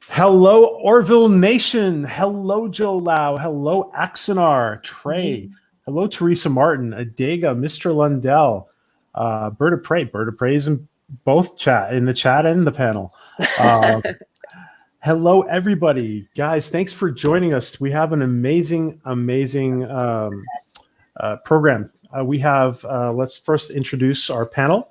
Hello, Orville Nation. Hello, Joe Lau. Hello, Axonar, Trey. Hello, Teresa Martin, Adega, Mr. Lundell, Bird of Prey. Bird of Prey is in both in the chat and the panel. Hello, everybody. Guys, thanks for joining us. We have an amazing program. We have, let's first introduce our panel.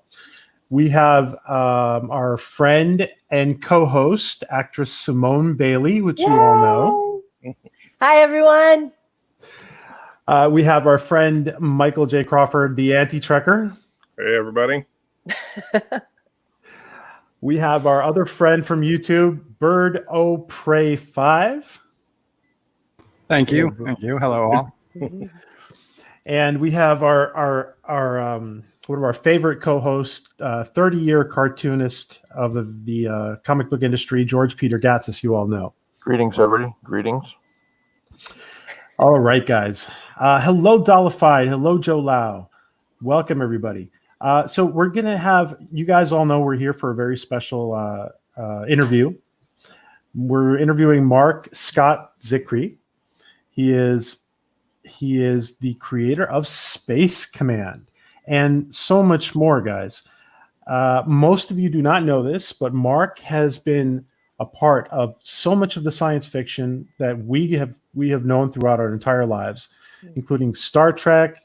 We have our friend and co-host, actress Simone Bailey, which you all know. Hi, everyone. We have our friend Michael J. Crawford, the anti-trekker. Hey, everybody. We have our other friend from YouTube, Bird O Prey 5. Thank you. Hello, all. And we have our one of our favorite co-hosts, 30-year cartoonist of the comic book industry, George Peter Gatsis, you all know. Greetings, everybody. Greetings. All right, guys. Hello, Dollified. Hello, Joe Lau. Welcome, everybody. So we're going to have, you guys all know we're here for a very special interview. We're interviewing Marc Zicree. He is the creator of Space Command and so much more, guys. Most of you do not know this, but Marc has been a part of so much of the science fiction that we have known throughout our entire lives, including Star Trek,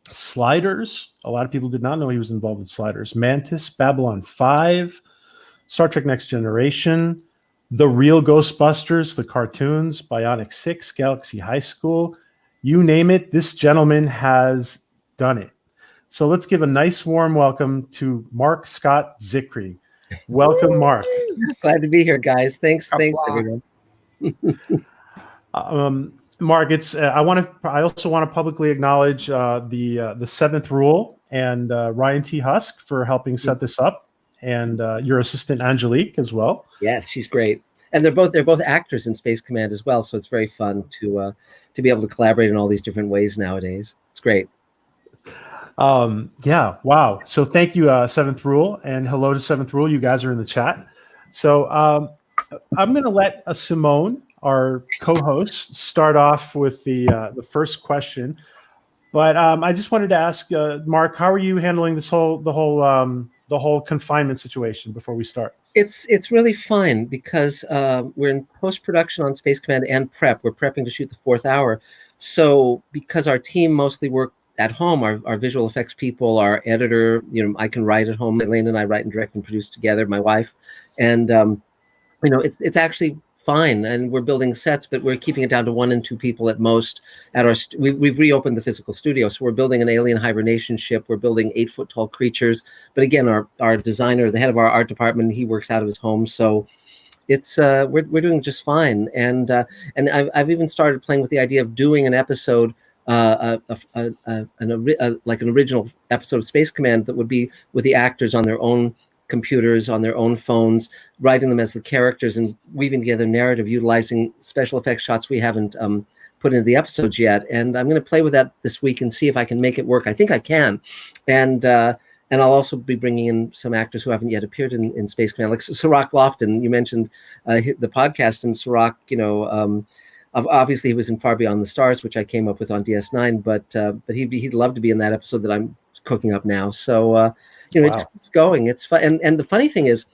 Sliders. A lot of people did not know he was involved with Sliders. Mantis, Babylon 5, Star Trek Next Generation, The Real Ghostbusters, the cartoons, Bionic 6, Galaxy High School. You name it, this gentleman has done it. So let's give a nice warm welcome to Marc Zicree. Welcome, Marc. Glad to be here, guys. Thanks everyone. Marc, it's I also want to publicly acknowledge the seventh rule and Ryan T. Husk for helping set this up, and your assistant Angelique as well. Yes, she's great, and they're both actors in Space Command as well. So it's very fun to be able to collaborate in all these different ways nowadays. It's great. Yeah, wow. So thank you, Seventh Rule, and hello to Seventh Rule. You guys are in the chat. So I'm going to let Simone, our co-host, start off with the first question. But I just wanted to ask Marc, how are you handling the whole confinement situation before we start? It's really fun because we're in post-production on Space Command and prep. We're prepping to shoot the 4th hour. So because our team mostly work at home, our visual effects people, our editor, I can write at home. Elaine and I write and direct and produce together, my wife. And, it's actually fine. And we're building sets, but we're keeping it down to 1 and 2 people at most. We've reopened the physical studio. So we're building an alien hibernation ship. We're building 8-foot-tall creatures. But again, our designer, the head of our art department, he works out of his home. So it's we're doing just fine. And I've even started playing with the idea of doing an episode, like an original episode of Space Command that would be with the actors on their own computers, on their own phones, writing them as the characters and weaving together narrative, utilizing special effects shots we haven't put into the episodes yet. And I'm going to play with that this week and see if I can make it work. I think I can. And I'll also be bringing in some actors who haven't yet appeared in Space Command, like Sirach Lofton. You mentioned the podcast, and Sirach, obviously he was in Far Beyond the Stars, which I came up with on DS9, but he'd love to be in that episode that I'm cooking up now. So wow. It just keeps going. It's fun. And the funny thing is,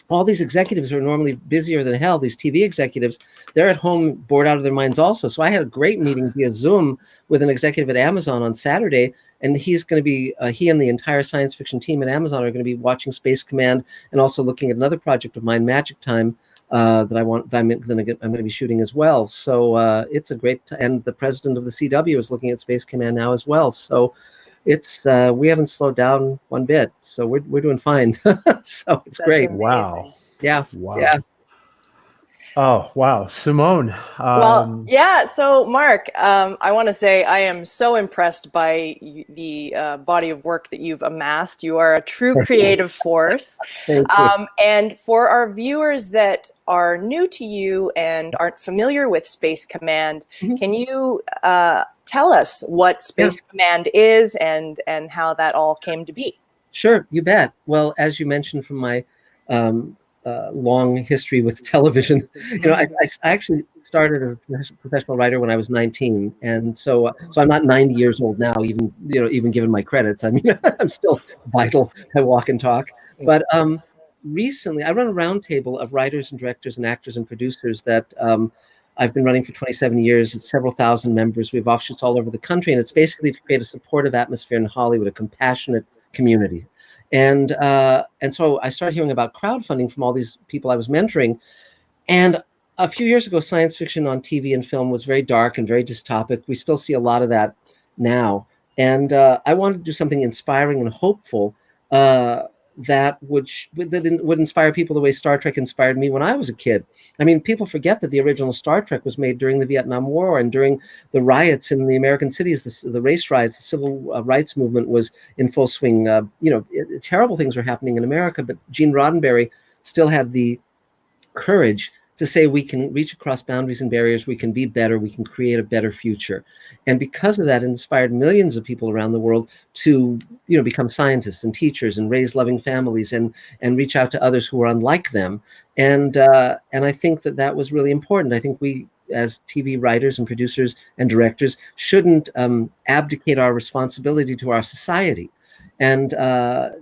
all these executives are normally busier than hell. These TV executives, they're at home bored out of their minds also. So I had a great meeting via Zoom with an executive at Amazon on Saturday, and he's going to be he and the entire science fiction team at Amazon are going to be watching Space Command and also looking at another project of mine, Magic Time, that I'm going to be shooting as well. So it's a great and the president of the CW is looking at Space Command now as well. So it's we haven't slowed down one bit. So we're doing fine. So it's great. Amazing. Wow. Yeah. Wow. Yeah. Oh, wow. Simone. Well, yeah. So, Marc, I want to say I am so impressed by the body of work that you've amassed. You are a true creative force. And for our viewers that are new to you and aren't familiar with Space Command, can you tell us what Space Command is and how that all came to be? Sure, you bet. Well, as you mentioned from my long history with television. I actually started as a professional writer when I was 19, and so I'm not 90 years old now. Even given my credits, I mean, I'm still vital. I walk and talk. But recently, I run a roundtable of writers and directors and actors and producers that I've been running for 27 years. It's several thousand members. We have offshoots all over the country, and it's basically to create a supportive atmosphere in Hollywood, a compassionate community. And so I started hearing about crowdfunding from all these people I was mentoring. And a few years ago, science fiction on TV and film was very dark and very dystopic. We still see a lot of that now. And I wanted to do something inspiring and hopeful that would inspire people the way Star Trek inspired me when I was a kid. I mean, people forget that the original Star Trek was made during the Vietnam War and during the riots in the American cities, the race riots, the civil rights movement was in full swing. Terrible things were happening in America, but Gene Roddenberry still had the courage to say we can reach across boundaries and barriers, we can be better, we can create a better future. And because of that, it inspired millions of people around the world to become scientists and teachers and raise loving families and reach out to others who were unlike them. And I think that was really important. I think we, as TV writers and producers and directors, shouldn't abdicate our responsibility to our society. And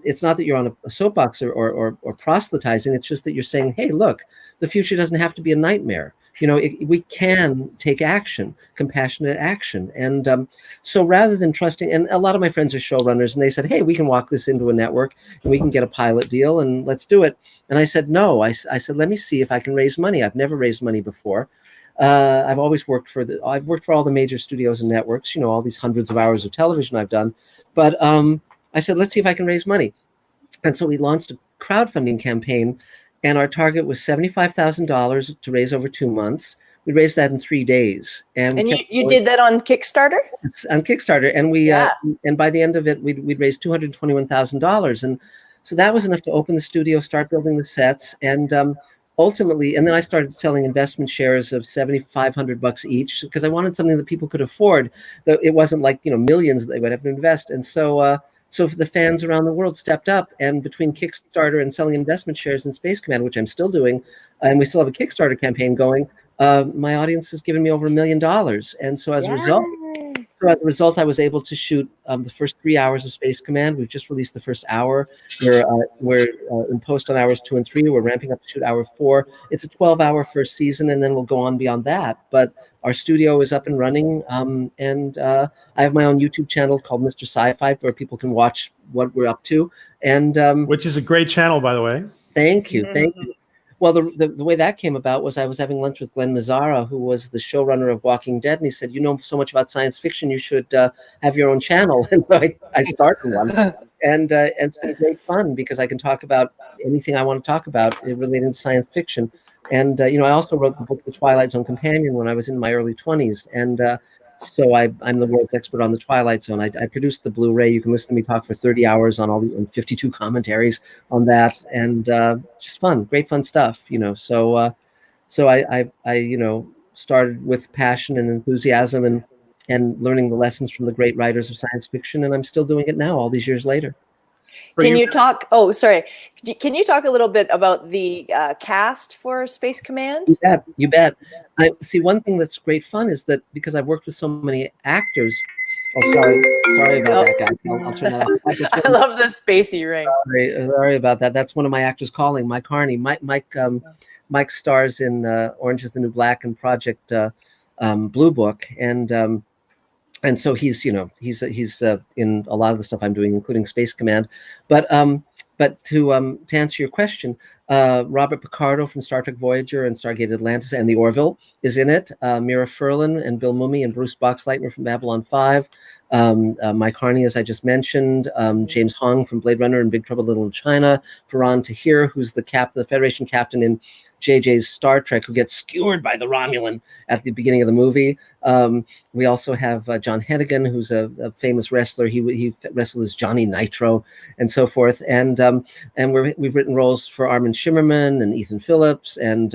it's not that you're on a soapbox or proselytizing. It's just that you're saying, hey, look, the future doesn't have to be a nightmare. We can take action, compassionate action. And so rather than trusting, and a lot of my friends are showrunners, and they said, hey, we can walk this into a network and we can get a pilot deal and let's do it. And I said, no, I said, let me see if I can raise money. I've never raised money before. I've always worked for all the major studios and networks, all these hundreds of hours of television I've done. But I said, let's see if I can raise money. And so we launched a crowdfunding campaign, and our target was $75,000 to raise over 2 months. We raised that in 3 days. And you did that on Kickstarter? On Kickstarter. And and by the end of it, we'd raised $221,000. And so that was enough to open the studio, start building the sets. And ultimately, and then I started selling investment shares of $7,500 each because I wanted something that people could afford. It wasn't like, millions that they would have to invest. And so the fans around the world stepped up, and between Kickstarter and selling investment shares in Space Command, which I'm still doing, and we still have a Kickstarter campaign going, my audience has given me over $1 million. And so as a result, I was able to shoot the first 3 hours of Space Command. We've just released the first hour. We're in post on hours 2 and 3. We're ramping up to shoot hour 4. It's a 12-hour first season, and then we'll go on beyond that. But our studio is up and running, and I have my own YouTube channel called Mr. Sci-Fi where people can watch what we're up to. And which is a great channel, by the way. Thank you. Well, the way that came about was I was having lunch with Glenn Mazzara, who was the showrunner of Walking Dead, and he said, "You know so much about science fiction, you should have your own channel." And so I started one, and it's been great fun because I can talk about anything I want to talk about relating to science fiction. And I also wrote the book The Twilight Zone Companion when I was in my early 20s, and so I'm the world's expert on the Twilight Zone. I produced the Blu-ray. You can listen to me talk for 30 hours on and 52 commentaries on that, and just fun, great fun stuff. So I started with passion and enthusiasm and learning the lessons from the great writers of science fiction, and I'm still doing it now, all these years later. Can you talk? Oh, sorry. Can you talk a little bit about the cast for Space Command? You bet. I see. One thing that's great fun is that because I've worked with so many actors. Oh, sorry about that, guys. I'll turn that off. I love the spacey ring. Sorry about that. That's one of my actors calling. Mike Harney. Mike stars in Orange Is the New Black and Project Blue Book, and so he's in a lot of the stuff I'm doing, including Space Command. But to answer your question, Robert Picardo from Star Trek Voyager and Stargate Atlantis and the Orville is in it. Mira Furlan and Bill Mumy and Bruce Boxleitner from Babylon 5. Mike Harney, as I just mentioned. James Hong from Blade Runner and Big Trouble in Little China. Ferran Tahir, who's the Federation captain in JJ's Star Trek, who gets skewered by the Romulan at the beginning of the movie. We also have John Hennigan, who's a famous wrestler. He wrestled as Johnny Nitro and so forth. And we've written roles for Armin Shimmerman and Ethan Phillips and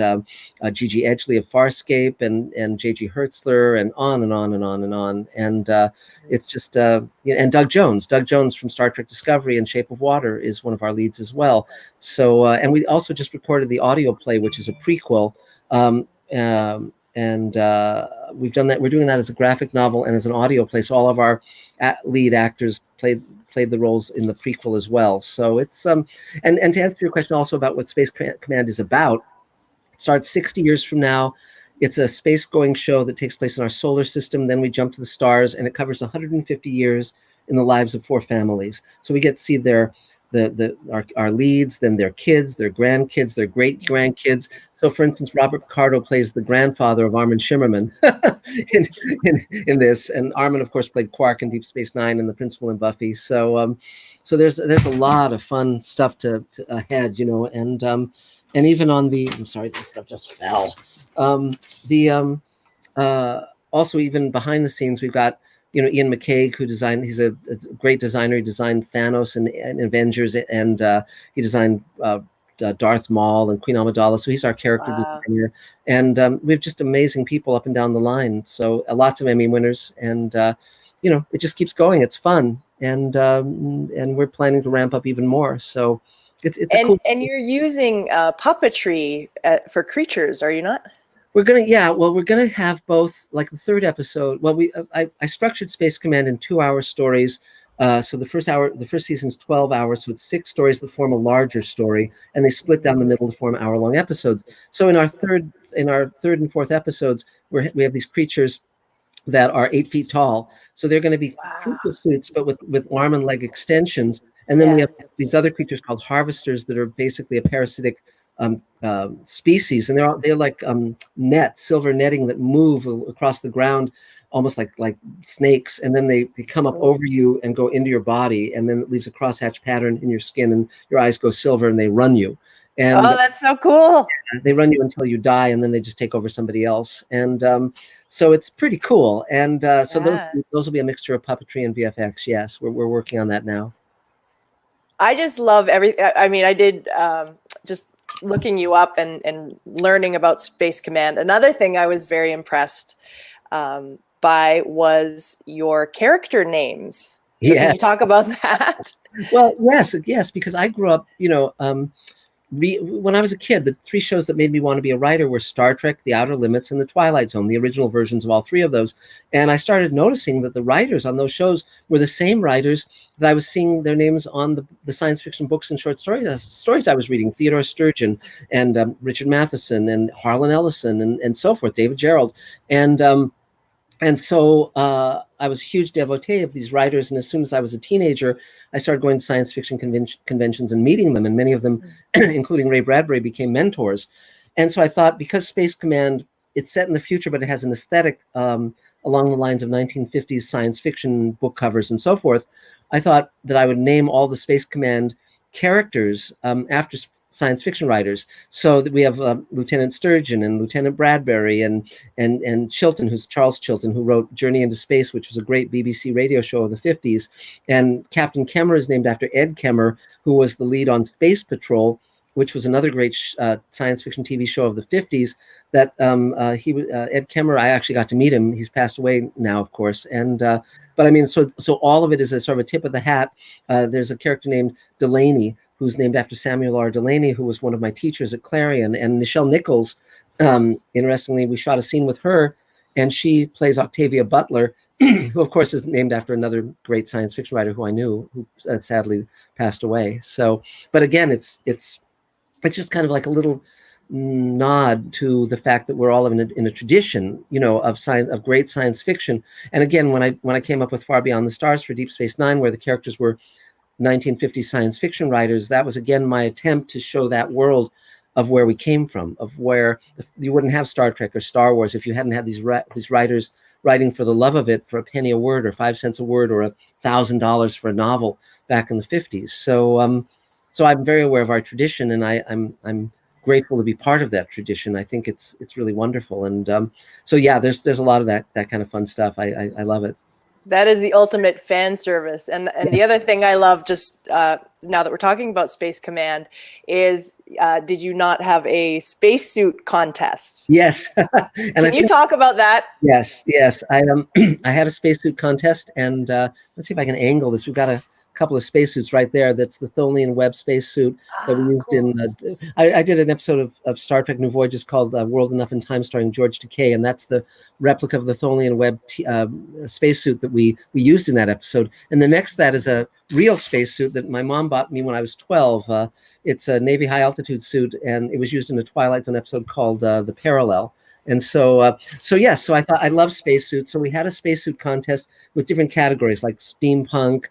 Gigi Edgley of Farscape and J.G. Hertzler and on and on and on and on. And it's just, and Doug Jones from Star Trek Discovery and Shape of Water is one of our leads as well. So, and we also just recorded the audio play, which is a prequel. And we've done that. We're doing that as a graphic novel and as an audio play. So all of our lead actors played the roles in the prequel as well. So it's and to answer your question also about what Space Command is about, it starts 60 years from now. It's a space-going show that takes place in our solar system. Then we jump to the stars, and it covers 150 years in the lives of 4 families. So we get to see our leads, then their kids, their grandkids, their great-grandkids. So, for instance, Robert Picardo plays the grandfather of Armin Shimmerman in this, and Armin, of course, played Quark in Deep Space Nine and the principal in Buffy. So, so there's a lot of fun stuff to ahead, and even on the, I'm sorry, this stuff just fell. Also, even behind the scenes, we've got Ian McCaig, who designed. He's a great designer. He designed Thanos and Avengers, and he designed Darth Maul and Queen Amidala. So he's our character designer, and we have just amazing people up and down the line. So lots of Emmy winners, and it just keeps going. It's fun, and we're planning to ramp up even more. So it's cool. And you're using puppetry for creatures, are you not? We're gonna have both, like the third episode. Well, I structured Space Command in 2-hour stories. So the first season's 12 hours, so it's 6 stories that form a larger story, and they split down the middle to form hour-long episodes. So in our third and fourth episodes, we have these creatures that are 8 feet tall. So they're going to be creature suits, but with arm and leg extensions. And then we have these other creatures called harvesters that are basically a parasitic species, and they're like silver netting that move across the ground, almost like snakes, and then they come up over you and go into your body, and then it leaves a crosshatch pattern in your skin, and your eyes go silver, and they run you. And that's so cool. They run you until you die, and then they just take over somebody else. And so it's pretty cool. And so those will be a mixture of puppetry and VFX. Yes, we're working on that now. I just love everything. I mean, I did just looking you up and learning about Space Command. Another thing I was very impressed by was your character names. So can you talk about that? Well, yes, because I grew up, when I was a kid, the 3 shows that made me want to be a writer were Star Trek, The Outer Limits, and The Twilight Zone, the original versions of all 3 of those. And I started noticing that the writers on those shows were the same writers that I was seeing their names on the science fiction books and short stories I was reading, Theodore Sturgeon and Richard Matheson and Harlan Ellison and so forth, David Gerald. And so I was a huge devotee of these writers. And as soon as I was a teenager, I started going to science fiction conventions and meeting them. And many of them, including Ray Bradbury, became mentors. And so I thought, because Space Command, it's set in the future, but it has an aesthetic along the lines of 1950s science fiction book covers and so forth, I thought that I would name all the Space Command characters after science fiction writers. So that we have Lieutenant Sturgeon and Lieutenant Bradbury and Chilton, who's Charles Chilton, who wrote Journey into Space, which was a great BBC radio show of the 50s. And Captain Kemmer is named after Ed Kemmer, who was the lead on Space Patrol, which was another great science fiction TV show of the 50s. That Ed Kemmer, I actually got to meet him. He's passed away now, of course. And but I mean, so all of it is a sort of a tip of the hat. There's a character named Delaney, who's named after Samuel R. Delaney, who was one of my teachers at Clarion, and Nichelle Nichols. Interestingly, we shot a scene with her, and she plays Octavia Butler, who of course is named after another great science fiction writer who I knew, who sadly passed away. So, but again, it's just kind of like a little nod to the fact that we're all in a tradition, of great science fiction. And again, when I came up with Far Beyond the Stars for Deep Space Nine, where the characters were 1950s science fiction writers, that was again my attempt to show that world of where we came from, of where you wouldn't have Star Trek or Star Wars if you hadn't had these writers writing for the love of it, for a penny a word or 5 cents a word or $1,000 for a novel back in the 50s. So so I'm very aware of our tradition, and I'm grateful to be part of that tradition. I think it's really wonderful. And so yeah, there's a lot of that kind of fun stuff. I love it. That is the ultimate fan service. And the other thing I love, just now that we're talking about Space Command, is did you not have a spacesuit contest? Yes. And Can you talk about that? Yes. I I had a spacesuit contest, and let's see if I can angle this. We've got a couple of spacesuits right there. That's the Tholian Webb spacesuit that we used cool. in. I did an episode of Star Trek New Voyages called World Enough in Time, starring George Takei, and that's the replica of the Tholian Webb spacesuit that we used in that episode. And the next to that is a real spacesuit that my mom bought me when I was 12. It's a Navy high altitude suit, and it was used in a Twilight Zone episode called The Parallel. And so I thought I love spacesuits. So we had a spacesuit contest with different categories like steampunk,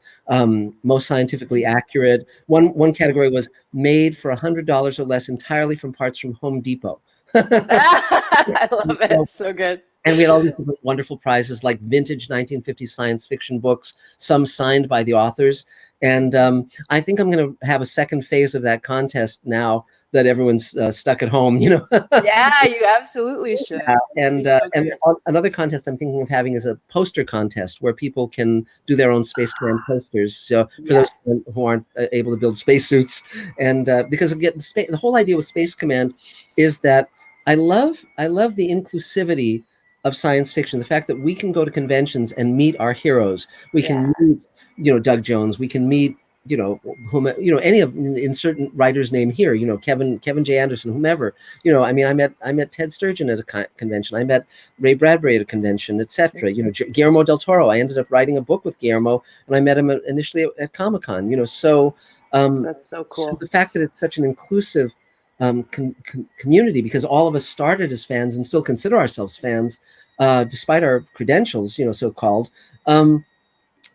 most scientifically accurate. One category was made for $100 or less entirely from parts from Home Depot. I love it. It's so good. And we had all these wonderful prizes like vintage 1950s science fiction books, some signed by the authors. And I think I'm going to have a second phase of that contest now that everyone's stuck at home, Yeah, you absolutely should. Yeah. And another contest I'm thinking of having is a poster contest where people can do their own Space Command posters. So for those who aren't able to build spacesuits, and because again, the whole idea with Space Command is that I love the inclusivity of science fiction. The fact that we can go to conventions and meet our heroes. We can meet, Doug Jones. We can meet, any of insert writer's name here, Kevin J. Anderson, whomever, I met Ted Sturgeon at a convention. I met Ray Bradbury at a convention, etc. Guillermo del Toro. I ended up writing a book with Guillermo, and I met him initially at Comic-Con. So that's so cool. So the fact that it's such an inclusive community, because all of us started as fans and still consider ourselves fans, despite our credentials, so-called.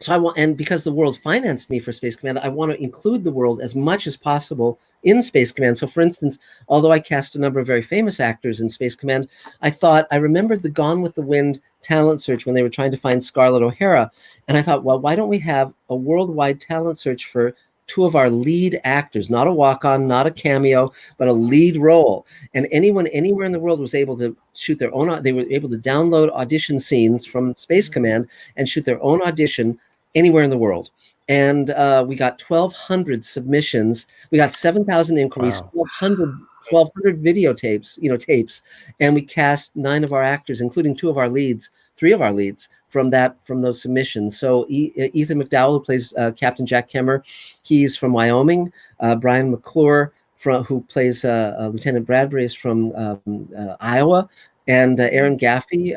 So I want, and because the world financed me for Space Command, I want to include the world as much as possible in Space Command. So for instance, although I cast a number of very famous actors in Space Command, I remembered the Gone with the Wind talent search when they were trying to find Scarlett O'Hara. And I thought, well, why don't we have a worldwide talent search for two of our lead actors, not a walk-on, not a cameo, but a lead role. And anyone anywhere in the world was able to shoot their own, they were able to download audition scenes from Space Command and shoot their own audition anywhere in the world. And we got 1,200 submissions. We got 7,000 inquiries, wow. 1,200 videotapes, tapes. And we cast 9 of our actors, including 3 of our leads from those submissions. So Ethan McDowell, who plays Captain Jack Kemmer, he's from Wyoming. Brian McClure, who plays Lieutenant Bradbury, is from Iowa. And Aaron Gaffey,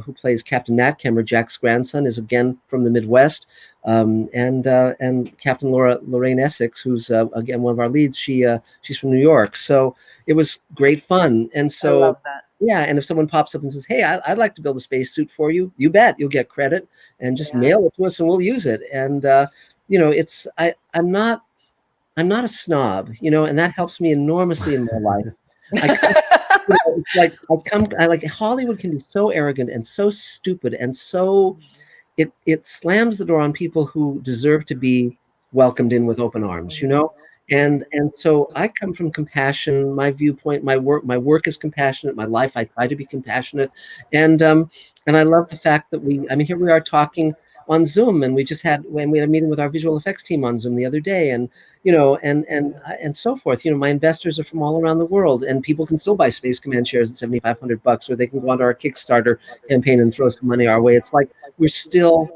who plays Captain Matt Kemmer, Jack's grandson, is again from the Midwest. And Captain Lorraine Essex, who's again one of our leads, she's from New York. So it was great fun. And so I love that. Yeah, and if someone pops up and says, "Hey, I'd like to build a spacesuit for you," you bet you'll get credit, and just mail it to us, and we'll use it. And it's I'm not a snob, and that helps me enormously in my life. I like Hollywood can be so arrogant and so stupid, and so it slams the door on people who deserve to be welcomed in with open arms, And so I come from compassion. My viewpoint, my work is compassionate. My life, I try to be compassionate, and I love the fact that here we are talking on Zoom, and we had a meeting with our visual effects team on Zoom the other day, and and so forth. My investors are from all around the world, and people can still buy Space Command shares at $7,500, or they can go onto our Kickstarter campaign and throw some money our way. It's like we're still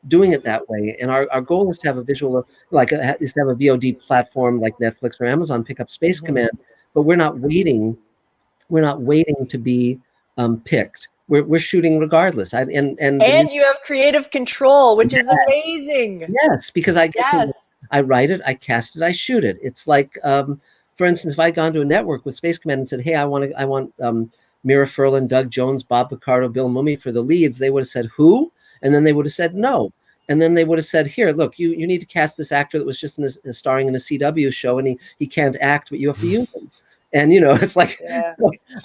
doing it that way, and our goal is to have a visual, is to have a VOD platform like Netflix or Amazon pick up Space Command, but we're not waiting to be picked. We're shooting regardless. And you have creative control, which is amazing. Yes, because I write it, I cast it, I shoot it. It's like, for instance, if I'd gone to a network with Space Command and said, "Hey, I want Mira Furlan, Doug Jones, Bob Picardo, Bill Mumy for the leads," they would have said, "Who?" And then they would have said no. And then they would have said, "Here, look, you need to cast this actor that was just starring in a CW show, and he can't act, but you have to use him." And it's like,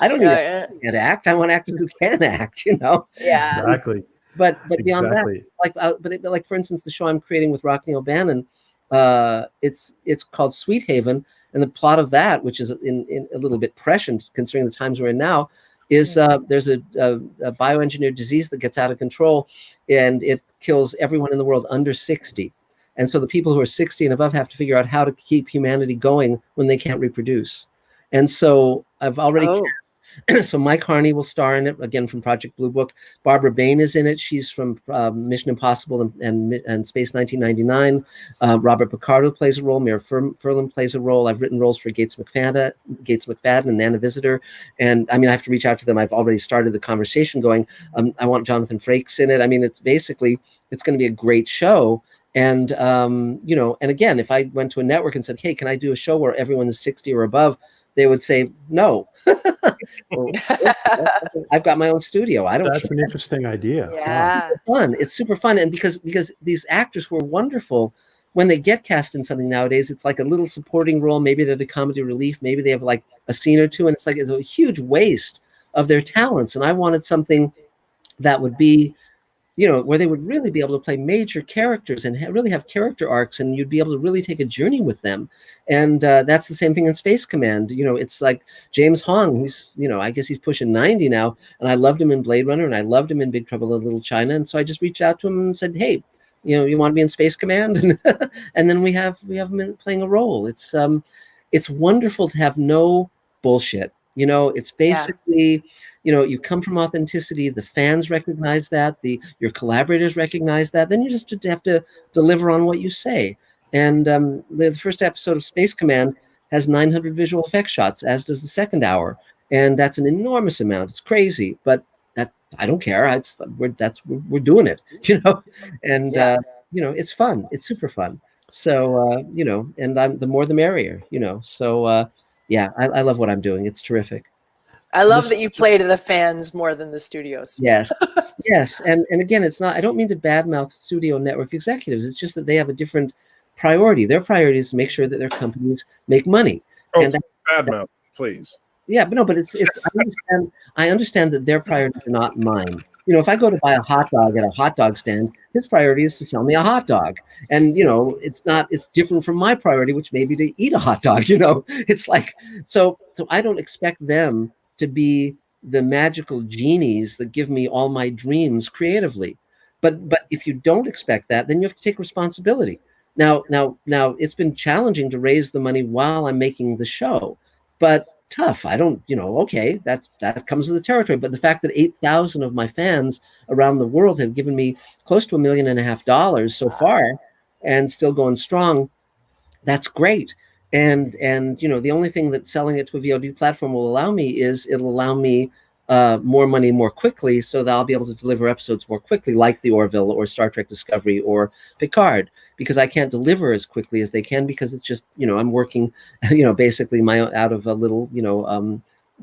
I don't need to act. I want actors who can act. Yeah, exactly. But beyond that, like for instance, the show I'm creating with Rockne O'Bannon, it's called Sweet Haven, and the plot of that, which is in a little bit prescient considering the times we're in now, is there's a bioengineered disease that gets out of control, and it kills everyone in the world under 60. And so the people who are 60 and above have to figure out how to keep humanity going when they can't reproduce. And so I've already cast. So Mike Harney will star in it, again from Project Blue Book. Barbara Bain is in it. She's from Mission Impossible and Space 1999. Robert Picardo plays a role. Mayor Furlan plays a role. I've written roles for Gates McFadden and Nana Visitor. And I mean, I have to reach out to them. I've already started the conversation going. I want Jonathan Frakes in it. I mean, it's going to be a great show. And, you know, and again, if I went to a network and said, hey, can I do a show where everyone is 60 or above? They would say, no. Well, I've got my own studio. I don't That's care. an interesting idea. Yeah. It's fun. It's super fun. And because these actors who are wonderful, when they get cast in something nowadays, it's like a little supporting role. Maybe they're the comedy relief. Maybe they have like a scene or two. And it's a huge waste of their talents. And I wanted something that would be, you know, where they would really be able to play major characters and really have character arcs, and you'd be able to really take a journey with them. And that's the same thing in Space Command. You know, it's like James Hong, he's, you know, I guess he's pushing 90 now, and I loved him in Blade Runner, and I loved him in Big Trouble in Little China. And so I just reached out to him and said, hey, you know, you want to be in Space Command? And then we have him playing a role. It's wonderful to have no bullshit. You know, it's basically, you know, you come from authenticity. The fans recognize that. Your collaborators recognize that. Then you just have to deliver on what you say. And the first episode of Space Command has 900 visual effects shots, as does the second hour. And that's an enormous amount. It's crazy, but I don't care. We're doing it, you know. And you know, it's fun. It's super fun. So you know, and the more the merrier, you know. So yeah, I love what I'm doing. It's terrific. I love that you play to the fans more than the studios. Yes. Yes. And again, it's not, I don't mean to badmouth studio network executives. It's just that they have a different priority. Their priority is to make sure that their companies make money. Oh, and badmouth, please. Yeah, but no, but it's I understand that their priorities are not mine. You know, if I go to buy a hot dog at a hot dog stand, his priority is to sell me a hot dog. And, you know, it's different from my priority, which may be to eat a hot dog, you know. It's like, so I don't expect them to be the magical genies that give me all my dreams creatively. But if you don't expect that, then you have to take responsibility. Now it's been challenging to raise the money while I'm making the show, but tough. I don't, you know, okay, that comes with the territory. But the fact that 8,000 of my fans around the world have given me close to $1.5 million so far and still going strong, that's great. And you know, the only thing that selling it to a VOD platform will allow me is it'll allow me more money more quickly, so that I'll be able to deliver episodes more quickly, like the Orville or Star Trek Discovery or Picard, because I can't deliver as quickly as they can, because it's just, you know, I'm working, you know, basically out of a little, you know,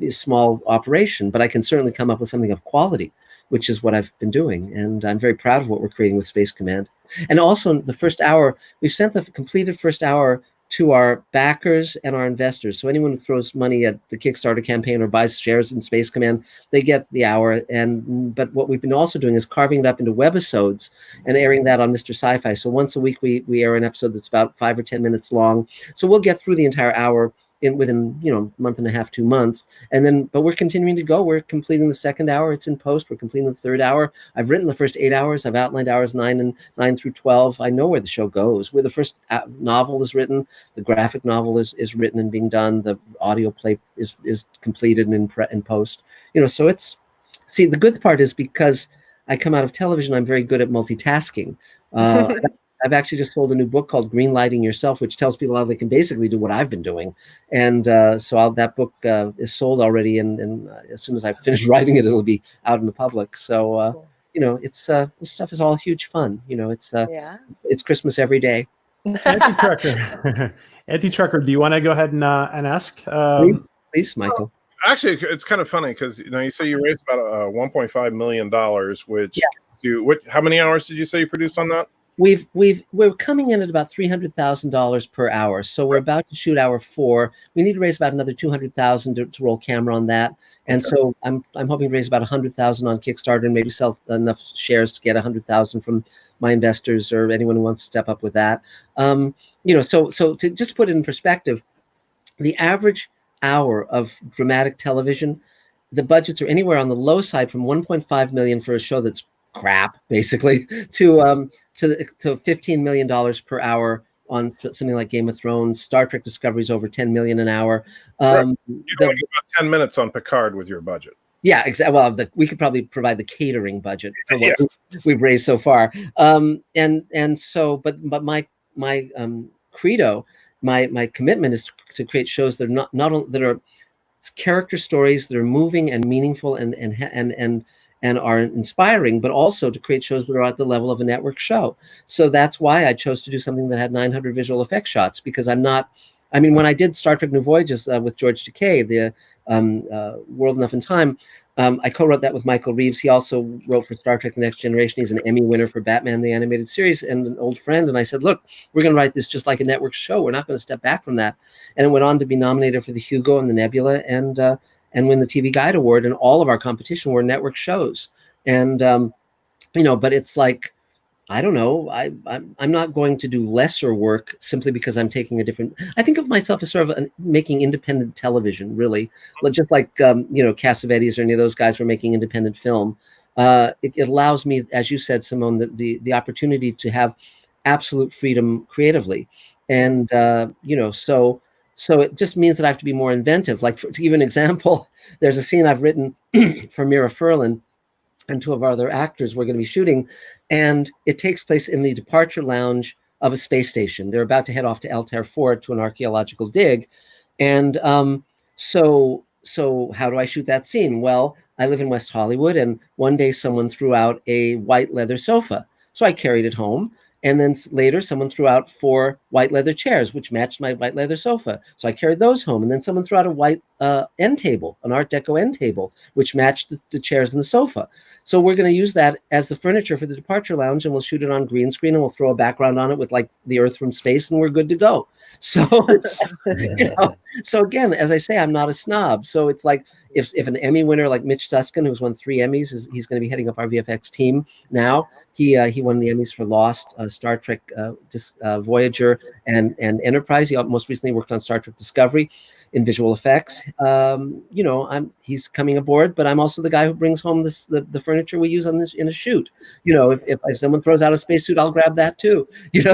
small operation, but I can certainly come up with something of quality, which is what I've been doing. And I'm very proud of what we're creating with Space Command. And also the first hour, we've sent the completed first hour to our backers and our investors. So anyone who throws money at the Kickstarter campaign or buys shares in Space Command, they get the hour. But what we've been also doing is carving it up into webisodes and airing that on Mr. Sci-Fi. So once a week we air an episode that's about 5 or 10 minutes long. So we'll get through the entire hour within, you know, a month and a half, 2 months. And then, but we're continuing to go. We're completing the second hour. It's in post. We're completing the third hour. I've written the first 8 hours. I've outlined hours 9 through 12. I know where the show goes. Where the first novel is written, the graphic novel is written and being done. The audio play is completed and in post. You know, so it's, see, the good part is because I come out of television, I'm very good at multitasking. I've actually just sold a new book called Greenlighting Yourself, which tells people how they can basically do what I've been doing. And so that book is sold already. And as soon as I finish writing it, it'll be out in the public. So, you know, it's this stuff is all huge fun. You know, it's Christmas every day. Anti-Trucker, do you want to go ahead and ask? Please, Michael. Actually, it's kind of funny because, you know, you say you raised about $1.5 million, which how many hours did you say you produced on that? We're coming in at about $300,000 per hour. So we're about to shoot hour 4. We need to raise about another $200,000 to roll camera on that. And so I'm hoping to raise about $100,000 on Kickstarter and maybe sell enough shares to get $100,000 from my investors or anyone who wants to step up with that. You know, so to just put it in perspective, the average hour of dramatic television, the budgets are anywhere on the low side from $1.5 million for a show that's crap, basically, to $15 million per hour on something like Game of Thrones. Star Trek Discovery is over $10 million an hour. You don't want to about 10 minutes on Picard with your budget. Yeah, exactly. Well, we could probably provide the catering budget for what we've raised so far. And so, but my credo, my commitment is to create shows that are not only that are character stories that are moving and meaningful and are inspiring, but also to create shows that are at the level of a network show. So that's why I chose to do something that had 900 visual effects shots, because when I did Star Trek New Voyages with George Takei, the World Enough in Time, I co-wrote that with Michael Reeves. He also wrote for Star Trek The Next Generation. He's an Emmy winner for Batman the Animated Series and an old friend. And I said, look, we're going to write this just like a network show. We're not going to step back from that. And it went on to be nominated for the Hugo and the Nebula and win the TV Guide Award. And all of our competition were network shows. And, but it's like, I don't know. I'm not going to do lesser work simply because I'm taking a different. I think of myself as sort of making independent television, really, just like Cassavetes or any of those guys who are making independent film. It allows me, as you said, Simone, the opportunity to have absolute freedom creatively, and so it just means that I have to be more inventive. Like to give you an example, there's a scene I've written for Mira Furlan and two of our other actors we're going to be shooting, and it takes place in the departure lounge of a space station. They're about to head off to Altair 4 to an archaeological dig, and so how do I shoot that scene? Well, I live in West Hollywood, and one day someone threw out a white leather sofa, so I carried it home. And then later, someone threw out 4 white leather chairs, which matched my white leather sofa. So I carried those home. And then someone threw out a white end table, an Art Deco end table, which matched the chairs and the sofa. So we're going to use that as the furniture for the departure lounge, and we'll shoot it on green screen, and we'll throw a background on it with like the Earth from space, and we're good to go. So, so again, as I say, I'm not a snob. So it's like if an Emmy winner like Mitch Susskind, who's won 3 Emmys, he's going to be heading up our VFX team now. He won the Emmys for Lost, Star Trek Voyager, and Enterprise. He most recently worked on Star Trek Discovery in visual effects. He's coming aboard, but I'm also the guy who brings home the furniture we use on this in a shoot. If someone throws out a spacesuit, I'll grab that too.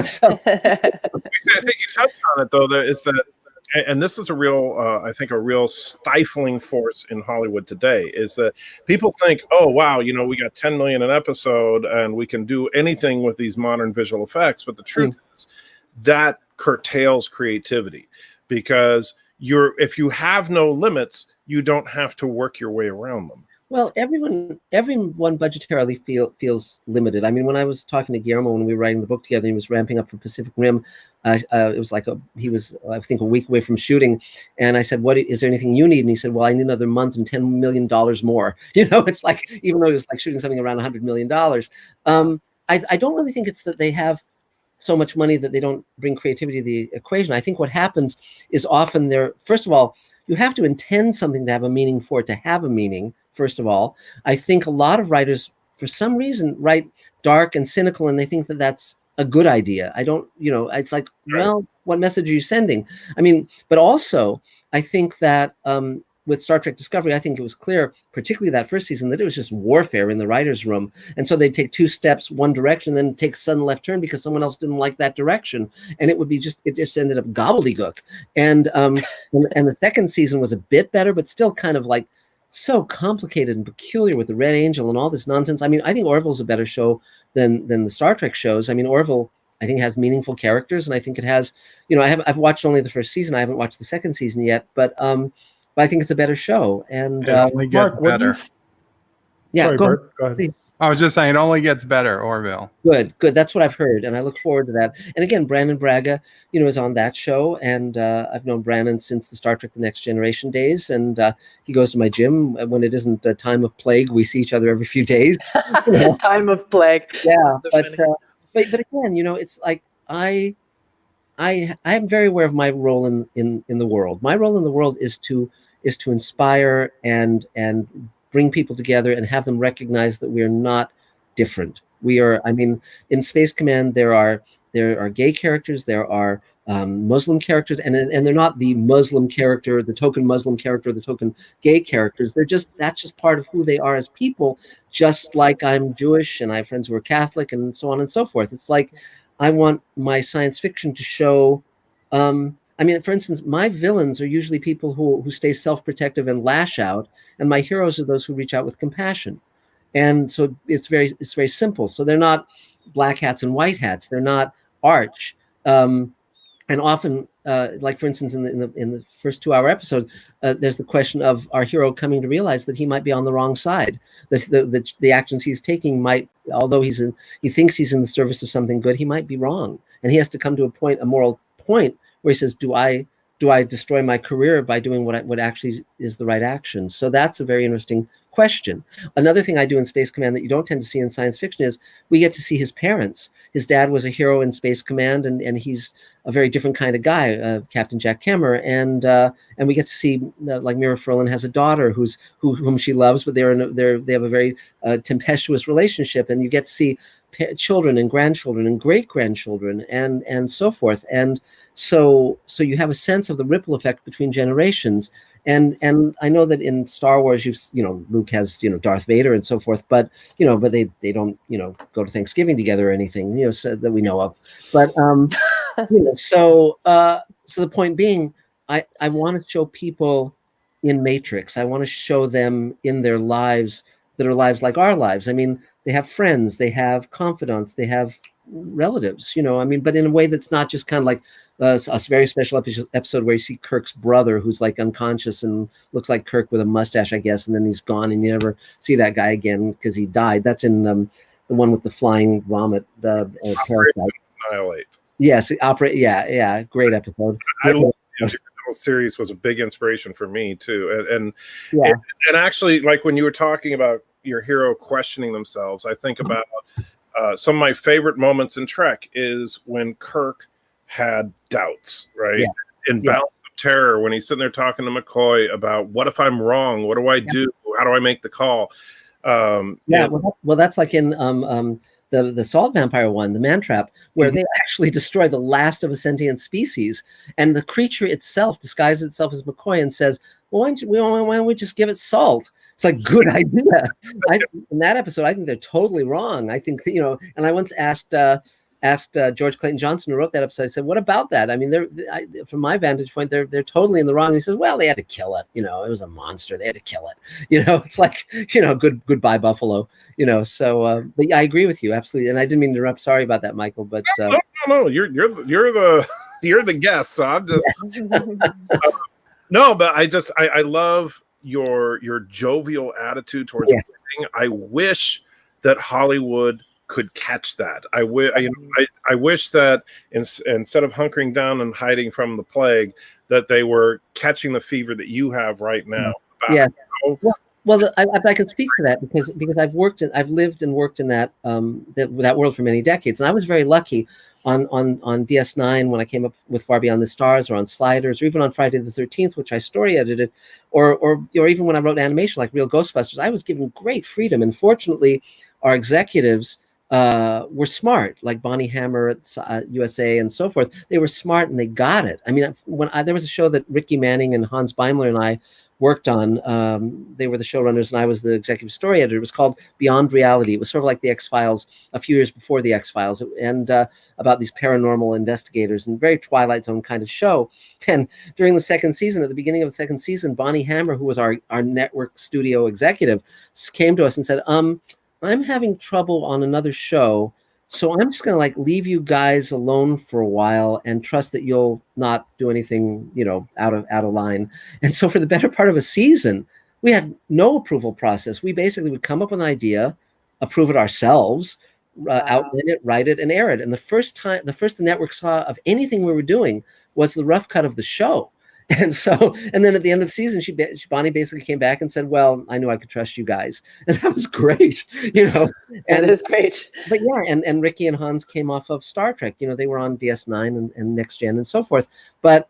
So I think you touched on it though. And this is a real, I think, a real stifling force in Hollywood today, is that people think, oh, wow, we got 10 million an episode and we can do anything with these modern visual effects. But the truth is that curtails creativity, because if you have no limits, you don't have to work your way around them. Well, everyone budgetarily feels limited. I mean, when I was talking to Guillermo when we were writing the book together, he was ramping up for Pacific Rim. It was like he was, I think, a week away from shooting, and I said, "What is there anything you need?" And he said, "Well, I need another month and $10 million more." It's like, even though it was like shooting something around $100 million. I don't really think it's that they have so much money that they don't bring creativity to the equation. I think what happens is often first of all, you have to intend something to have a meaning for it to have a meaning. First of all, I think a lot of writers, for some reason, write dark and cynical, and they think that that's a good idea. I don't, it's like, well, what message are you sending? I mean, but also, I think that with Star Trek Discovery, I think it was clear, particularly that first season, that it was just warfare in the writer's room. And so they'd take 2 steps, one direction, then take a sudden left turn because someone else didn't like that direction. And it just ended up gobbledygook. And the second season was a bit better, but still kind of like, so complicated and peculiar with the Red Angel and all this nonsense. I mean, I think Orville's a better show than the Star Trek shows. I mean, Orville, I think, has meaningful characters, and I think it has, I've watched only the first season. I haven't watched the second season yet, but I think it's a better show. And it only gets better. Sorry, go Bert, go ahead. Please. I was just saying, it only gets better, Orville. Good. That's what I've heard, and I look forward to that. And again, Brandon Braga, is on that show, and I've known Brandon since the Star Trek: The Next Generation days, and he goes to my gym when it isn't a time of plague. We see each other every few days. Time of plague. Yeah, but again, it's like I am very aware of my role in the world. My role in the world is to inspire and bring people together and have them recognize that we are not different. We are, in Space Command, there are gay characters, there are Muslim characters, and they're not the Muslim character, the token Muslim character, the token gay characters. That's just part of who they are as people. Just like I'm Jewish and I have friends who are Catholic and so on and so forth. It's like I want my science fiction to show. I mean, for instance, my villains are usually people who stay self-protective and lash out, and my heroes are those who reach out with compassion. And so it's very simple. So they're not black hats and white hats. They're not arch. And often, like for instance, in the first 2-hour episode, there's the question of our hero coming to realize that he might be on the wrong side. The actions he's taking might, although he thinks he's in the service of something good, he might be wrong, and he has to come to a moral point where he says, "Do I destroy my career by doing what actually is the right action?" So that's a very interesting question. Another thing I do in Space Command that you don't tend to see in science fiction is we get to see his parents. His dad was a hero in Space Command, and he's a very different kind of guy, Captain Jack Kammer, and we get to see like Mira Furlan has a daughter whom she loves, but they have a very tempestuous relationship, and you get to see children and grandchildren and great grandchildren and so forth, and so you have a sense of the ripple effect between generations. And I know that in Star Wars, Luke has Darth Vader and so forth, but they don't go to Thanksgiving together or anything so that we know of. But so the point being, I want to show people in Matrix. I want to show them in their lives that are lives like our lives. I mean, they have friends, they have confidants, they have relatives. But in a way that's not just kind of like a very special episode where you see Kirk's brother who's like unconscious and looks like Kirk with a mustache, I guess, and then he's gone and you never see that guy again because he died. That's in the one with the flying vomit. Parasite. Annihilate. Yes, yeah, great episode. I love the original series, was a big inspiration for me too, and actually, like when you were talking about your hero questioning themselves, I think about some of my favorite moments in Trek is when Kirk had doubts, right? In Balance of Terror, when he's sitting there talking to McCoy about what if I'm wrong? What do I do? How do I make the call? Well, that's like in the Salt Vampire one, the Man Trap, where they actually destroy the last of a sentient species, and the creature itself disguises itself as McCoy and says, "Well, why don't we just give it salt?" It's like, good idea. In that episode, I think they're totally wrong. I think and I once asked George Clayton Johnson, who wrote that episode, I said, "What about that? I mean, from my vantage point, they're totally in the wrong." And he says, "Well, they had to kill it. It was a monster. They had to kill it. It's like, goodbye Buffalo. So, but I agree with you absolutely. And I didn't mean to interrupt. Sorry about that, Michael. But no, you're the guest. So I'm just no, but I love your jovial attitude towards everything. I wish that Hollywood could catch that. I wish that instead of hunkering down and hiding from the plague, that they were catching the fever that you have right now. Well, I can speak to that because I've lived and worked in that world for many decades, and I was very lucky on DS9 when I came up with Far Beyond the Stars, or on Sliders, or even on Friday the 13th, which I story edited, or even when I wrote animation like Real Ghostbusters. I was given great freedom, and fortunately, our executives were smart, like Bonnie Hammer at USA and so forth. They were smart and they got it. I mean, there was a show that Ricky Manning and Hans Beimler and I worked on. They were the showrunners and I was the executive story editor. It was called Beyond Reality. It was sort of like the X-Files a few years before the X-Files, and about these paranormal investigators, and very Twilight Zone kind of show. And during the second season, at the beginning of the second season, Bonnie Hammer, who was our network studio executive, came to us and said, "I'm having trouble on another show, so I'm just going to leave you guys alone for a while and trust that you'll not do anything, out of line." And so for the better part of a season, we had no approval process. We basically would come up with an idea, approve it ourselves, outline it, write it, and air it. And the first the network saw of anything we were doing was the rough cut of the show. And then at the end of the season, Bonnie basically came back and said, "Well, I knew I could trust you guys." And that was great, And that is great. But and Ricky and Hans came off of Star Trek. They were on DS9 and Next Gen and so forth. But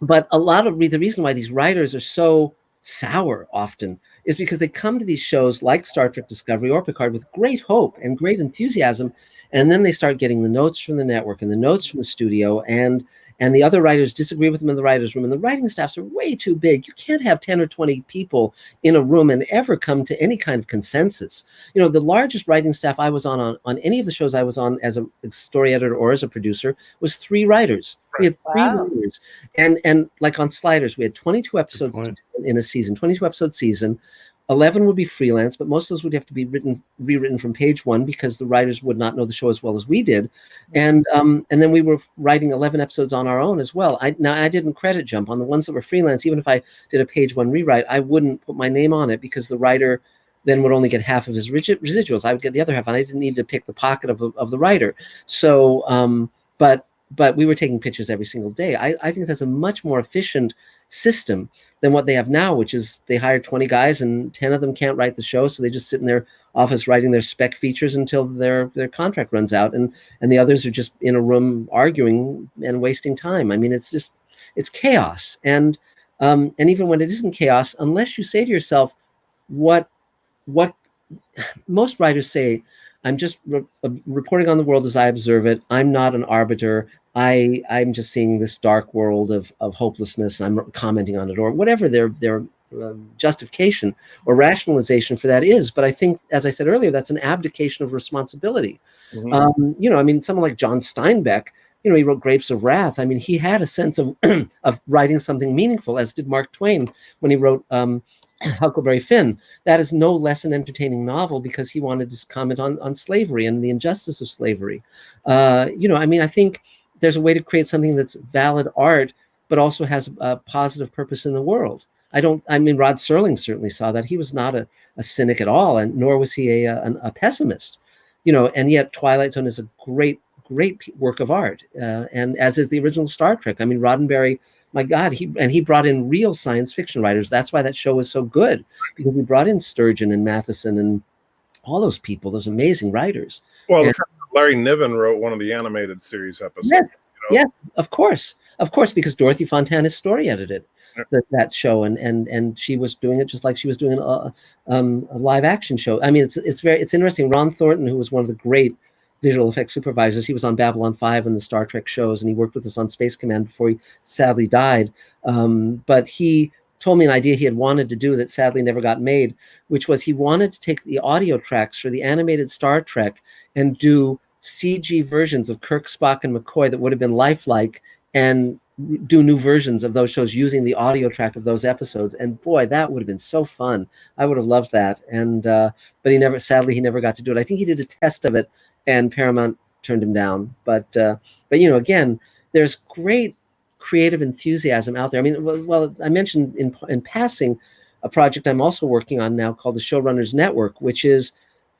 a lot of the reason why these writers are so sour often is because they come to these shows like Star Trek Discovery or Picard with great hope and great enthusiasm, and then they start getting the notes from the network and the notes from the studio, and and the other writers disagree with them in the writers' room, and the writing staffs are way too big. You can't have 10 or 20 people in a room and ever come to any kind of consensus. You know, the largest writing staff I was on any of the shows I was on as a story editor or as a producer was 3 writers. We had 3 Wow. writers, and like on Sliders, we had 22 episodes in a season, 22 episode season. 11 would be freelance, but most of those would have to be rewritten from page 1 because the writers would not know the show as well as we did. And then we were writing 11 episodes on our own as well. I didn't credit jump on the ones that were freelance. Even if I did a page 1 rewrite, I wouldn't put my name on it because the writer then would only get half of his residuals. I would get the other half, and I didn't need to pick the pocket of the writer. So, but we were taking pitches every single day. I think that's a much more efficient system than what they have now, which is they hire 20 guys and 10 of them can't write the show, so they just sit in their office writing their spec features until their contract runs out, and the others are just in a room arguing and wasting time. I mean, it's chaos, and even when it isn't chaos, unless you say to yourself, what most writers say, I'm just reporting on the world as I observe it. I'm not an arbiter. I'm just seeing this dark world of hopelessness. I'm commenting on it, or whatever their justification or rationalization for that is. But I think, as I said earlier, that's an abdication of responsibility. You know, I mean, someone like John Steinbeck, you know, he wrote Grapes of Wrath. I mean, he had a sense of of writing something meaningful, as did Mark Twain when he wrote Huckleberry Finn. That is no less an entertaining novel because he wanted to comment on slavery and the injustice of slavery. You know, I mean, I think there's a way to create something that's valid art, but also has a positive purpose in the world. I mean, Rod Serling certainly saw that. He was not a cynic at all, and nor was he a pessimist. You know, and yet Twilight Zone is a great work of art, and as is the original Star Trek. I mean, Roddenberry, my God, he brought in real science fiction writers. That's why that show was so good, because he brought in Sturgeon and Matheson and all those people, those amazing writers. Well, the fact that Larry Niven wrote one of the animated series episodes. Yes, you know? yes, of course, because Dorothy Fontana's story edited that show, and she was doing it just like she was doing a live action show. I mean, it's interesting. Ron Thornton, who was one of the great visual effects supervisors, he was on Babylon 5 and the Star Trek shows, and he worked with us on Space Command before he sadly died. But he told me an idea he had wanted to do that sadly never got made, which was he wanted to take the audio tracks for the animated Star Trek and do CG versions of Kirk, Spock, and McCoy that would have been lifelike, and do new versions of those shows using the audio track of those episodes. And boy, that would have been so fun. I would have loved that. And but sadly he never got to do it. I think he did a test of it, and Paramount turned him down. But you know, again, there's great creative enthusiasm out there. I mean, well, I mentioned in passing a project I'm also working on now called the Showrunners Network, which is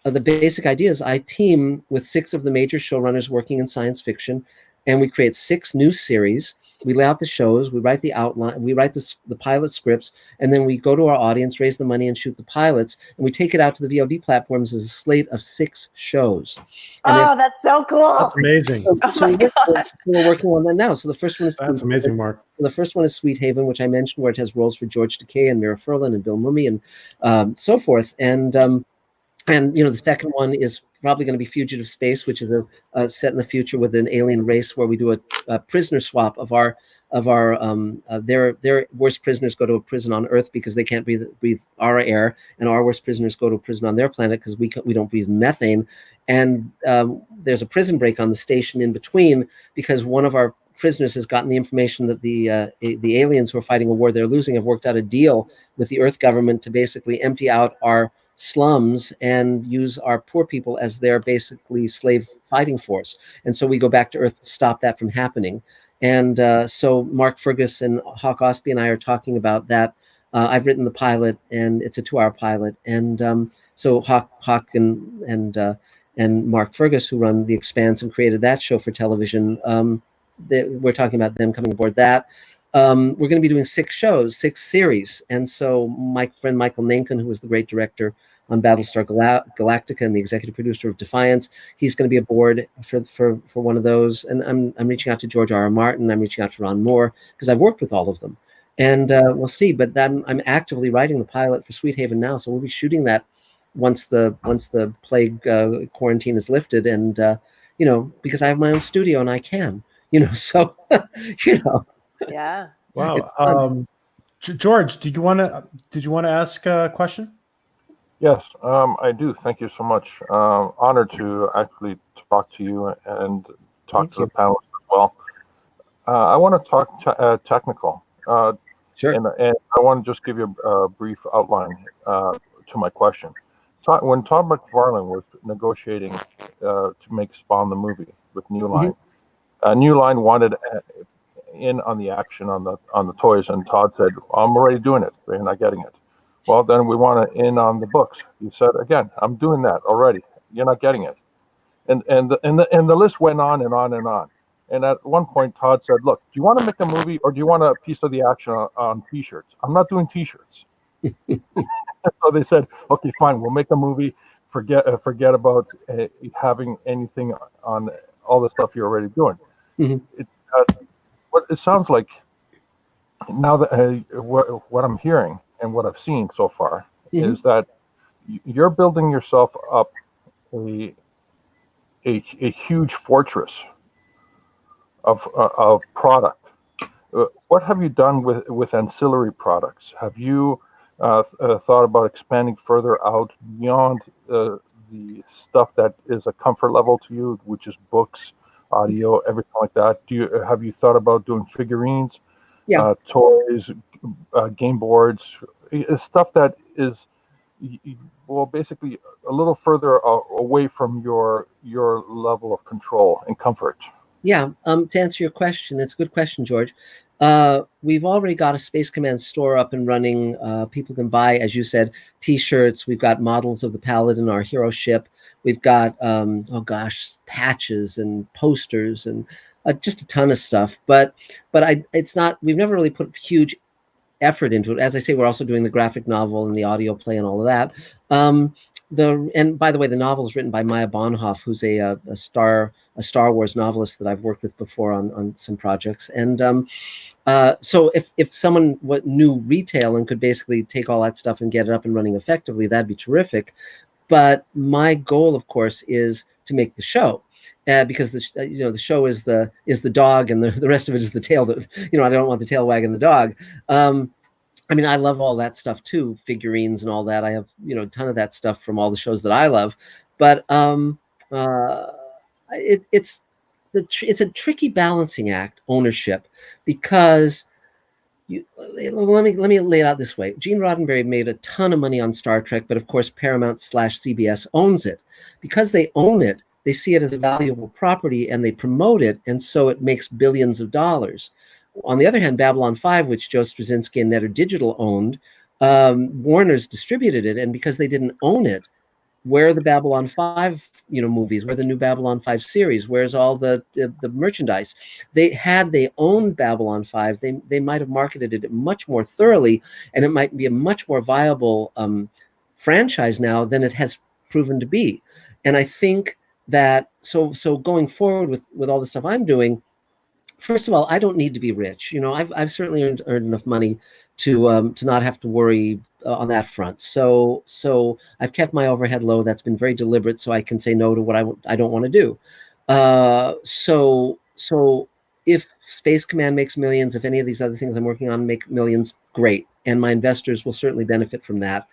the basic idea is I team with 6 of the major showrunners working in science fiction, and we create 6 new series. We lay out the shows, we write the outline, we write the pilot scripts, and then we go to our audience, raise the money, and shoot the pilots, and we take it out to the VOD platforms as a slate of 6 shows. And that's so cool. That's amazing. We're working on that now. So the first one is amazing, Mark. The first one is Sweet Haven, which I mentioned, where it has roles for George Takei and Mira Furlan and Bill Mumy and so forth. And you know, the second one is probably going to be Fugitive Space, which is a set in the future with an alien race where we do a prisoner swap of their worst prisoners go to a prison on Earth because they can't breathe our air, and our worst prisoners go to a prison on their planet because we don't breathe methane. And there's a prison break on the station in between because one of our prisoners has gotten the information that the aliens who are fighting a war they're losing have worked out a deal with the Earth government to basically empty out our slums and use our poor people as their basically slave fighting force. And so we go back to Earth to stop that from happening. And so Mark Fergus and Hawk Ostby and I are talking about that. I've written the pilot, and it's a 2-hour pilot. And so Hawk and Mark Fergus, who run The Expanse and created that show for television, we're talking about them coming aboard that. We're going to be doing 6 shows, 6 series. And so my friend Michael Nankin, who was the great director on Battlestar Galactica and the executive producer of Defiance, he's going to be aboard for one of those. And I'm reaching out to George R.R. Martin. I'm reaching out to Ron Moore because I've worked with all of them. And we'll see. But I'm actively writing the pilot for Sweet Haven now, so we'll be shooting that once the plague quarantine is lifted. And you know, because I have my own studio and I can. So, Yeah. Wow. George, did you want to ask a question? Yes, I do. Thank you so much. Honored to actually talk to you and talk Thank to the you. panelists as well. I want to talk technical, Sure. and I want to just give you a brief outline to my question. When Todd McFarlane was negotiating to make Spawn the movie with New Line, New Line wanted in on the action on the toys, and Todd said, "I'm already doing it. They're not getting it." Well, then we want to in on the books. He said again, "I'm doing that already. You're not getting it." And the list went on and on and on. And at one point, Todd said, "Look, do you want to make a movie or do you want a piece of the action on T-shirts? I'm not doing T-shirts." So they said, "Okay, fine. We'll make a movie. Forget about having anything on all the stuff you're already doing." What it sounds like now that what I'm hearing and what I've seen so far is that you're building yourself up a huge fortress of product. What have you done with ancillary products? Have you thought about expanding further out beyond the stuff that is a comfort level to you, which is books, audio, everything like that? Have you thought about doing figurines, toys, game boards, stuff that is basically a little further away from your level of control and comfort? Yeah, to answer your question, it's a good question, George. We've already got a Space Command store up and running. People can buy, as you said, T-shirts. We've got models of the Paladin, our hero ship. We've got, patches and posters and just a ton of stuff. But it's not. We've never really put huge effort into it. As I say, we're also doing the graphic novel and the audio play and all of that. And by the way, the novel is written by Maya Bonhoff, who's a Star Wars novelist that I've worked with before on some projects. And so if someone knew retail and could basically take all that stuff and get it up and running effectively, that'd be terrific. But my goal, of course, is to make the show. Because the show is the dog, and the rest of it is the tail. That I don't want the tail wagging the dog. I love all that stuff too, figurines and all that. I have a ton of that stuff from all the shows that I love. But it's a tricky balancing act, ownership, because let me lay it out this way. Gene Roddenberry made a ton of money on Star Trek, but of course Paramount/CBS owns it. Because they own it, they see it as a valuable property and they promote it, and so it makes billions of dollars. On the other hand, Babylon 5, which Joe Straczynski and Netter Digital owned, Warner's distributed it, and because they didn't own it, where are the Babylon 5 movies? Where are the new Babylon 5 series? Where's all the merchandise? They owned Babylon 5, they might have marketed it much more thoroughly, and it might be a much more viable franchise now than it has proven to be. And I think that so going forward with all the stuff I'm doing, first of all, I don't need to be rich. I've certainly earned enough money to not have to worry on that front. So I've kept my overhead low. That's been very deliberate, so I can say no to what I don't want to do. So if Space Command makes millions, if any of these other things I'm working on make millions, great, and my investors will certainly benefit from that.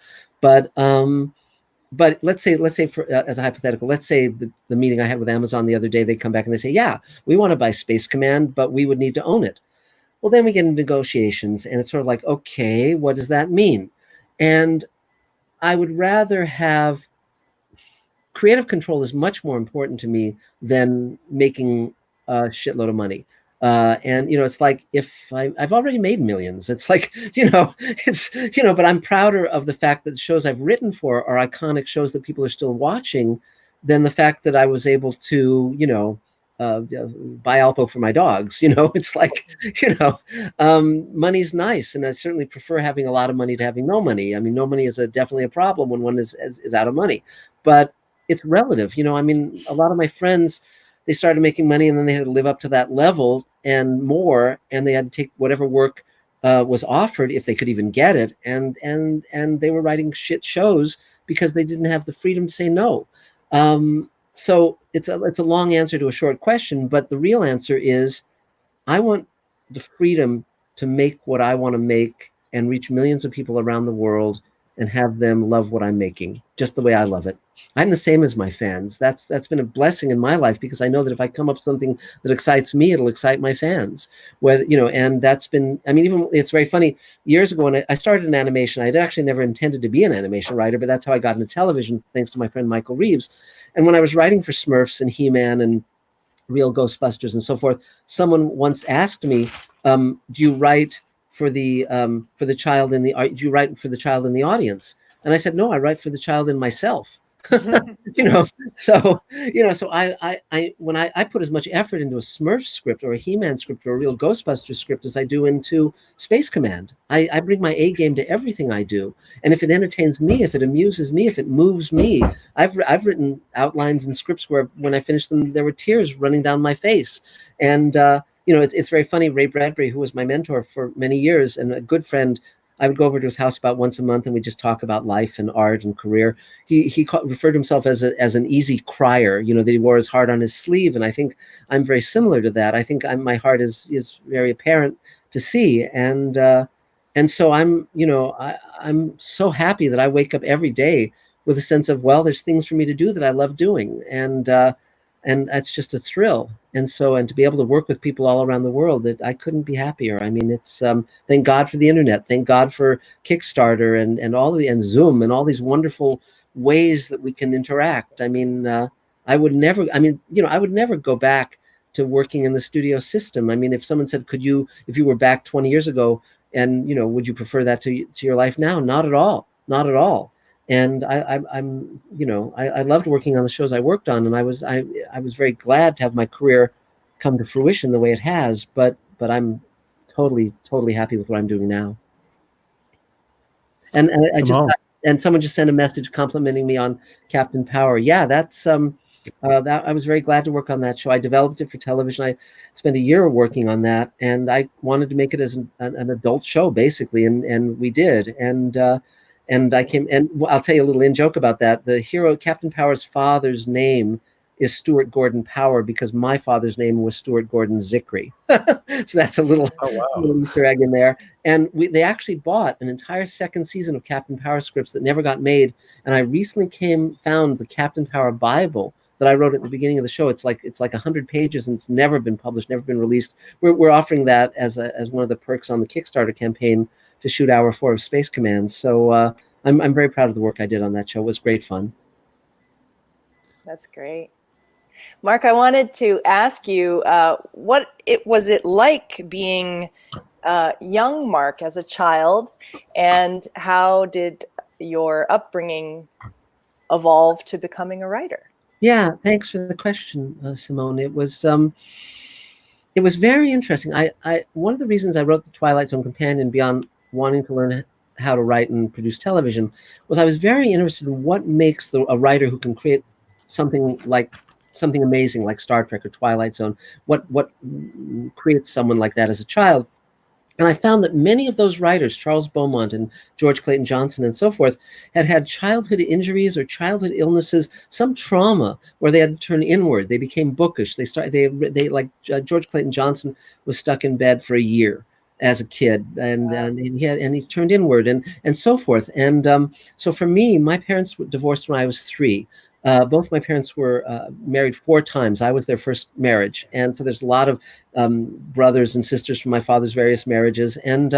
But let's say for as a hypothetical, let's say the meeting I had with Amazon the other day, they come back and they say, yeah, we want to buy Space Command, but we would need to own it. Well, then we get into negotiations, and it's sort of like, okay, what does that mean? And I would rather have creative control is much more important to me than making a shitload of money. And it's like, if I've already made millions, it's like, but I'm prouder of the fact that the shows I've written for are iconic shows that people are still watching than the fact that I was able to, buy Alpo for my dogs. It's like, money's nice. And I certainly prefer having a lot of money to having no money. No money is definitely a problem when one is out of money, but it's relative. A lot of my friends, they started making money and then they had to live up to that level and more, and they had to take whatever work was offered if they could even get it, and they were writing shit shows because they didn't have the freedom to say no. So it's a long answer to a short question, but the real answer is I want the freedom to make what I want to make and reach millions of people around the world and have them love what I'm making just the way I love it. I'm the same as my fans. That's been a blessing in my life, because I know that if I come up with something that excites me, it'll excite my fans. Whether, you know, and that's been, I mean, even, it's very funny. Years ago when I started in animation, I'd actually never intended to be an animation writer, but that's how I got into television, thanks to my friend Michael Reeves. And when I was writing for Smurfs and He-Man and Real Ghostbusters and so forth, someone once asked me, do you write for the child in the, do you write for the child in the audience? And I said, no, I write for the child in myself. you know, so when I put as much effort into a Smurf script or a He-Man script or a Real Ghostbusters script as I do into Space Command. I bring my A game to everything I do, and if it entertains me, if it amuses me, if it moves me, I've written outlines and scripts where when I finished them, there were tears running down my face. And you know, it's very funny. Ray Bradbury, who was my mentor for many years and a good friend, I would go over to his house about once a month, and we just talk about life and art and career. He referred to himself as an easy crier, you know, that he wore his heart on his sleeve, and I think I'm very similar to that. I think my heart is very apparent to see, and so I'm, you know, I'm so happy that I wake up every day with a sense of, well, there's things for me to do that I love doing, and that's just a thrill. And so, and to be able to work with people all around the world, that I couldn't be happier. I mean, it's thank God for the internet, thank God for Kickstarter and all of the, and Zoom and all these wonderful ways that we can interact. I mean, I would never go back to working in the studio system. I mean, if someone said, if you were back 20 years ago, and, you know, would you prefer that to your life now? Not at all, not at all. And I'm, you know, I loved working on the shows I worked on, and I was very glad to have my career come to fruition the way it has. But I'm totally happy with what I'm doing now. And someone just sent a message complimenting me on Captain Power. Yeah, that's that I was very glad to work on that show. I developed it for television. I spent a year working on that, and I wanted to make it as an adult show, basically, and we did. And I came, and I'll tell you a little in-joke about that. The hero, Captain Power's father's name is Stuart Gordon Power, because my father's name was Stuart Gordon Zicree. So that's a little, little Easter egg in there. And they actually bought an entire second season of Captain Power scripts that never got made. And I recently found the Captain Power Bible that I wrote at the beginning of the show. It's like 100 pages, and it's never been published, never been released. We're offering that as one of the perks on the Kickstarter campaign to shoot Hour 4 of Space Command. So I'm very proud of the work I did on that show. It was great fun. That's great. Marc, I wanted to ask you, what was it like being young Marc as a child, and how did your upbringing evolve to becoming a writer? Yeah, thanks for the question, Simone. It was very interesting. One of the reasons I wrote the Twilight Zone Companion, beyond wanting to learn how to write and produce television, was I was very interested in what makes a writer who can create something amazing like Star Trek or Twilight Zone, what creates someone like that as a child. And I found that many of those writers, Charles Beaumont and George Clayton Johnson and so forth, had childhood injuries or childhood illnesses, some trauma where they had to turn inward. They became bookish. They like George Clayton Johnson was stuck in bed for a year as a kid, and he turned inward and so forth. And so for me, my parents were divorced when I was 3. Both my parents were married 4 times. I was their first marriage, and so there's a lot of brothers and sisters from my father's various marriages, and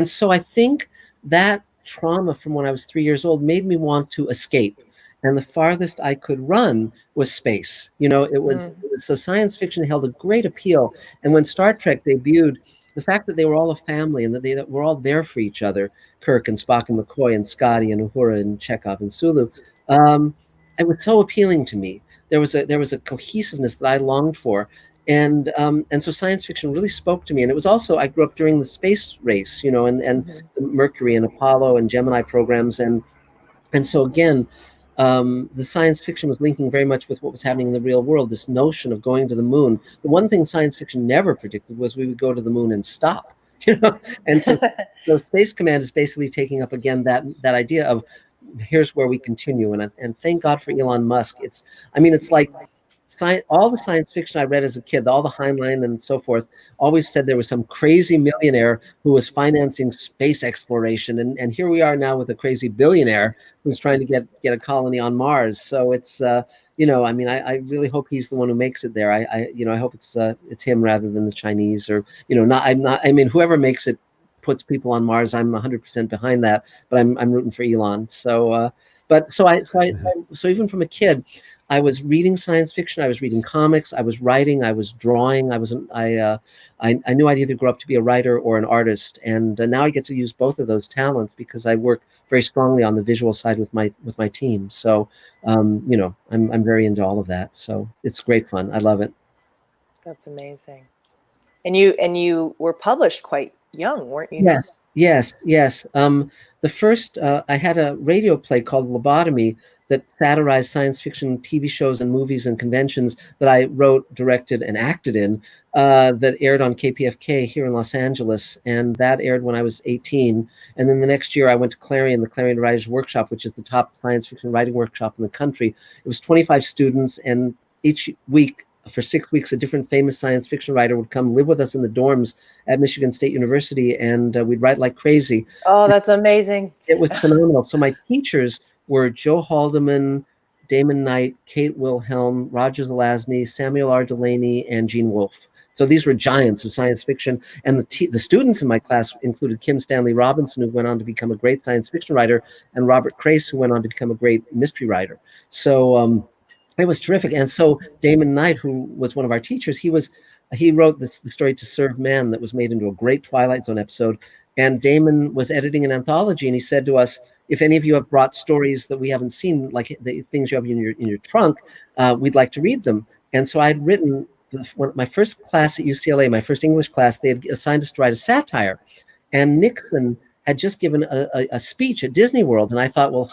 so I think that trauma from when I was 3 years old made me want to escape, and the farthest I could run was space. You know, it was so science fiction held a great appeal, and when Star Trek debuted, the fact that they were all a family and that they were all there for each other, Kirk and Spock and McCoy and Scotty and Uhura and Chekhov and Sulu. It was so appealing to me. There was a cohesiveness that I longed for, and so science fiction really spoke to me. And it was also, I grew up during the space race, you know, and the Mercury and Apollo and Gemini programs, and so again, the science fiction was linking very much with what was happening in the real world. This notion of going to the moon. The one thing science fiction never predicted was we would go to the moon and stop. You know, and so Space Command is basically taking up again that idea of, here's where we continue, and thank God for Elon Musk. It's like all the science fiction I read as a kid, all the Heinlein and so forth, always said there was some crazy millionaire who was financing space exploration, and here we are now with a crazy billionaire who's trying to get a colony on Mars. So it's I mean, I really hope he's the one who makes it there. I hope it's him rather than the Chinese, or I mean, whoever makes it puts people on Mars. I'm 100% behind that, but I'm rooting for Elon. So so even from a kid, I was reading science fiction, I was reading comics, I was writing, I was drawing. I knew I'd either grow up to be a writer or an artist, and now I get to use both of those talents because I work very strongly on the visual side with my team. So I'm very into all of that. So it's great fun. I love it. That's amazing. And you were published quite young, weren't you? Yes. The first I had a radio play called Lobotomy that satirized science fiction TV shows and movies and conventions that I wrote, directed, and acted in, that aired on KPFK here in Los Angeles. And that aired when I was 18. And then the next year I went to Clarion, the Clarion Writers Workshop, which is the top science fiction writing workshop in the country. It was 25 students, and each week, for 6 weeks, a different famous science fiction writer would come live with us in the dorms at Michigan State University, and we'd write like crazy. Oh, that's amazing. It was phenomenal. So my teachers were Joe Haldeman, Damon Knight, Kate Wilhelm, Roger Zelazny, Samuel R. Delaney, and Gene Wolfe. So these were giants of science fiction. And the students in my class included Kim Stanley Robinson, who went on to become a great science fiction writer, and Robert Crace, who went on to become a great mystery writer. So it was terrific. And so Damon Knight, who was one of our teachers, he wrote the story To Serve Man that was made into a great Twilight Zone episode. And Damon was editing an anthology, and he said to us, if any of you have brought stories that we haven't seen, like the things you have in your trunk, we'd like to read them. And so I'd written my first class at UCLA, my first English class, they had assigned us to write a satire. And Nixon had just given a speech at Disney World. And I thought, well,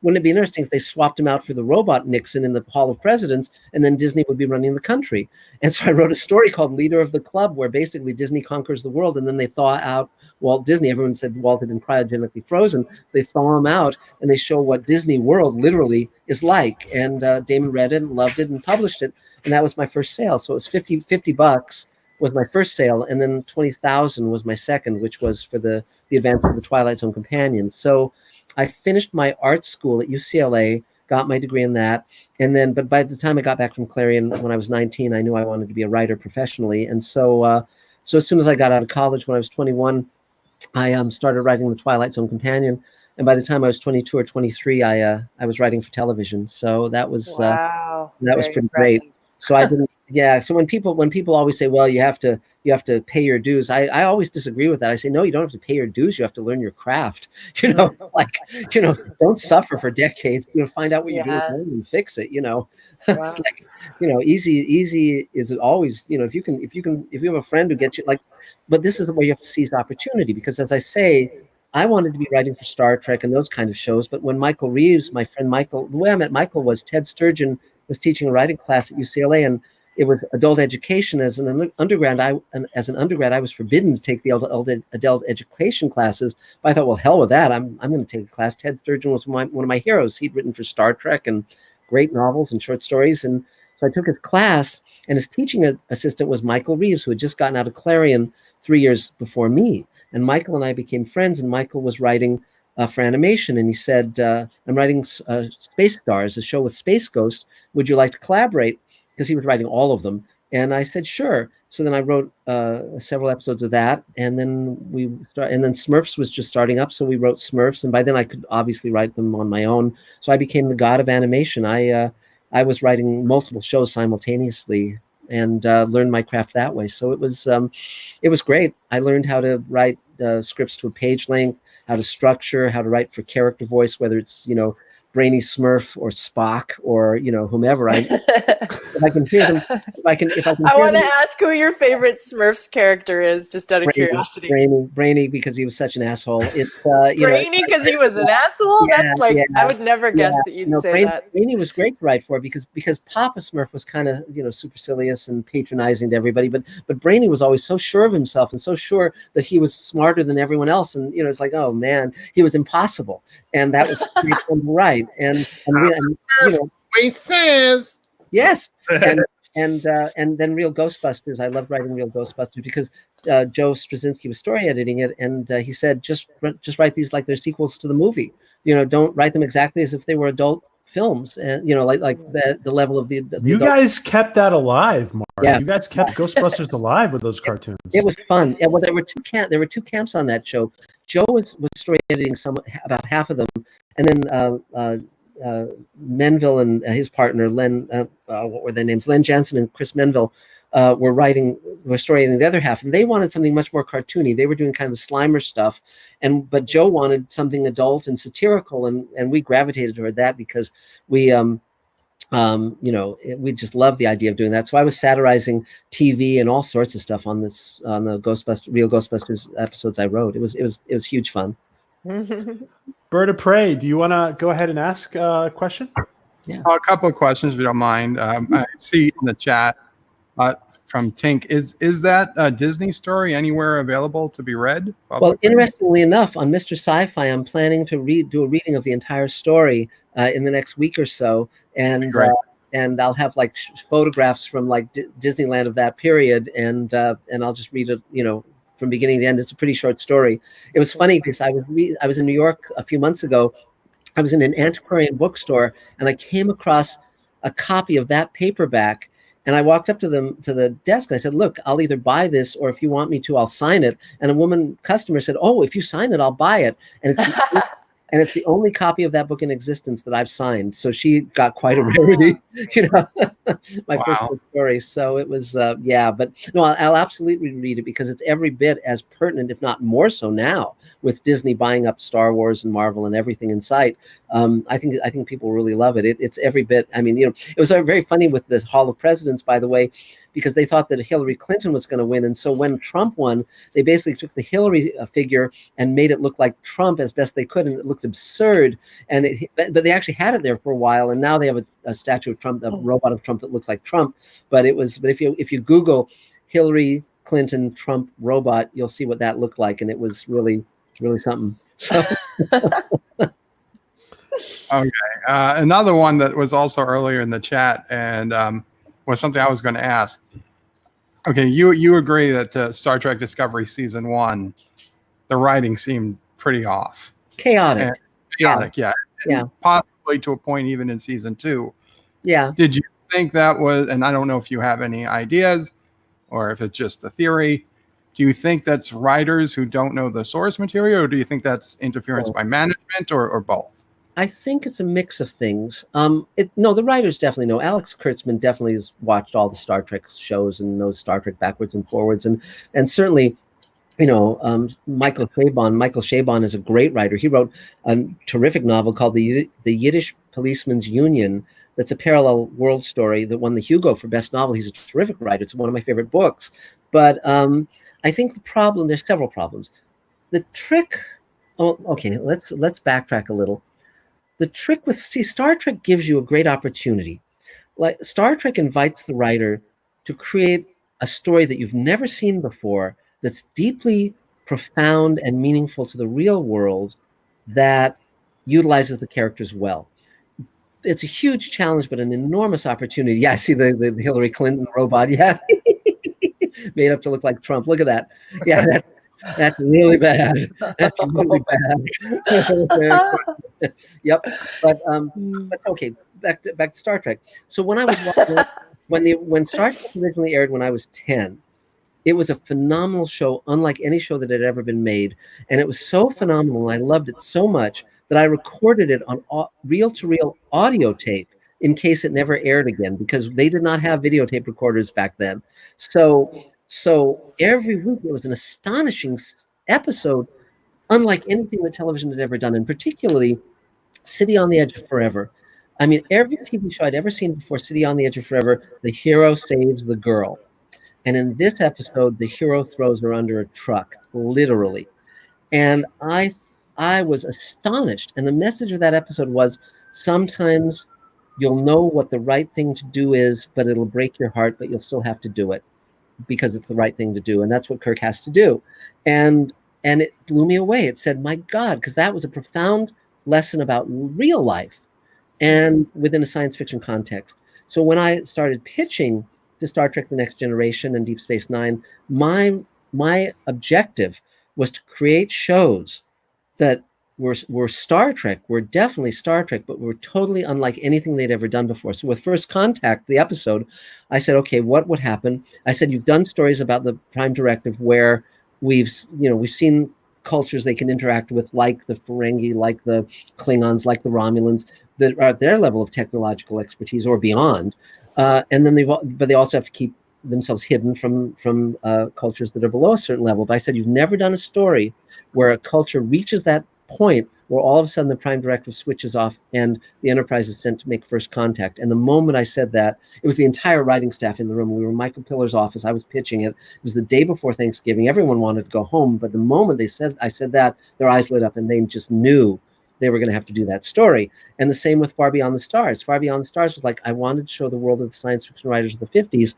wouldn't it be interesting if they swapped him out for the robot Nixon in the Hall of Presidents, and then Disney would be running the country. And so I wrote a story called Leader of the Club, where basically Disney conquers the world, and then they thaw out Walt Disney. Everyone said Walt had been cryogenically frozen. So they thaw him out, and they show what Disney World literally is like. And Damon read it and loved it and published it. And that was my first sale. So it was $50 was my first sale, and then 20,000 was my second, which was for the advance of the Twilight Zone companion. So I finished my art school at UCLA, got my degree in that, but by the time I got back from Clarion when I was 19, I knew I wanted to be a writer professionally. And so as soon as I got out of college when I was 21, I started writing the Twilight Zone companion. And by the time I was 22 or 23, I was writing for television. So that was wow, that was pretty great. So I didn't. Yeah. So when people always say, well, you have to pay your dues, I always disagree with that. I say, no, you don't have to pay your dues. You have to learn your craft. Don't suffer for decades. Find out what you're doing and fix it. Wow. It's like, easy is always, if you have a friend who gets you but this is where you have to seize opportunity, because as I say, I wanted to be writing for Star Trek and those kind of shows. But when Michael Reeves, my friend Michael, the way I met Michael was Ted Sturgeon was teaching a writing class at UCLA, and it was adult education. As an undergrad, I was forbidden to take the adult education classes. But I thought, well, hell with that. I'm going to take a class. Ted Sturgeon was one of my heroes. He'd written for Star Trek and great novels and short stories. And so I took his class, and his teaching assistant was Michael Reeves, who had just gotten out of Clarion 3 years before me. And Michael and I became friends, and Michael was writing for animation. And he said, I'm writing Space Stars, a show with Space Ghost. Would you like to collaborate? Because he was writing all of them. And I said, sure. So then I wrote several episodes of that. And then Smurfs was just starting up. So we wrote Smurfs. And by then I could obviously write them on my own. So I became the god of animation. I was writing multiple shows simultaneously and learned my craft that way. So it was great. I learned how to write scripts to a page length, how to structure, how to write for character voice, whether it's, Brainy Smurf or Spock or whomever. If I can hear them, I want to ask who your favorite Smurfs character is, just out of curiosity. Brainy, because he was such an asshole. It's Brainy because he was an asshole. Yeah, That's like I would never guess that you'd say that. Brainy was great to write for because Papa Smurf was kind of supercilious and patronizing to everybody, but Brainy was always so sure of himself and so sure that he was smarter than everyone else, and it's like, oh man, he was impossible, and that was pretty fun to write. And he says, Yes, and then Real Ghostbusters. I loved writing Real Ghostbusters because Joe Straczynski was story editing it, and he said just write these like they're sequels to the movie. Don't write them exactly as if they were adult films, and like the level of the You adult. guys kept that alive, Mark. Yeah. You guys kept Ghostbusters alive with those cartoons. It was fun. Yeah, well, there were two camps on that show. Joe was story editing about half of them, and then Menville and his partner Len, what were their names? Len Jansen and Chris Menville were story editing the other half, and they wanted something much more cartoony. They were doing kind of the Slimer stuff, but Joe wanted something adult and satirical, and we gravitated toward that because we we just love the idea of doing that. So I was satirizing TV and all sorts of stuff on the Real Ghostbusters episodes I wrote. It was huge fun. Bird of Prey, do you want to go ahead and ask a question? Yeah. A couple of questions, if you don't mind. I see in the chat from Tink, is that a Disney story anywhere available to be read publicly? Well, interestingly enough, on Mr. Sci-Fi, I'm planning to do a reading of the entire story in the next week or so, and I'll have like photographs from like Disneyland of that period, and I'll just read it, from beginning to end. It's a pretty short story. It was funny because I was in New York a few months ago. I was in an antiquarian bookstore, and I came across a copy of that paperback. And I walked up to the desk, and I said, "Look, I'll either buy this, or if you want me to, I'll sign it." And a woman customer said, "Oh, if you sign it, I'll buy it." And it's the only copy of that book in existence that I've signed. So she got quite a rarity, my first book story. So it was, but no, I'll absolutely read it because it's every bit as pertinent, if not more so now, with Disney buying up Star Wars and Marvel and everything in sight. I think people really love it. It's every bit. I mean, it was very funny with this Hall of Presidents, by the way, because they thought that Hillary Clinton was going to win. And so when Trump won, they basically took the Hillary figure and made it look like Trump as best they could. And it looked absurd. But they actually had it there for a while. And now they have a statue of Trump, a robot of Trump that looks like Trump. But if you Google Hillary Clinton Trump robot, you'll see what that looked like. And it was really, really something. So. Okay. Another one that was also earlier in the chat and was something I was going to ask. Okay, you agree that Star Trek Discovery Season 1, the writing seemed pretty off. Chaotic. Yeah. And possibly to a point even in Season 2. Yeah. Did you think that was, and I don't know if you have any ideas or if it's just a theory, do you think that's writers who don't know the source material, or do you think that's interference by management, or both? I think it's a mix of things. The writers definitely know. Alex Kurtzman definitely has watched all the Star Trek shows and knows Star Trek backwards and forwards. And certainly, Michael Chabon is a great writer. He wrote a terrific novel called The Yiddish Policeman's Union. That's a parallel world story that won the Hugo for Best Novel. He's a terrific writer. It's one of my favorite books. But I think there's several problems. The trick. Oh, okay. Let's backtrack a little. The trick with Star Trek gives you a great opportunity. Like Star Trek invites the writer to create a story that you've never seen before, that's deeply profound and meaningful to the real world, that utilizes the characters well. It's a huge challenge, but an enormous opportunity. Yeah, I see the Hillary Clinton robot. Yeah, made up to look like Trump. Look at that. Yeah, that's really bad. That's really bad. Yep. But okay. Back to Star Trek. So when I was watching, when Star Trek originally aired when I was 10, it was a phenomenal show, unlike any show that had ever been made, and it was so phenomenal. And I loved it so much that I recorded it on reel-to-reel audio tape in case it never aired again, because they did not have videotape recorders back then. So every week it was an astonishing episode, unlike anything that television had ever done, and particularly City on the Edge of Forever. I mean, every TV show I'd ever seen before City on the Edge of Forever, the hero saves the girl. And in this episode, the hero throws her under a truck, literally. And I was astonished. And the message of that episode was, sometimes you'll know what the right thing to do is, but it'll break your heart, but you'll still have to do it because it's the right thing to do. And that's what Kirk has to do. And it blew me away. It said, my God, because that was a profound lesson about real life and within a science fiction context. So when I started pitching to Star Trek: The Next Generation and Deep Space Nine, my objective was to create shows that were Star Trek, were definitely Star Trek, but were totally unlike anything they'd ever done before. So with First Contact, the episode, I said, okay, what would happen? I said, you've done stories about the Prime Directive where we've seen cultures they can interact with, like the Ferengi, like the Klingons, like the Romulans, that are at their level of technological expertise or beyond. And then but they also have to keep themselves hidden from cultures that are below a certain level. But I said, you've never done a story where a culture reaches that point where all of a sudden the Prime Directive switches off and the Enterprise is sent to make first contact. And the moment I said that, it was the entire writing staff in the room. We were in Michael Pillar's office. I was pitching it. It was the day before Thanksgiving. Everyone wanted to go home. But the moment I said that, their eyes lit up and they just knew they were going to have to do that story. And the same with Far Beyond the Stars. Far Beyond the Stars was like, I wanted to show the world of the science fiction writers of the 50s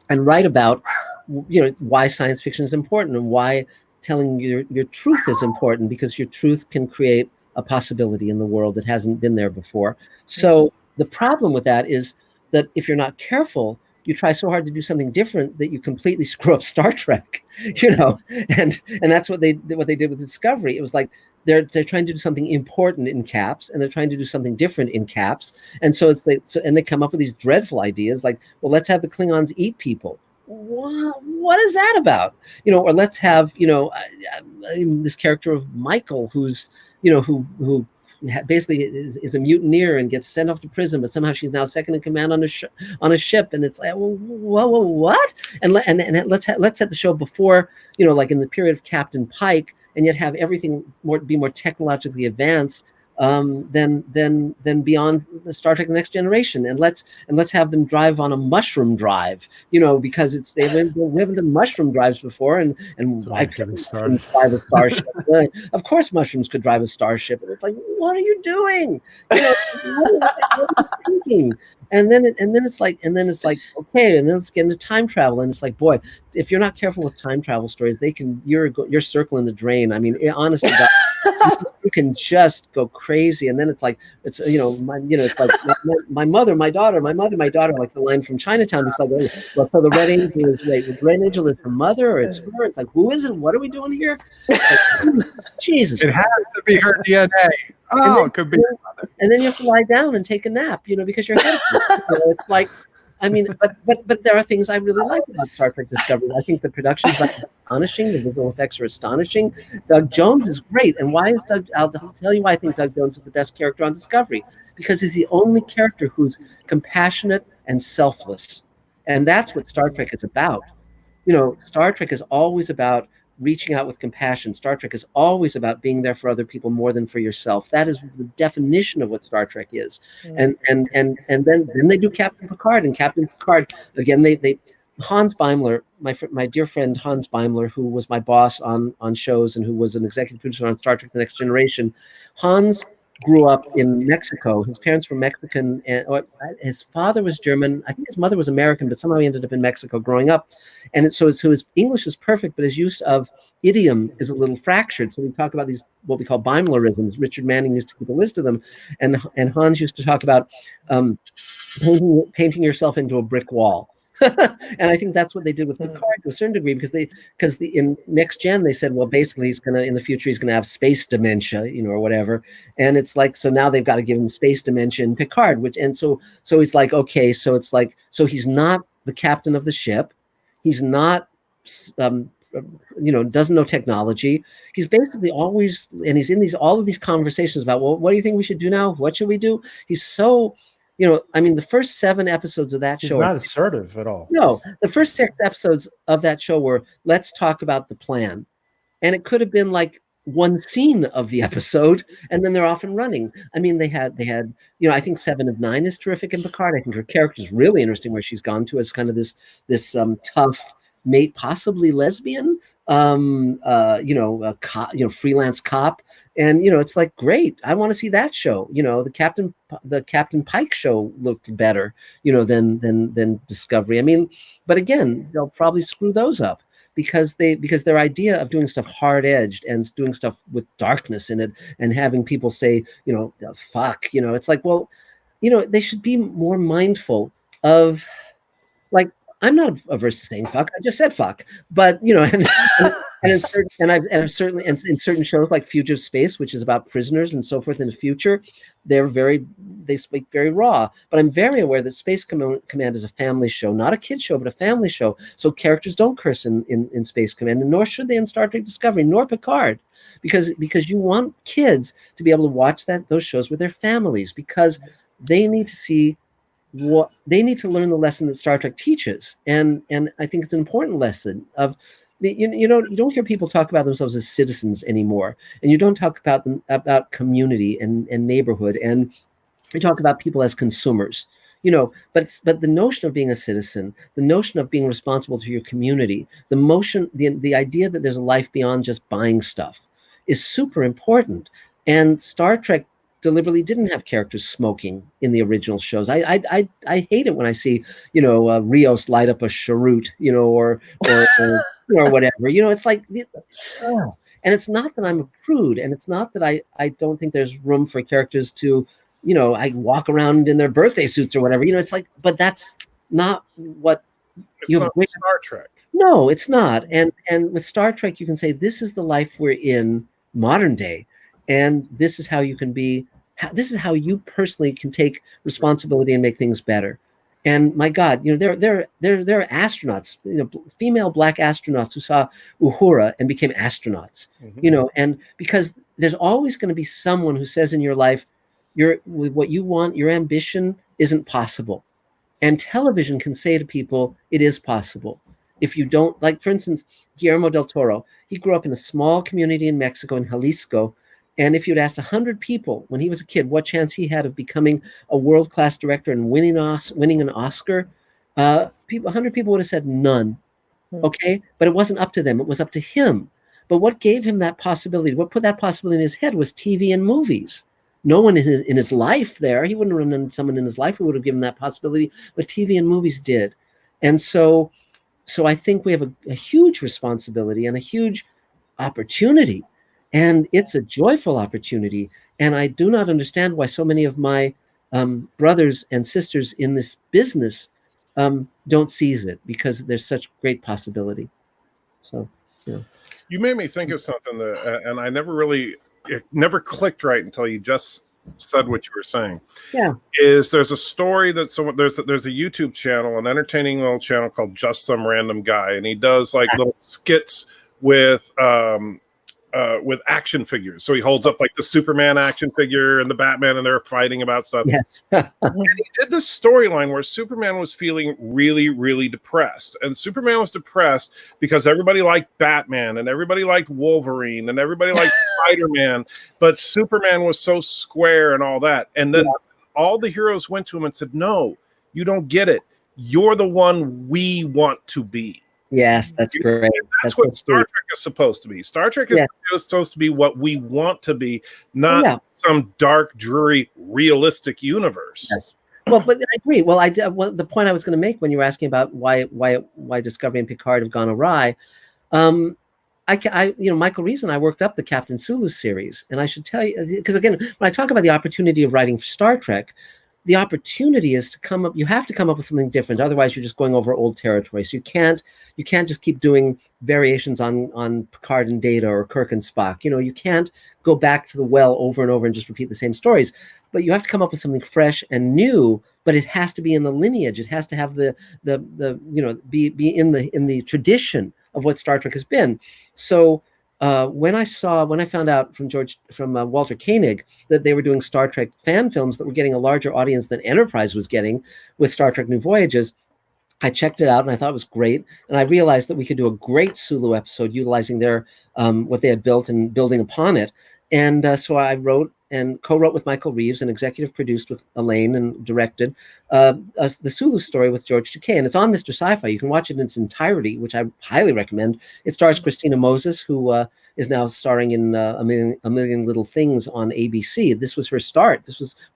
and write about, why science fiction is important and why telling your truth is important, because your truth can create a possibility in the world that hasn't been there before. So the problem with that is that if you're not careful, you try so hard to do something different that you completely screw up Star Trek, and that's what they did with Discovery. It was like they're trying to do something important in caps, and they're trying to do something different in caps, and so and they come up with these dreadful ideas like, well, let's have the Klingons eat people. What is that about? Or let's have this character of Michael, who's who basically is a mutineer and gets sent off to prison, but somehow she's now second in command on a ship, and it's like, whoa, what? And let's set the show before, like in the period of Captain Pike, and yet have everything be more technologically advanced than beyond the Star Trek: The Next Generation, and let's have them drive on a mushroom drive, because they haven't done mushroom drives before, and why couldn't drive a starship? Of course, mushrooms could drive a starship, and it's like, what are you doing? What are you thinking? And then it's like, okay, and then let's get into time travel, and it's like, boy, if you're not careful with time travel stories, you're circling the drain. I mean, honestly, you can just go crazy, and then it's like, it's like my mother, my daughter, like the line from Chinatown. It's like, well, so the Red Angel is her mother, or it's her. It's like, who is it? What are we doing here? Like, Jesus, it has to be her DNA. Oh, it could be. And then you have to lie down and take a nap, because your head. It's like, I mean, but there are things I really like about Star Trek Discovery. I think the production is astonishing. The visual effects are astonishing. Doug Jones is great. And why is I'll tell you why I think Doug Jones is the best character on Discovery. Because he's the only character who's compassionate and selfless. And that's what Star Trek is about. Star Trek is always about reaching out with compassion. Star Trek is always about being there for other people more than for yourself. That is the definition of what Star Trek is. And then they do Captain Picard, and Captain Picard again. They Hans Beimler, my dear friend Hans Beimler, who was my boss on shows and who was an executive producer on Star Trek: The Next Generation. Hans grew up in Mexico. His parents were Mexican, and his father was German. I think his mother was American, but somehow he ended up in Mexico growing up. And so his English is perfect, but his use of idiom is a little fractured. So we talk about these, what we call Beimlerisms. Richard Manning used to keep a list of them. And Hans used to talk about painting yourself into a brick wall. And I think that's what they did with Picard to a certain degree, because in Next Gen they said, well, basically in the future he's gonna have space dementia, or whatever. And it's like, so now they've got to give him space dementia in Picard, so he's like, okay, so it's like, so he's not the captain of the ship, he's not doesn't know technology. He's basically always, and he's in all of these conversations about, well, what do you think we should do now? What should we do? He's so, I mean, the first 7 episodes of that show. He's not assertive at all. No, the first 6 episodes of that show were, let's talk about the plan. And it could have been like one scene of the episode, and then they're off and running. I mean, they had, I think 7 of 9 is terrific in Picard. I think her character is really interesting, where she's gone to as kind of this tough mate, possibly lesbian, freelance cop. And, it's like, great. I want to see that show. The Captain Pike show looked better, than Discovery. I mean, but again, they'll probably screw those up because their idea of doing stuff hard edged and doing stuff with darkness in it and having people say, fuck, it's like, well, they should be more mindful of, like, I'm not averse to saying fuck. I just said fuck, but I've certainly in certain shows like Fugitive Space, which is about prisoners and so forth in the future, they speak very raw. But I'm very aware that Space Command is a family show, not a kid show, but a family show. So characters don't curse in Space Command, and nor should they in Star Trek Discovery, nor Picard, because you want kids to be able to watch those shows with their families, because they need to see they need to learn the lesson that Star Trek teaches, and I think it's an important lesson of you don't hear people talk about themselves as citizens anymore, and you don't talk about community and neighborhood, and you talk about people as consumers. But the notion of being a citizen, the notion of being responsible to your community, the idea that there's a life beyond just buying stuff is super important. And Star Trek deliberately didn't have characters smoking in the original shows. I hate it when I see Rios light up a cheroot, or whatever. It's like, oh. And it's not that I'm a prude, and it's not that I don't think there's room for characters to, I walk around in their birthday suits or whatever. It's like, but that's not what it's not Star Trek. No, it's not. And with Star Trek, you can say this is the life we're in modern day, and this is how you can be. This is how you personally can take responsibility and make things better. And my God, there are astronauts, female Black astronauts who saw Uhura and became astronauts. Mm-hmm. And because there's always going to be someone who says in your life, with what you want, your ambition isn't possible. And television can say to people, it is possible. If you don't, like, for instance, Guillermo del Toro, he grew up in a small community in Mexico, in Jalisco. And if you'd asked 100 people when he was a kid what chance he had of becoming a world-class director and winning an Oscar, 100 people would have said none. Okay? But it wasn't up to them. It was up to him. But what gave him that possibility, what put that possibility in his head, was TV and movies. No one in his life there, he wouldn't have run into someone in his life who would have given that possibility, but TV and movies did. And so I think we have a huge responsibility and a huge opportunity. And it's a joyful opportunity. And I do not understand why so many of my brothers and sisters in this business don't seize it, because there's such great possibility. So, You made me think of something and I it never clicked right until you just said what you were saying. Yeah. There's a story that there's a YouTube channel, an entertaining little channel called Just Some Random Guy, and he does like little skits with action figures. So he holds up like the Superman action figure and the Batman, and they're fighting about stuff. Yes. And he did this storyline where Superman was feeling really, really depressed. And Superman was depressed because everybody liked Batman and everybody liked Wolverine and everybody liked Spider-Man, but Superman was so square and all that. And then all the heroes went to him and said, "No, you don't get it. You're the one we want to be." Yes, that's great. That's what Star Trek is supposed to be. Star Trek is supposed to be what we want to be, not some dark, dreary, realistic universe. Yes. Well, but I agree. Well, the point I was going to make when you were asking about why Discovery and Picard have gone awry, Michael Reeves and I worked up the Captain Sulu series, and I should tell you, because again, when I talk about the opportunity of writing for Star Trek, the opportunity is to come up. You have to come up with something different. Otherwise, you're just going over old territory. So you can't just keep doing variations on Picard and Data or Kirk and Spock. You can't go back to the well over and over and just repeat the same stories. But you have to come up with something fresh and new. But it has to be in the lineage. It has to have be in the tradition of what Star Trek has been. So when I found out from Walter Koenig that they were doing Star Trek fan films that were getting a larger audience than Enterprise was getting with Star Trek New Voyages, I checked it out and I thought it was great. And I realized that we could do a great Sulu episode utilizing their what they had built and building upon it. And so I wrote and co-wrote with Michael Reeves and executive produced with Elaine and directed the Sulu story with George Takei. And it's on Mr. Sci-Fi. You can watch it in its entirety, which I highly recommend. It stars Christina Moses, who is now starring in a million Little Things on ABC. This was her start.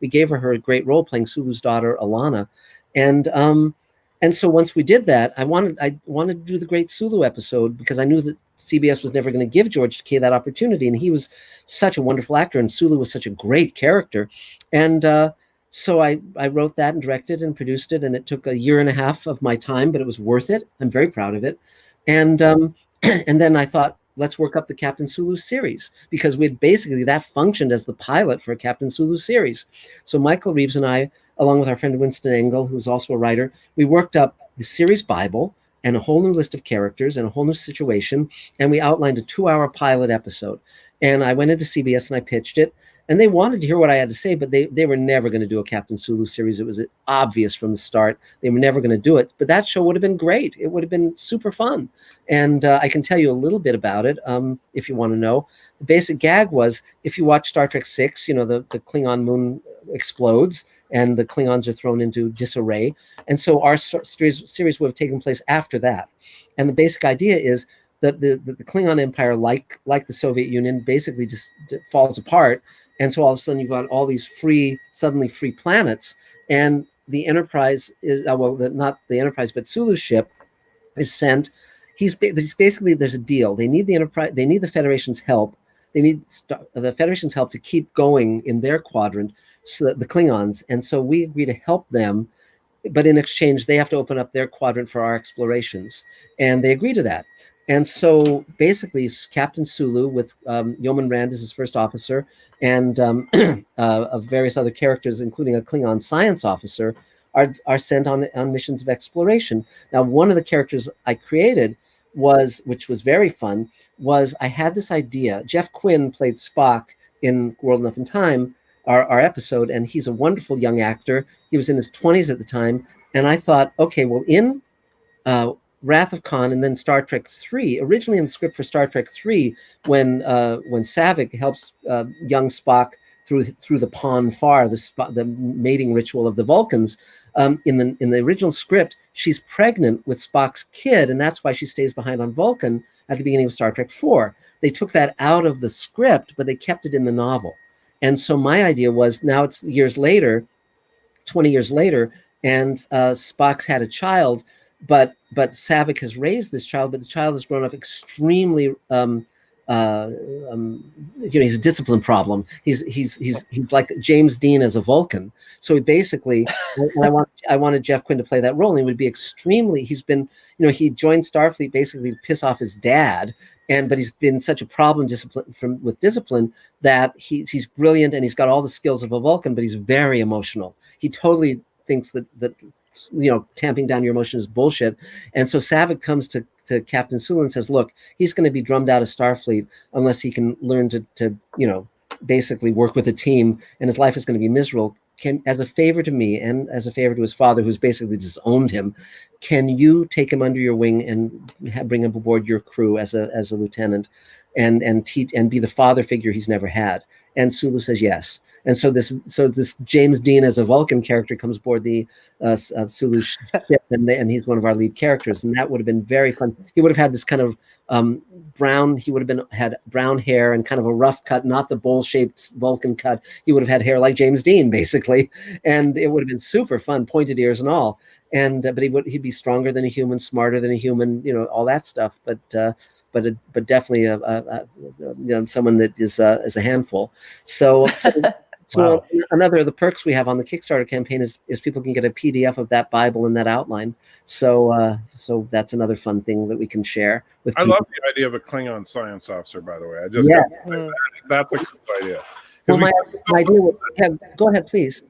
We gave her a great role playing Sulu's daughter, Alana. And so once we did that, I wanted to do the great Sulu episode because I knew that CBS was never going to give George Takei that opportunity, and he was such a wonderful actor, and Sulu was such a great character. And So I wrote that and directed and produced it, and it took 1.5 years of my time, but it was worth it. I'm very proud of it. And and then I thought, let's work up the Captain Sulu series, because we'd basically, that functioned as the pilot for a Captain Sulu series. So Michael Reeves and I, along with our friend Winston Engel, who's also a writer, we worked up the series Bible and a whole new list of characters and a whole new situation, and we outlined a 2-hour pilot episode. And I went into CBS and I pitched it, and they wanted to hear what I had to say, but they were never going to do a Captain Sulu series. It was obvious from the start. They were never going to do it, but that show would have been great. It would have been super fun. And I can tell you a little bit about it if you want to know. The basic gag was, if you watch Star Trek VI, the Klingon moon explodes and the Klingons are thrown into disarray. And so our series would have taken place after that. And the basic idea is that the Klingon Empire, like the Soviet Union, basically just falls apart. And so all of a sudden you've got all these suddenly free planets, and the Enterprise is, not the Enterprise, but Sulu's ship is sent. He's basically, there's a deal. They need the Enterprise, they need the Federation's help. They need the Federation's help to keep going in their quadrant, so that the Klingons. And so we agree to help them, but in exchange, they have to open up their quadrant for our explorations. And they agree to that. And so basically, Captain Sulu, with Yeoman Rand as his first officer, and of various other characters, including a Klingon science officer, are sent on missions of exploration. Now, one of the characters I created which was very fun, was I had this idea. Jeff Quinn played Spock in World Enough in Time, our episode, and he's a wonderful young actor. He was in his 20s at the time, and I thought, okay, well, in Wrath of Khan and then Star Trek 3, originally in the script for Star Trek 3, when Saavik helps young Spock through the Pon Farr, the mating ritual of the Vulcans, in the original script, she's pregnant with Spock's kid, and that's why she stays behind on Vulcan at the beginning of Star Trek 4. They took that out of the script, but they kept it in the novel. And so my idea was, now it's years later, 20 years later, and Spock's had a child, but Saavik has raised this child, but the child has grown up extremely he's a discipline problem. He's like James Dean as a Vulcan. So he basically, I wanted Jeff Quinn to play that role, and he would be extremely. He's been, he joined Starfleet basically to piss off his dad, but he's been such a problem with discipline that he's brilliant, and he's got all the skills of a Vulcan, but he's very emotional. He totally thinks that tamping down your emotion is bullshit. And so Saavik comes to Captain Sulu and says, look, he's going to be drummed out of Starfleet unless he can learn to basically work with a team, and his life is going to be miserable. As a favor to me and as a favor to his father, who's basically disowned him, can you take him under your wing and bring him aboard your crew as a lieutenant, and teach and be the father figure he's never had? And Sulu says yes. And so this James Dean as a Vulcan character comes aboard the Sulu ship, and he's one of our lead characters, and that would have been very fun. He would have had this kind of brown. He would have had brown hair and kind of a rough cut, not the bowl-shaped Vulcan cut. He would have had hair like James Dean, basically, and it would have been super fun, pointed ears and all. And but he'd be stronger than a human, smarter than a human, all that stuff. But definitely someone that is a handful. So wow. Another of the perks we have on the Kickstarter campaign is people can get a PDF of that Bible and that outline. So that's another fun thing that we can share with people. I love the idea of a Klingon science officer, by the way. That's a cool idea. Well, my idea go ahead, please.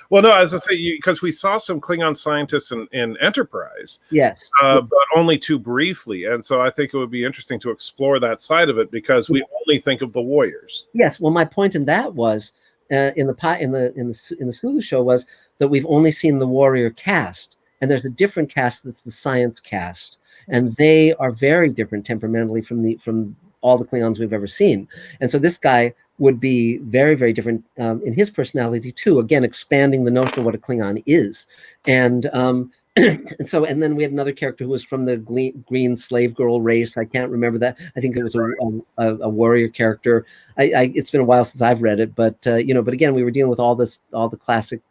Well, no, as I say, because we saw some Klingon scientists in Enterprise, yes, but only too briefly, and so I think it would be interesting to explore that side of it, because we only think of the warriors. Yes, well, my point in that was in the Sulu show was that we've only seen the warrior cast, and there's a different cast that's the science cast, and they are very different temperamentally from all the Klingons we've ever seen, and so this guy would be very, very different in his personality too. Again, expanding the notion of what a Klingon is, and then we had another character who was from the green slave girl race. I can't remember that. I think it was a warrior character. It's been a while since I've read it, but but again, we were dealing with all the classic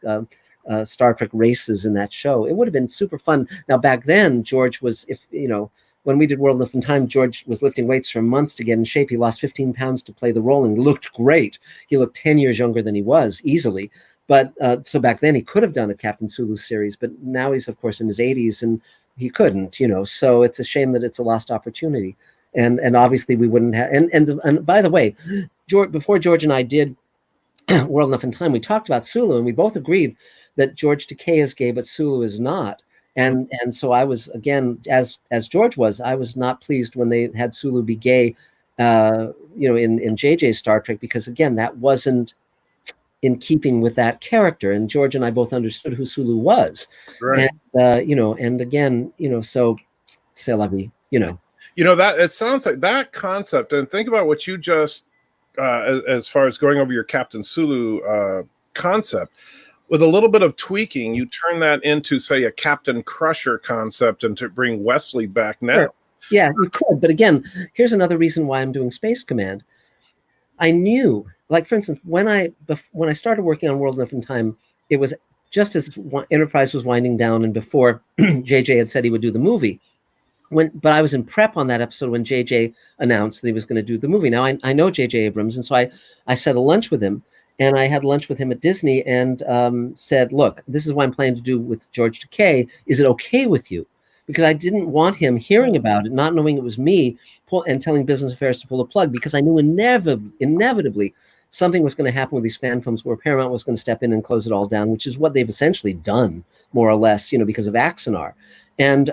Star Trek races in that show. It would have been super fun. Now back then, George was, when we did World Enough in Time, George was lifting weights for months to get in shape. He lost 15 pounds to play the role and looked great. He looked 10 years younger than he was, easily. But so back then he could have done a Captain Sulu series, but now he's of course in his 80s and he couldn't, so it's a shame that it's a lost opportunity. And obviously we wouldn't have, and by the way, before George and I did World Enough in Time, we talked about Sulu, and we both agreed that George Takei is gay, but Sulu is not. And so I was, again, as George was, I was not pleased when they had Sulu be gay, in JJ's Star Trek, because again, that wasn't in keeping with that character. And George and I both understood who Sulu was. Right. And and again, so c'est la vie, that it sounds like that concept, and think about what you just as far as going over your Captain Sulu concept, with a little bit of tweaking, you turn that into, say, a Captain Crusher concept, and to bring Wesley back now. Sure. Yeah, you could. But again, here's another reason why I'm doing Space Command. I knew, like, for instance, when I started working on World Enough in Time, it was just as Enterprise was winding down and before JJ had said he would do the movie. But I was in prep on that episode when JJ announced that he was going to do the movie. Now, I know JJ Abrams, and so I set a lunch with him, and I had lunch with him at Disney and said, look, this is what I'm planning to do with George Takei. Is it okay with you? Because I didn't want him hearing about it, not knowing it was me, and telling Business Affairs to pull a plug, because I knew inevitably something was going to happen with these fan films where Paramount was going to step in and close it all down, which is what they've essentially done, more or less, because of Axanar. And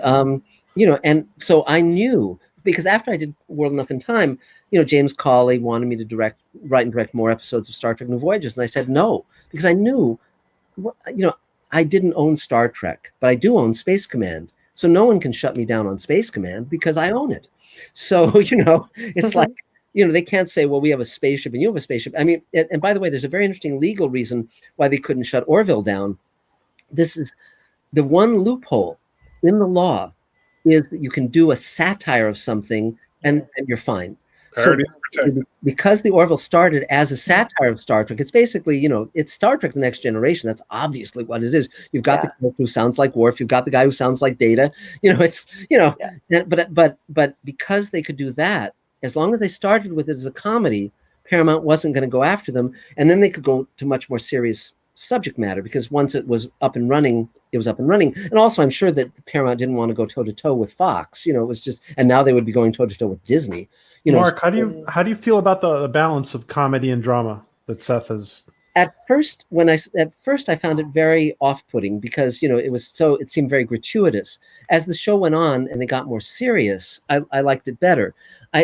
and so I knew, because after I did World Enough in Time, James Cawley wanted me to write and direct more episodes of Star Trek New Voyages, and I said no, because I knew, I didn't own Star Trek, but I do own Space Command, so no one can shut me down on Space Command because I own it. So it's like, they can't say, well, we have a spaceship and you have a spaceship. I mean, and by the way, there's a very interesting legal reason why they couldn't shut Orville down. This is the one loophole in the law, is that you can do a satire of something and you're fine. So, because the Orville started as a satire of Star Trek, it's basically, it's Star Trek The Next Generation. That's obviously what it is. You've got the character who sounds like Worf. You've got the guy who sounds like Data. But because they could do that, as long as they started with it as a comedy, Paramount wasn't going to go after them. And then they could go to much more serious subject matter, because once it was up and running, it was up and running. And also, I'm sure that Paramount didn't want to go toe-to-toe with Fox. It was just, and now they would be going toe-to-toe with Disney. Mark, how do you feel about the balance of comedy and drama that Seth has? At first I found it very off-putting, because it seemed very gratuitous. As the show went on and they got more serious, I liked it better.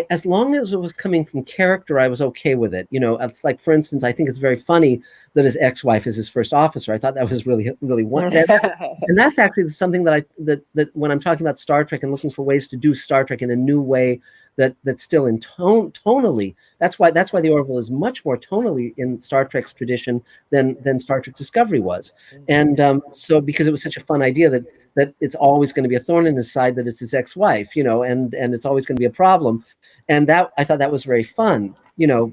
As long as it was coming from character, I was okay with it. It's like, for instance, I think it's very funny that his ex-wife is his first officer. I thought that was really, really wonderful. And that's actually something that when I'm talking about Star Trek and looking for ways to do Star Trek in a new way, that's still in tonally. That's why the Orville is much more tonally in Star Trek's tradition than Star Trek Discovery was. And so, because it was such a fun idea that it's always going to be a thorn in his side that it's his ex-wife, and it's always going to be a problem. And that, I thought that was very fun,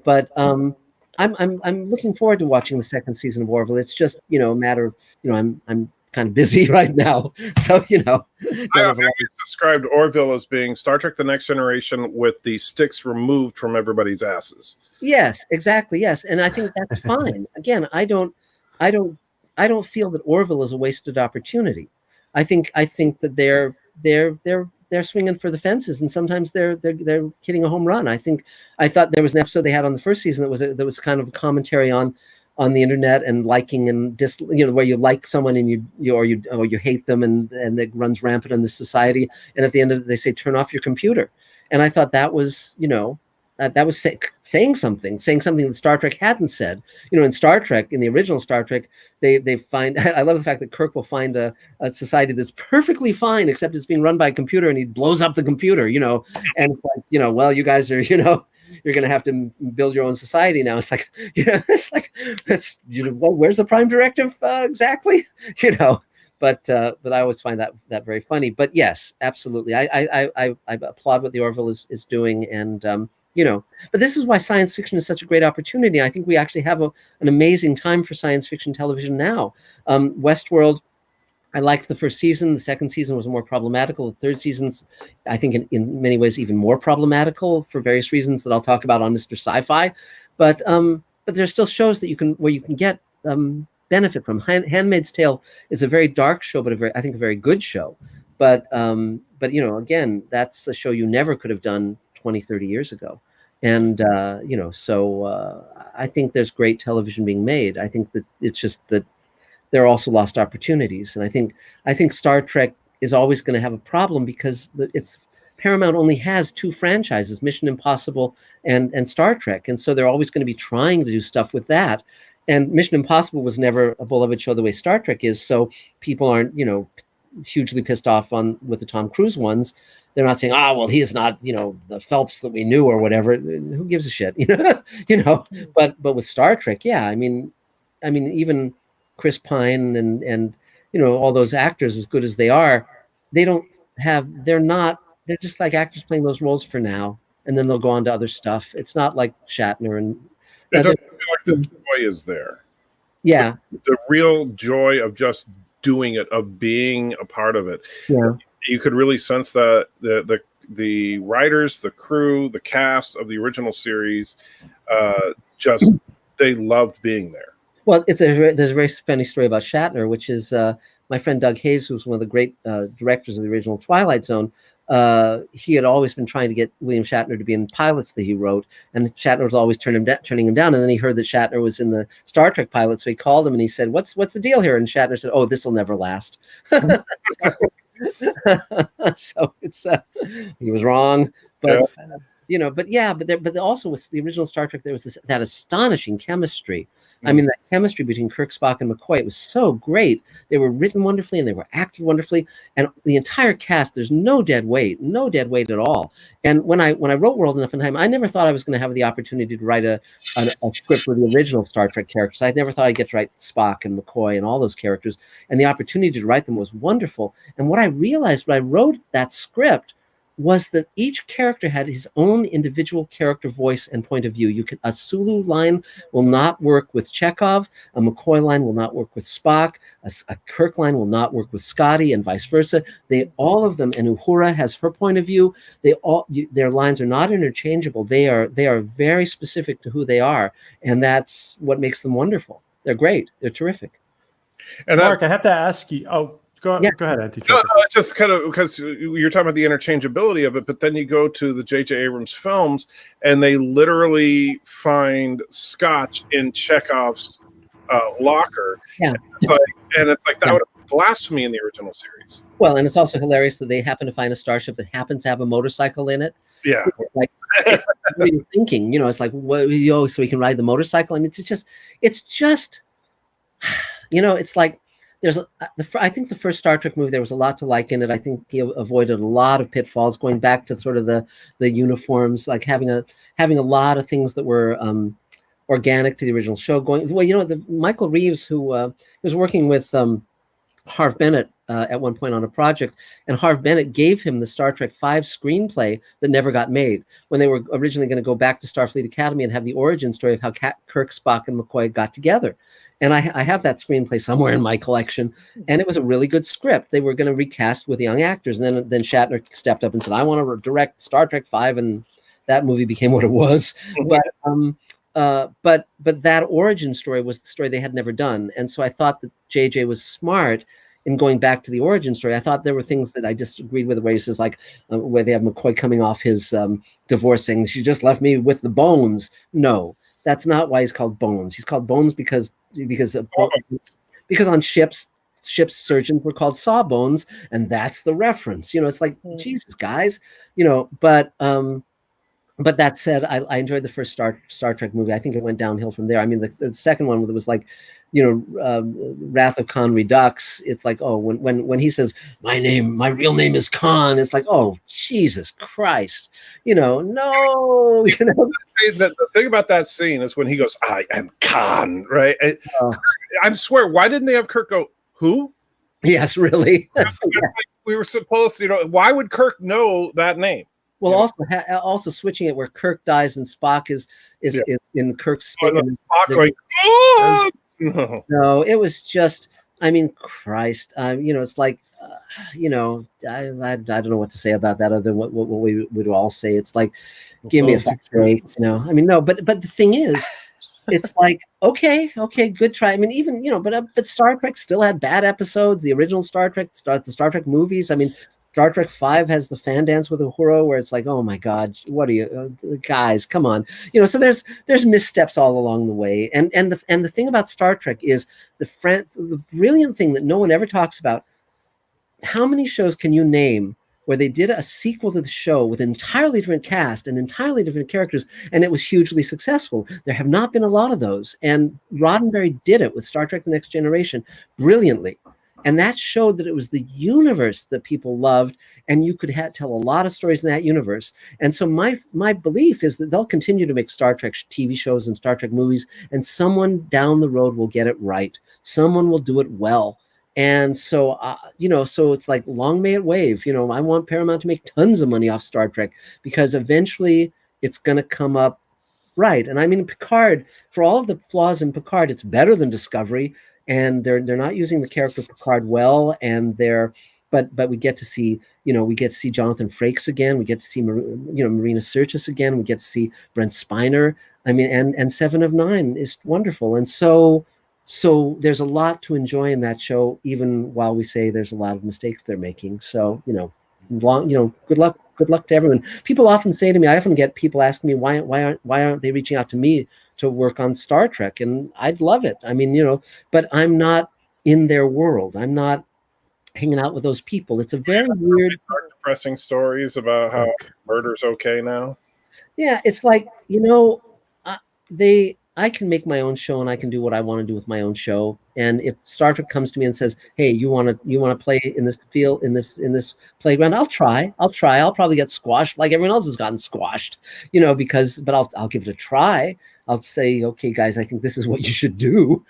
but I'm looking forward to watching the second season of Orville. It's just, a matter of, I'm kind of busy right now. So, I always described Orville as being Star Trek The Next Generation with the sticks removed from everybody's asses. Yes, exactly. Yes. And I think that's fine. Again, I don't feel that Orville is a wasted opportunity. I think that they're swinging for the fences, and sometimes they're hitting a home run. I thought there was an episode they had on the first season that was kind of a commentary on the internet and liking and where you like someone and you hate them, and it runs rampant in this society. And at the end of it, they say, turn off your computer. And I thought that was, that was saying something that Star Trek hadn't said. In Star Trek, in the original Star Trek, they find, I love the fact that Kirk will find a society that's perfectly fine, except it's being run by a computer, and he blows up the computer, and like, well, you guys are, you're going to have to build your own society now. It's like, well, where's the Prime Directive exactly? But I always find that very funny. But yes, absolutely. I applaud what the Orville is doing, and but this is why science fiction is such a great opportunity. I think we actually have an amazing time for science fiction television now. Westworld, I liked the first season. The second season was more problematical. The third season's, I think, in many ways even more problematical for various reasons that I'll talk about on Mr. Sci-Fi. But there are still shows that where you can get benefit from. Handmaid's Tale is a very dark show, but I think a very good show. But you know, again, that's a show you never could have done 20, 30 years ago. And you know, so I think there's great television being made. I think that it's just that there are also lost opportunities. And I think Star Trek is always going to have a problem because it's Paramount only has 2 franchises, Mission Impossible and Star Trek. And so they're always going to be trying to do stuff with that. And Mission Impossible was never a beloved show the way Star Trek is. So people aren't, you know, hugely pissed off with the Tom Cruise ones. They're not saying, well, he is not, you know, the Phelps that we knew or whatever. Who gives a shit, you know? You know. But with Star Trek, yeah, I mean, even Chris Pine and you know, all those actors, as good as they are, they're just like actors playing those roles for now, and then they'll go on to other stuff. It's not like Shatner and. It doesn't feel like the joy is there. Yeah, the real joy of just doing it, of being a part of it. Yeah, you could really sense that the writers, the crew, the cast of the original series, just they loved being there. Well, there's a very funny story about Shatner, which is my friend Doug Hayes, who's one of the great directors of the original Twilight Zone. He had always been trying to get William Shatner to be in pilots that he wrote, and Shatner was always turning him down. And then he heard that Shatner was in the Star Trek pilot, so he called him and he said, "What's the deal here?" And Shatner said, "Oh, this will never last." So it's he was wrong, but you know, but also with the original Star Trek, there was that astonishing chemistry. I mean, that chemistry between Kirk, Spock, and McCoy, it was so great. They were written wonderfully and they were acted wonderfully. And the entire cast, there's no dead weight at all. And when I wrote World Enough in Time, I never thought I was going to have the opportunity to write a script with the original Star Trek characters. I never thought I'd get to write Spock and McCoy and all those characters. And the opportunity to write them was wonderful. And what I realized when I wrote that script was that each character had his own individual character voice and point of view. A Sulu line will not work with Chekhov, a McCoy line will not work with Spock, a Kirk line will not work with Scotty, and vice versa. All of them, and Uhura has her point of view. Their lines are not interchangeable. They are very specific to who they are, and that's what makes them wonderful. They're great. They're terrific. And Mark, I have to ask you. Oh. Go ahead, Andy. No, it's just kind of because you're talking about the interchangeability of it, but then you go to the J.J. Abrams films, and they literally find scotch in Chekhov's locker. Yeah, it's like that would have blasphemy in the original series. Well, and it's also hilarious that they happen to find a starship that happens to have a motorcycle in it. Yeah, like what are you thinking? You know, it's like, so we can ride the motorcycle. I mean, it's just, you know, it's like. I think the first Star Trek movie, there was a lot to like in it. I think he avoided a lot of pitfalls, going back to sort of the uniforms, like having a lot of things that were organic to the original show. Michael Reeves, who was working with Harv Bennett at one point on a project, and Harv Bennett gave him the Star Trek V screenplay that never got made when they were originally going to go back to Starfleet Academy and have the origin story of how Kirk, Spock, and McCoy got together. And I have that screenplay somewhere in my collection, and it was a really good script. They were going to recast with young actors, and then Shatner stepped up and said, "I want to direct Star Trek V," and that movie became what it was. But that origin story was the story they had never done, and so I thought that JJ was smart in going back to the origin story. I thought there were things that I disagreed with, where he says, like, where they have McCoy coming off his divorce saying, "She just left me with the bones." No, that's not why he's called Bones. He's called Bones because on ships surgeons were called sawbones, and that's the reference. You know, it's like, Jesus, guys. You know, but that said, I enjoyed the first Star Trek movie. I think it went downhill from there. I mean, the second one was like, you know, Wrath of Khan Redux. It's like, oh, when he says my real name is Khan, it's like, oh, Jesus Christ, you know, no, you know. The thing about that scene is when he goes, "I am Khan," right? I swear, why didn't they have Kirk go, "Who?" Yes, really. We were supposed to, you know, why would Kirk know that name? Well, also switching it where Kirk dies and Spock is in Kirk's speaking. Spock going, "Oh!" No, it was just, I mean, Christ, you know, it's like, you know, I don't know what to say about that other than what we would all say. It's like, give me a break, you know. I mean, no, but the thing is, it's like, okay, good try. I mean, even, but Star Trek still had bad episodes. The original Star Trek, the Star Trek movies. I mean, Star Trek V has the fan dance with Uhura, where it's like, oh my God, what are you guys? Come on, So there's missteps all along the way, and the thing about Star Trek is the brilliant thing that no one ever talks about. How many shows can you name where they did a sequel to the show with an entirely different cast and entirely different characters, and it was hugely successful? There have not been a lot of those, and Roddenberry did it with Star Trek: The Next Generation brilliantly. And that showed that it was the universe that people loved, and you could tell a lot of stories in that universe. And so my belief is that they'll continue to make Star Trek TV shows and Star Trek movies, and someone down the road will get it right. Someone will do it well. And so, so it's like, long may it wave. I want Paramount to make tons of money off Star Trek, because eventually it's going to come up right. And I mean, Picard, for all of the flaws in Picard, it's better than Discovery. And they're not using the character Picard well, and but we get to see Jonathan Frakes again, we get to see Marina Sirtis again, we get to see Brent Spiner. I mean, and Seven of Nine is wonderful, and so there's a lot to enjoy in that show, even while we say there's a lot of mistakes they're making. So good luck to everyone. People often say to me, I often get people asking me why aren't they reaching out to me to work on Star Trek, and I'd love it. I mean, but I'm not in their world. I'm not hanging out with those people. It's a very weird, depressing stories about how murder's okay now. Yeah, it's like, I can make my own show, and I can do what I want to do with my own show. And if Star Trek comes to me and says, "Hey, you want to play in this field, in this playground?" I'll try. I'll probably get squashed like everyone else has gotten squashed, but I'll give it a try. I'll say, okay, guys, I think this is what you should do.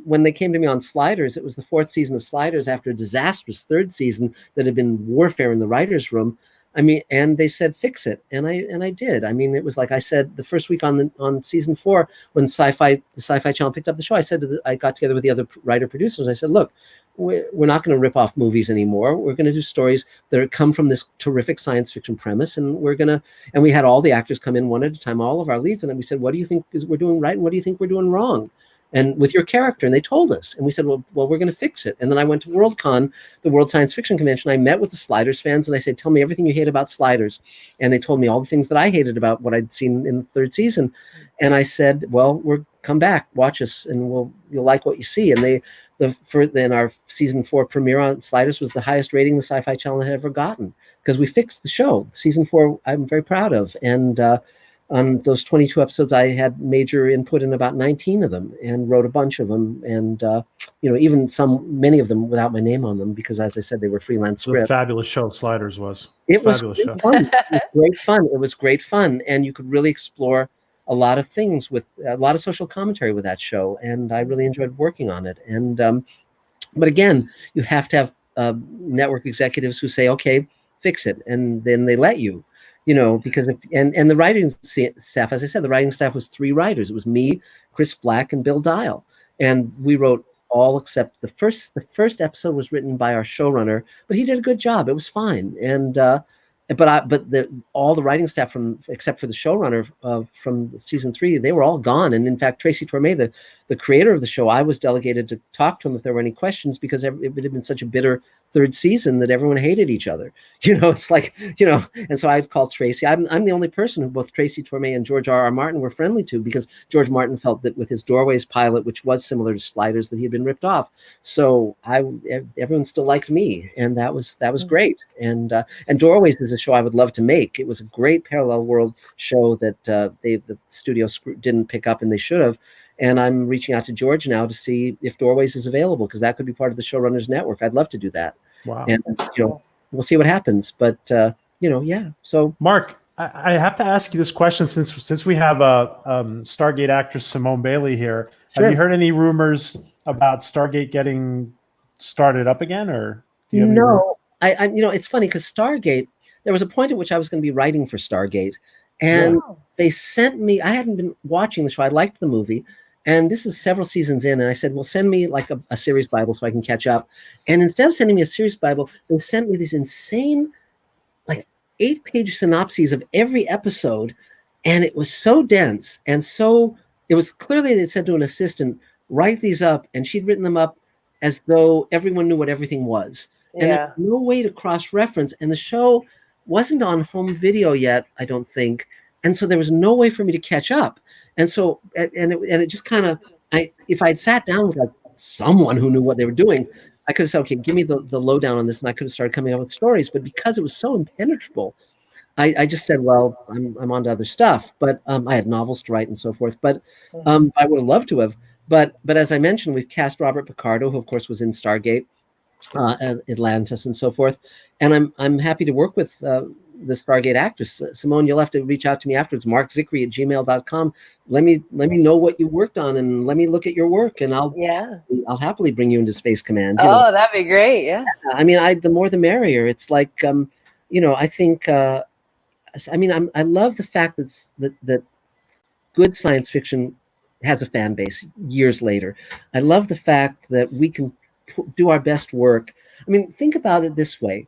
When they came to me on Sliders, it was the 4th season of Sliders after a disastrous 3rd season that had been warfare in the writers' room. And they said, fix it. And I did. It was like I said, the first week on season 4, when the Sci-Fi Channel picked up the show, I got together with the other writer producers. I said, look, we're not going to rip off movies anymore. We're going to do stories that come from this terrific science fiction premise. And we had all the actors come in one at a time, all of our leads. And then we said, what do you think we're doing right? And what do you think we're doing wrong? And with your character, and they told us, and we said, well, we're going to fix it. And then I went to WorldCon, the World Science Fiction Convention. I met with the Sliders fans, and I said, tell me everything you hate about Sliders. And they told me all the things that I hated about what I'd seen in the 3rd season. And I said, well, come back, watch us, and you'll like what you see. And then our season 4 premiere on Sliders was the highest rating the Sci-Fi Channel had ever gotten, because we fixed the show. Season 4, I'm very proud of. And on those 22 episodes, I had major input in about 19 of them, and wrote a bunch of them, and even many of them without my name on them, because, as I said, they were freelance scripts. What a fabulous show Sliders was. It was fun. It was great fun, and you could really explore a lot of things with a lot of social commentary with that show, and I really enjoyed working on it. And but again, you have to have network executives who say, okay, fix it, and then they let you. Because and the writing staff, as I said, the writing staff was 3 writers. It was me, Chris Black, and Bill Dial, and we wrote all except the first episode was written by our showrunner, but he did a good job. It was fine, and all the writing staff except for the showrunner from season 3, they were all gone. And in fact, Tracy Torme, the creator of the show, I was delegated to talk to him if there were any questions, because it had been such a bitter 3rd season that everyone hated each other. It's like, and so I called Tracy. I'm the only person who both Tracy Torme and George R.R. Martin were friendly to, because George Martin felt that with his Doorways pilot, which was similar to Sliders, that he had been ripped off. So everyone still liked me, and that was great. And Doorways is a show I would love to make. It was a great parallel world show that the studio didn't pick up, and they should have. And I'm reaching out to George now to see if Doorways is available, because that could be part of the showrunners network. I'd love to do that. Wow. And we'll see what happens. But yeah. So Mark, I have to ask you this question, since we have Stargate actress Simone Bailey here. Sure. Have you heard any rumors about Stargate getting started up again, or do you have no? It's funny, because Stargate, there was a point at which I was going to be writing for Stargate, and they sent me. I hadn't been watching the show. I liked the movie. And this is several seasons in, and I said, well, send me like a series Bible so I can catch up. And instead of sending me a series Bible, they sent me these insane, like 8-page synopses of every episode. And it was so dense and so it was clearly they said to an assistant, write these up, and she'd written them up as though everyone knew what everything was. And Yeah. there's no way to cross-reference. And the show wasn't on home video yet, I don't think. And so there was no way for me to catch up. And so, and it just kind of, if I'd sat down with like someone who knew what they were doing, I could have said, okay, give me the lowdown on this, and I could have started coming up with stories. But because it was so impenetrable, I just said, well, I'm on to other stuff. But I had novels to write and so forth. But I would have loved to have. But as I mentioned, we've cast Robert Picardo, who of course was in Stargate, Atlantis, and so forth. And I'm happy to work with the Stargate actress. Simone, you'll have to reach out to me afterwards. MarcZicree@gmail.com. Let me know what you worked on, and let me look at your work, and I'll happily bring you into Space Command. Oh, that'd be great. Yeah. I mean, the more the merrier. It's like, I think. I love the fact that good science fiction has a fan base years later. I love the fact that we can do our best work. I mean, think about it this way.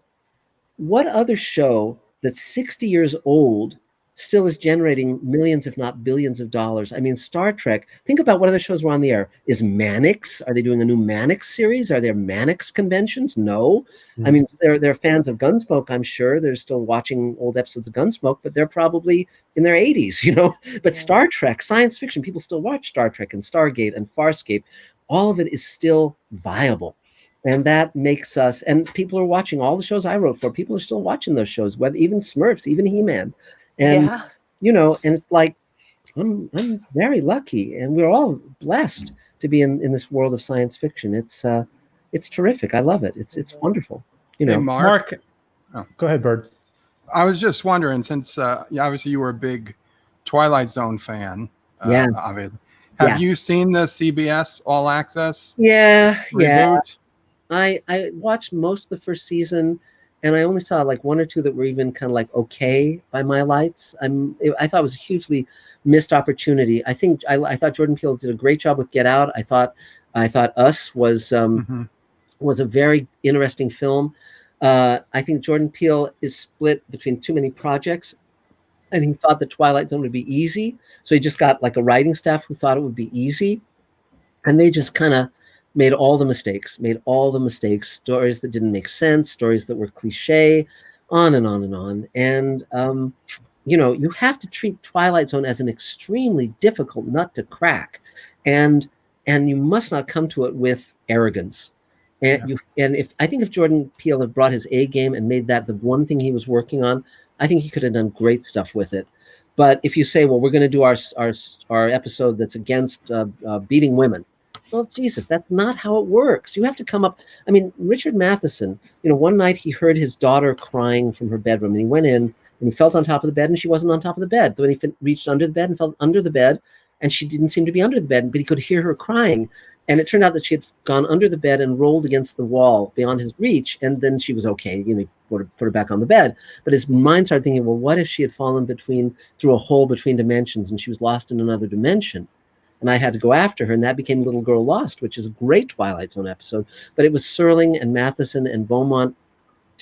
What other show that's 60 years old still is generating millions, if not billions of dollars? I mean, Star Trek, think about what other shows were on the air. Is Mannix, are they doing a new Mannix series? Are there Mannix conventions? No. I mean, they're fans of Gunsmoke, I'm sure. They're still watching old episodes of Gunsmoke, but they're probably in their 80s, But Star Trek, science fiction, people still watch Star Trek and Stargate and Farscape. All of it is still viable. And that makes us, and people are watching all the shows I wrote for. People are still watching those shows, whether even Smurfs, even He-Man. And, and it's like, I'm very lucky, and we're all blessed to be in this world of science fiction. It's terrific. I love it. It's wonderful. Hey, Mark. Oh. Go ahead, Bird. I was just wondering, since obviously you were a big Twilight Zone fan. Obviously. Have you seen the CBS All Access? Yeah. reboot? I watched most of the first season, and I only saw like one or two that were even kind of like okay by my lights. I thought it was a hugely missed opportunity. I think I thought Jordan Peele did a great job with Get Out. I thought Us was a very interesting film. I think Jordan Peele is split between too many projects, and he thought the Twilight Zone would be easy, so he just got like a writing staff who thought it would be easy, and they just kind of made all the mistakes, stories that didn't make sense, stories that were cliche, on and on and on. And, you have to treat Twilight Zone as an extremely difficult nut to crack. And you must not come to it with arrogance. And I think if Jordan Peele had brought his A game and made that the one thing he was working on, I think he could have done great stuff with it. But if you say, well, we're going to do our episode that's against beating women, well, Jesus, that's not how it works. You have to come up. I mean, Richard Matheson, one night he heard his daughter crying from her bedroom, and he went in and he felt on top of the bed, and she wasn't on top of the bed. So then he reached under the bed and felt under the bed, and she didn't seem to be under the bed, but he could hear her crying. And it turned out that she had gone under the bed and rolled against the wall beyond his reach, and then she was okay. Put her back on the bed. But his mind started thinking, well, what if she had fallen through a hole between dimensions, and she was lost in another dimension? And I had to go after her, and that became Little Girl Lost, which is a great Twilight Zone episode. But it was Serling and Matheson and Beaumont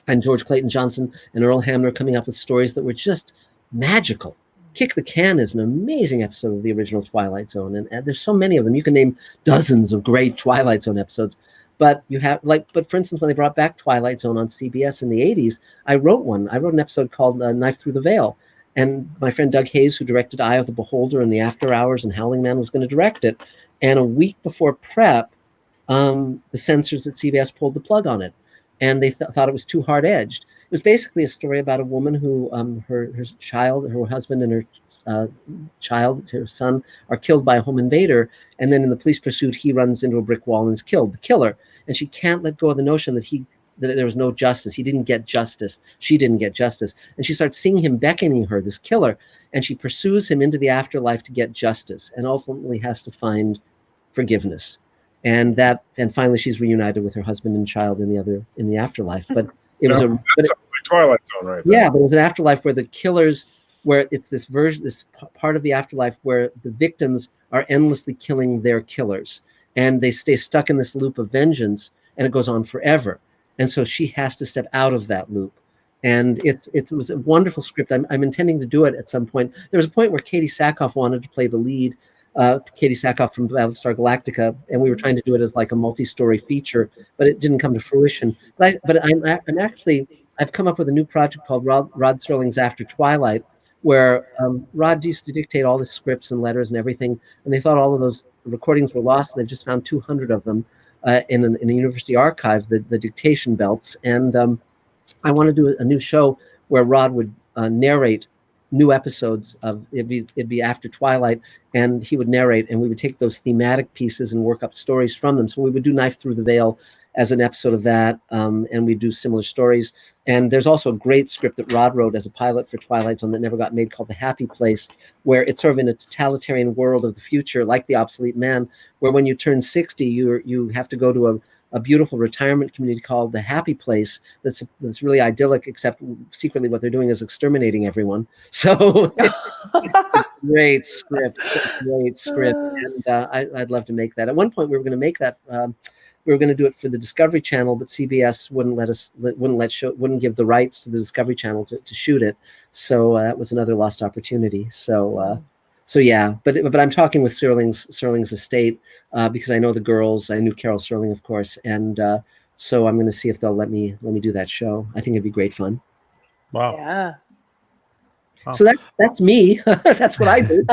and George Clayton Johnson and Earl Hamner coming up with stories that were just magical. Kick the Can is an amazing episode of the original Twilight Zone, and there's so many of them. You can name dozens of great Twilight Zone episodes. But for instance, when they brought back Twilight Zone on CBS in the 80s, I wrote an episode called Knife Through the Veil. And my friend Doug Hayes, who directed Eye of the Beholder and The After Hours and Howling Man, was going to direct it. And a week before prep, the censors at CBS pulled the plug on it. And they thought it was too hard-edged. It was basically a story about a woman who her husband and her son are killed by a home invader. And then in the police pursuit, he runs into a brick wall and is killed, the killer. And she can't let go of the notion that there was no justice. He didn't get justice. She didn't get justice. And she starts seeing him beckoning her, this killer, and she pursues him into the afterlife to get justice, and ultimately has to find forgiveness. And finally she's reunited with her husband and child in the afterlife. But it was like Twilight Zone, right? Yeah, but it was an afterlife where the killers, where it's this part of the afterlife where the victims are endlessly killing their killers, and they stay stuck in this loop of vengeance, and it goes on forever. And so she has to step out of that loop. And it was a wonderful script. I'm intending to do it at some point. There was a point where Katie Sackhoff wanted to play the lead. Katie Sackhoff from Battlestar Galactica, and we were trying to do it as like a multi-story feature, but it didn't come to fruition. I've come up with a new project called Rod Serling's After Twilight, where Rod used to dictate all the scripts and letters and everything, and they thought all of those recordings were lost. They've just found 200 of them in a university archive, the dictation belts, and I want to do a new show where Rod would narrate new episodes of it'd be After Twilight, and he would narrate, and we would take those thematic pieces and work up stories from them. So we would do Knife Through the Veil as an episode of that, and we do similar stories. And there's also a great script that Rod wrote as a pilot for Twilight Zone that never got made, called The Happy Place, where it's sort of in a totalitarian world of the future, like The Obsolete Man, where when you turn 60, you have to go to a beautiful retirement community called The Happy Place that's really idyllic, except secretly what they're doing is exterminating everyone. So great script, and I'd love to make that. At one point, we were going to make that. We were going to do it for the Discovery Channel, but CBS wouldn't give the rights to the Discovery Channel to shoot it. So that was another lost opportunity. So yeah, but I'm talking with Serling's estate because I know the girls. I knew Carol Serling, of course, and so I'm going to see if they'll let me do that show. I think it'd be great fun. Wow. Yeah. Wow. So that's me. That's what I do.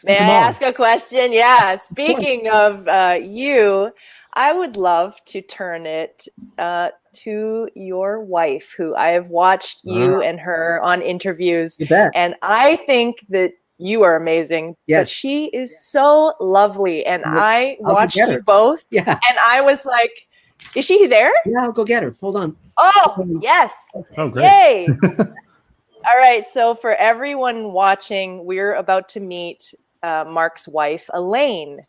May Simone. I ask a question? Yeah. Speaking of you, I would love to turn it to your wife, who I have watched you and her on interviews. You bet. And I think that you are amazing. Yes. But she is so lovely. And I I'll go watched get you her. both. Yeah. And I was like, is she there? Yeah, I'll go get her. Hold on. Oh, yes. Oh, great. Yay. All right. So for everyone watching, we're about to meet Marc's wife, Elaine.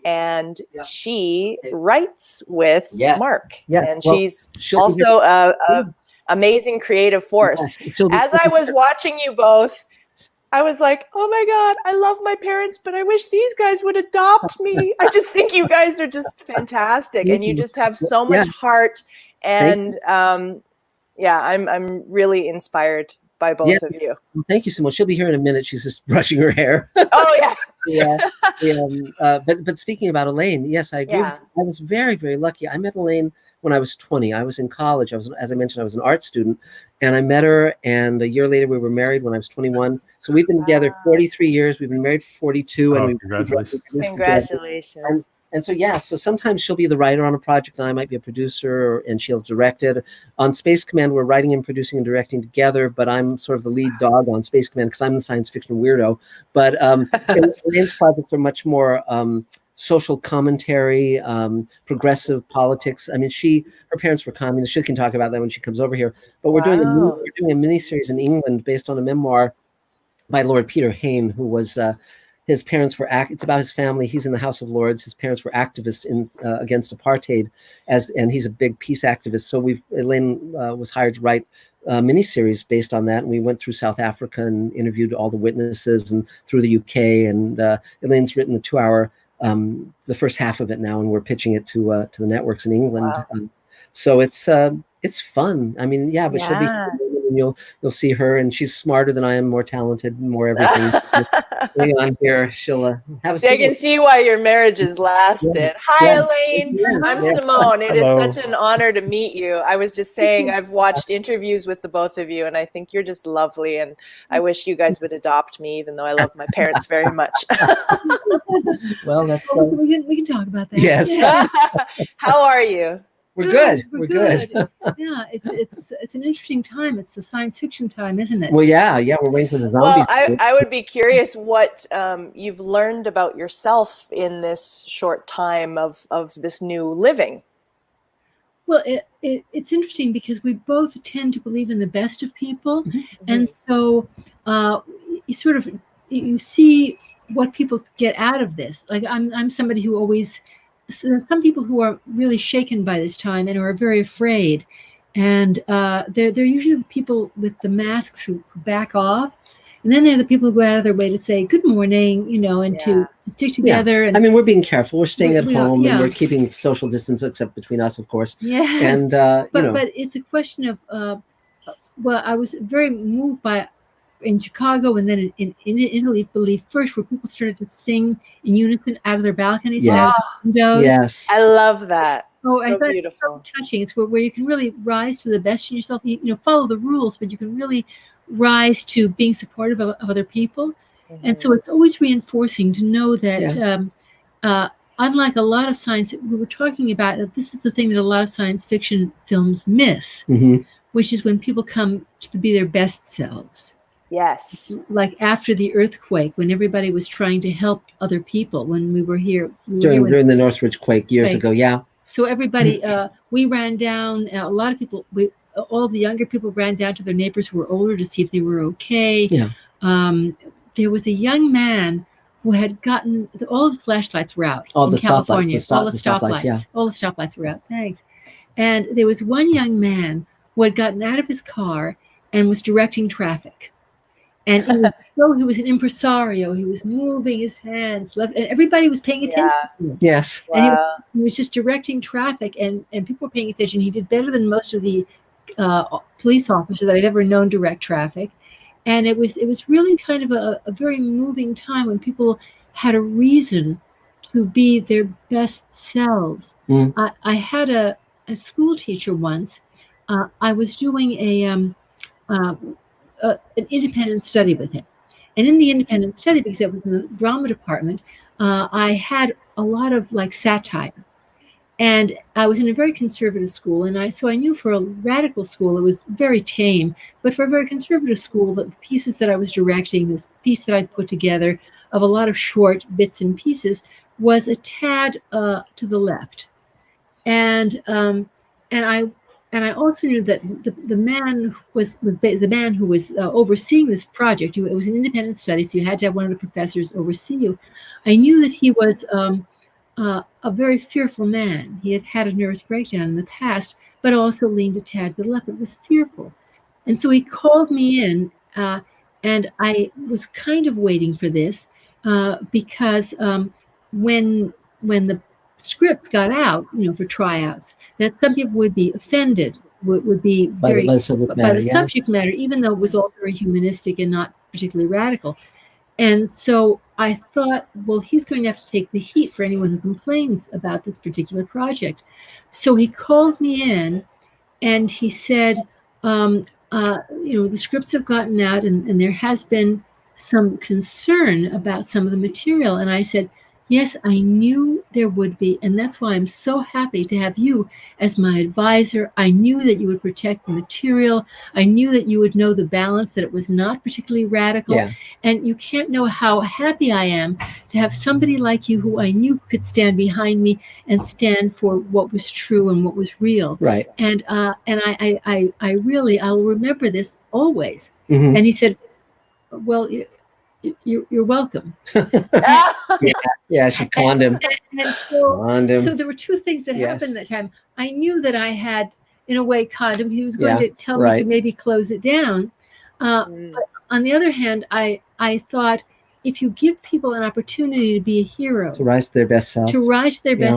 And she writes with Marc. Yeah. And Well, she's she'll be also a amazing creative force. As I was watching you both, I was like, oh my God, I love my parents, but I wish these guys would adopt me. I just think you guys are just fantastic. And you just have so much heart. And yeah, I'm really inspired by both of you. Well, thank you so much. She'll be here in a minute. She's just brushing her hair. Oh yeah. But speaking about Elaine, yes, I agree. Yeah. I was very, very lucky. I met Elaine when I was 20. I was in college. As I mentioned, I was an art student, and I met her. And a year later, we were married when I was 21. So we've been together 43 years. We've been married for 42. And congratulations! Congratulations. And so, yeah, so sometimes she'll be the writer on a project and I might be a producer, and she'll direct it. On Space Command, we're writing and producing and directing together, but I'm sort of the lead dog on Space Command because I'm the science fiction weirdo. But Elaine's projects are much more social commentary, progressive politics. I mean, her parents were communists. She can talk about that when she comes over here. But we're doing a miniseries in England based on a memoir by Lord Peter Hayne, who was... his parents were it's about his family. He's in the House of Lords. His parents were activists against apartheid, and he's a big peace activist. So Elaine was hired to write a miniseries based on that. And we went through South Africa and interviewed all the witnesses, and through the UK. And Elaine's written the 2-hour, the first half of it now, and we're pitching it to the networks in England. Wow. So it's fun. I mean, yeah, but she'll be. And you'll see her, and she's smarter than I am, more talented, more everything. On here, she'll have a seat. I can see why your marriage has lasted. Hi, Elaine. I'm Simone. It is such an honor to meet you. I was just saying, I've watched interviews with the both of you, and I think you're just lovely. And I wish you guys would adopt me, even though I love my parents very much. Well, that's we can talk about that. Yes. How are you? We're good. We're good. Yeah, it's an interesting time. It's the science fiction time, isn't it? Well, yeah, we're waiting for the zombies. Well, I would be curious what you've learned about yourself in this short time of this new living. Well, it's interesting because we both tend to believe in the best of people, and so you see what people get out of this. Like I'm somebody who always. So there are some people who are really shaken by this time and are very afraid, and they're usually the people with the masks who back off, and then they're the people who go out of their way to say good morning, and to stick together. Yeah. And I mean, we're being careful. We're staying at home, yeah. and we're keeping social distance except between us, of course. Yes, and but it's a question of. Well, I was very moved by in Chicago and then in Italy, I believe first, where people started to sing in unison out of their balconies and out of their windows. Yes. I love that. Oh, I So thought beautiful. it's so touching. It's where you can really rise to the best in yourself. You follow the rules, but you can really rise to being supportive of other people. And so it's always reinforcing to know that unlike a lot of science, we were talking about, this is the thing that a lot of science fiction films miss, which is when people come to be their best selves. Yes. Like after the earthquake, when everybody was trying to help other people, when we were here. During the Northridge quake years ago, yeah. So everybody, we ran down, a lot of people, all of the younger people ran down to their neighbors who were older to see if they were okay. Yeah. There was a young man who had gotten, all the flashlights were out All in the California. stoplights, all the stoplights, yeah. All the stoplights were out, thanks. And there was one young man who had gotten out of his car and was directing traffic. And he was an impresario. He was moving his hands left, and everybody was paying attention to him. Yes. And he was just directing traffic, and people were paying attention. He did better than most of the police officers that I've ever known direct traffic. And it was really kind of a very moving time when people had a reason to be their best selves. I had a school teacher once. I was doing an independent study with him. And in the independent study, because I was in the drama department, I had a lot of like satire. And I was in a very conservative school, and so I knew for a radical school it was very tame, but for a very conservative school, the pieces that I was directing, this piece that I'd put together of a lot of short bits and pieces, was a tad to the left. And I also knew that the man who was overseeing this project. It was an independent study, so you had to have one of the professors oversee you. I knew that he was a very fearful man. He had had a nervous breakdown in the past, but also leaned a tad to the left. It was fearful, and so he called me in, and I was kind of waiting for this because when the scripts got out, for tryouts, that some people would be offended, would be by the subject matter, even though it was all very humanistic and not particularly radical. And so I thought, well, he's going to have to take the heat for anyone who complains about this particular project. So he called me in and he said, the scripts have gotten out and there has been some concern about some of the material. And I said, yes, I knew there would be, and that's why I'm so happy to have you as my advisor. I knew that you would protect the material. I knew that you would know the balance, that it was not particularly radical. Yeah. And you can't know how happy I am to have somebody like you who I knew could stand behind me and stand for what was true and what was real. Right. And I really, I'll remember this always. And he said, well, you're welcome. Yeah, she conned him. And so there were two things that happened that time. I knew that I had, in a way, conned him. He was going to tell me to maybe close it down. But on the other hand, I thought, if you give people an opportunity to be a hero, to rise to their best self,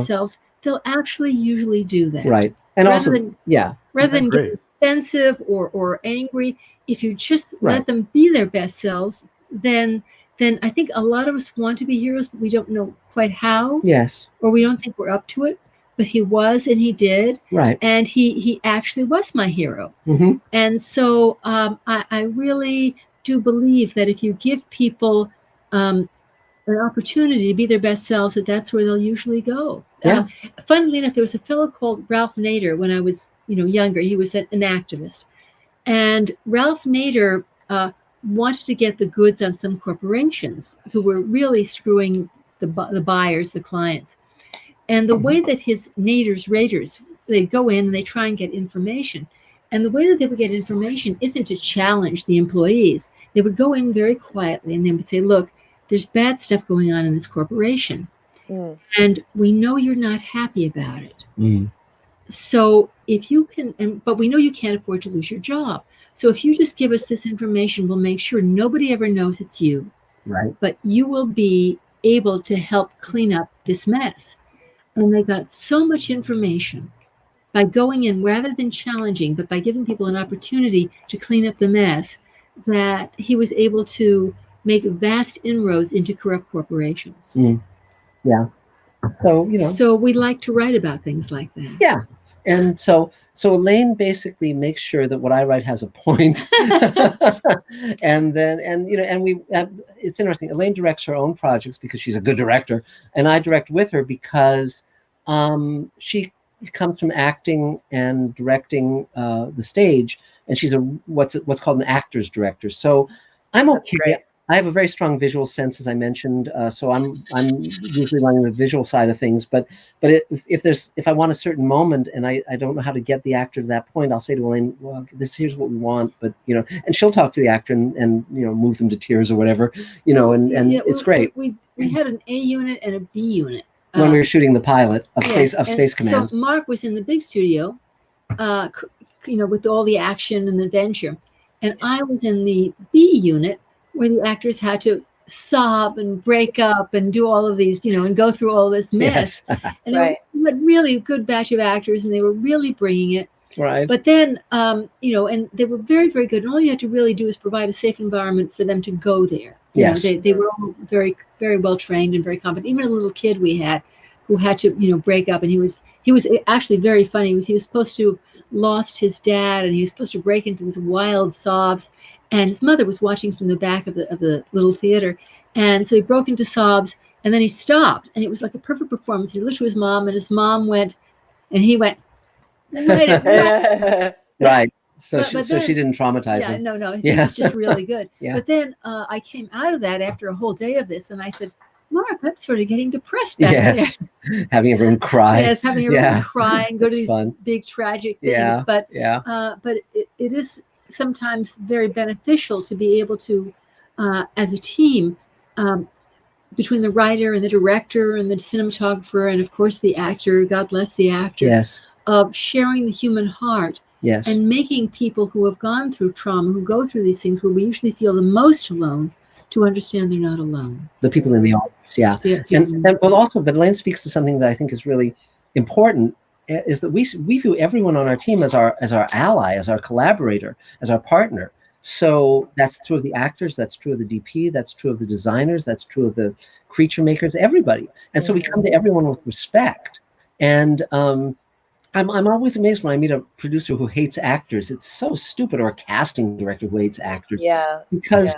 selves, they'll actually usually do that. Right. And rather than Great. get defensive or angry, if you just let them be their best selves, then I think a lot of us want to be heroes, but we don't know quite how. Yes. Or we don't think we're up to it. But he was, and he did. Right. And he actually was my hero. And so I really do believe that if you give people an opportunity to be their best selves, that's where they'll usually go. Yeah. Funnily enough, there was a fellow called Ralph Nader when I was younger. He was an activist. And Ralph Nader wanted to get the goods on some corporations who were really screwing the buyers, the clients. And the way that his Nader's raiders, they go in and they try and get information. And the way that they would get information isn't to challenge the employees. They would go in very quietly and they would say, look, there's bad stuff going on in this corporation. And we know you're not happy about it. So if you can, but we know you can't afford to lose your job. So if you just give us this information, we'll make sure nobody ever knows it's you. Right. But you will be able to help clean up this mess. And they got so much information by going in rather than challenging, but by giving people an opportunity to clean up the mess, that he was able to make vast inroads into corrupt corporations. Yeah. So, So we like to write about things like that. Yeah. And so Elaine basically makes sure that what I write has a point. and it's interesting. Elaine directs her own projects because she's a good director, and I direct with her because she comes from acting and directing the stage, and she's what's called an actor's director. So I'm okay. Great. I have a very strong visual sense, as I mentioned, so I'm usually running the visual side of things. But if I want a certain moment and I don't know how to get the actor to that point, I'll say to Elaine, well, here's what we want, but and she'll talk to the actor and move them to tears or whatever, and it's great. We had an A unit and a B unit when we were shooting the pilot of Space Command. So Marc was in the big studio, with all the action and adventure, and I was in the B unit, where the actors had to sob and break up and do all of these, and go through all this mess. Yes. And they had really a good batch of actors, and they were really bringing it. Right. But then, and they were very, very good. And all you had to really do is provide a safe environment for them to go there. Yes. They were all very, very well trained and very competent. Even a little kid we had who had to, break up. And he was actually very funny. He was supposed to have lost his dad, and he was supposed to break into these wild sobs. And his mother was watching from the back of the little theater. And so he broke into sobs, and then he stopped. And it was like a perfect performance. He looked to his mom, and his mom went, and he went, right. So she didn't traumatize him. No. He was just really good. Yeah. But then I came out of that after a whole day of this, and I said, Marc, I'm sort of getting depressed back there. Having everyone cry. Yes, having everyone cry and go to these fun. Big tragic things. But it is sometimes very beneficial to be able to, as a team, between the writer and the director and the cinematographer and of course the actor, God bless the actor, of sharing the human heart and making people who have gone through trauma, who go through these things where we usually feel the most alone, to understand they're not alone. The people in the audience, but Elaine speaks to something that I think is really important, is that we view everyone on our team as our ally, as our collaborator, as our partner. So that's true of the actors, that's true of the DP, that's true of the designers, that's true of the creature makers, everybody. And so we come to everyone with respect. And I'm always amazed when I meet a producer who hates actors. It's so stupid, or a casting director who hates actors. Yeah. Because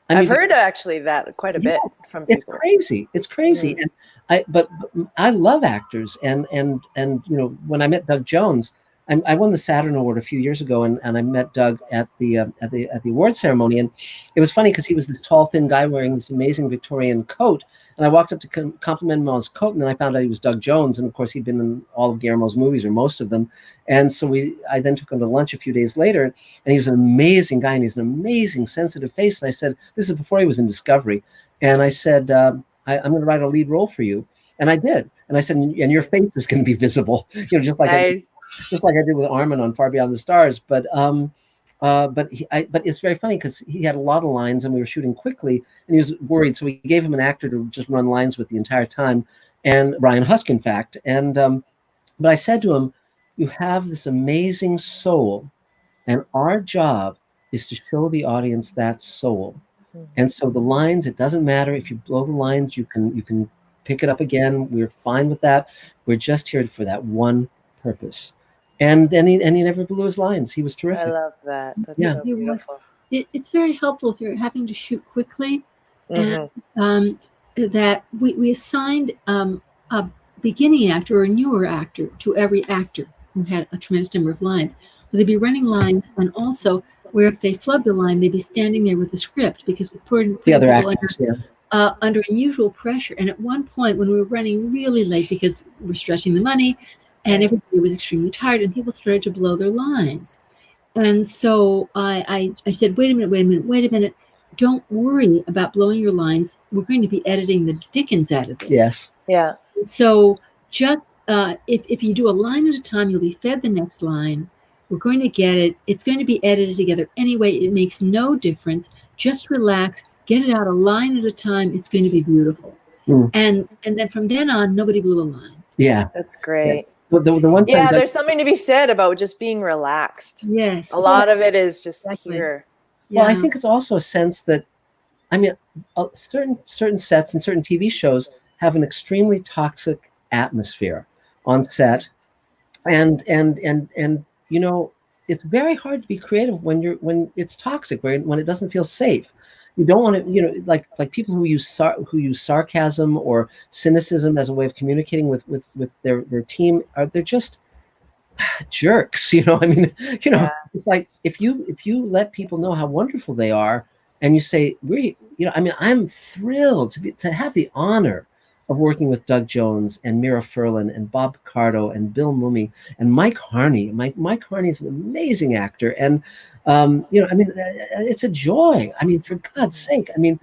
I've heard actually that quite a bit from people. It's crazy. And but I love actors, and when I met Doug Jones, I won the Saturn Award a few years ago, and I met Doug at the award ceremony, and it was funny because he was this tall, thin guy wearing this amazing Victorian coat, and I walked up to compliment him on his coat, and then I found out he was Doug Jones, and of course he'd been in all of Guillermo's movies, or most of them, and so I then took him to lunch a few days later, and he was an amazing guy, and he's an amazing, sensitive face, and I said, this is before he was in Discovery, and I said, I'm going to write a lead role for you, and I did, and I said, and your face is going to be visible, just like just like I did with Armin on Far Beyond the Stars, but it's very funny because he had a lot of lines and we were shooting quickly and he was worried, so we gave him an actor to just run lines with the entire time, and Ryan Husk, in fact, and but I said to him, you have this amazing soul, and our job is to show the audience that soul. And so the lines, it doesn't matter if you blow the lines, you can pick it up again. We're fine with that. We're just here for that one purpose. And then he never blew his lines. He was terrific. I love that. That's so beautiful. It's very helpful if you're having to shoot quickly. And that we assigned a beginning actor or a newer actor to every actor who had a tremendous number of lines. So they'd be running lines, and also where if they flubbed a line, they'd be standing there with the script because we put the other actors under unusual pressure. And at one point when we were running really late because we were stretching the money, and everybody was extremely tired, and people started to blow their lines. And so I said, wait a minute. Don't worry about blowing your lines. We're going to be editing the dickens out of this. Yes. Yeah. So just if you do a line at a time, you'll be fed the next line. We're going to get it. It's going to be edited together anyway. It makes no difference. Just relax. Get it out a line at a time. It's going to be beautiful. And then from then on, nobody blew a line. Yeah. That's great. Yeah. The one thing there's something to be said about just being relaxed. Yes. A lot of it is just here. Well, I Yeah. think it's also a sense that, I mean, certain sets and certain TV shows have an extremely toxic atmosphere on set, and you know, it's very hard to be creative when it's toxic, when it doesn't feel safe. You don't want to, you know, like people who use sarcasm or cynicism as a way of communicating with their team, they're just jerks. You know, I mean, you know, it's like if you let people know how wonderful they are, and you say, you know, I mean, I'm thrilled to have the honor of working with Doug Jones and Mira Furlan and Bob Picardo and Bill Mumy and Mike Harney. Mike Harney is an amazing actor, and you know, I mean, it's a joy. I mean, for God's sake, I mean,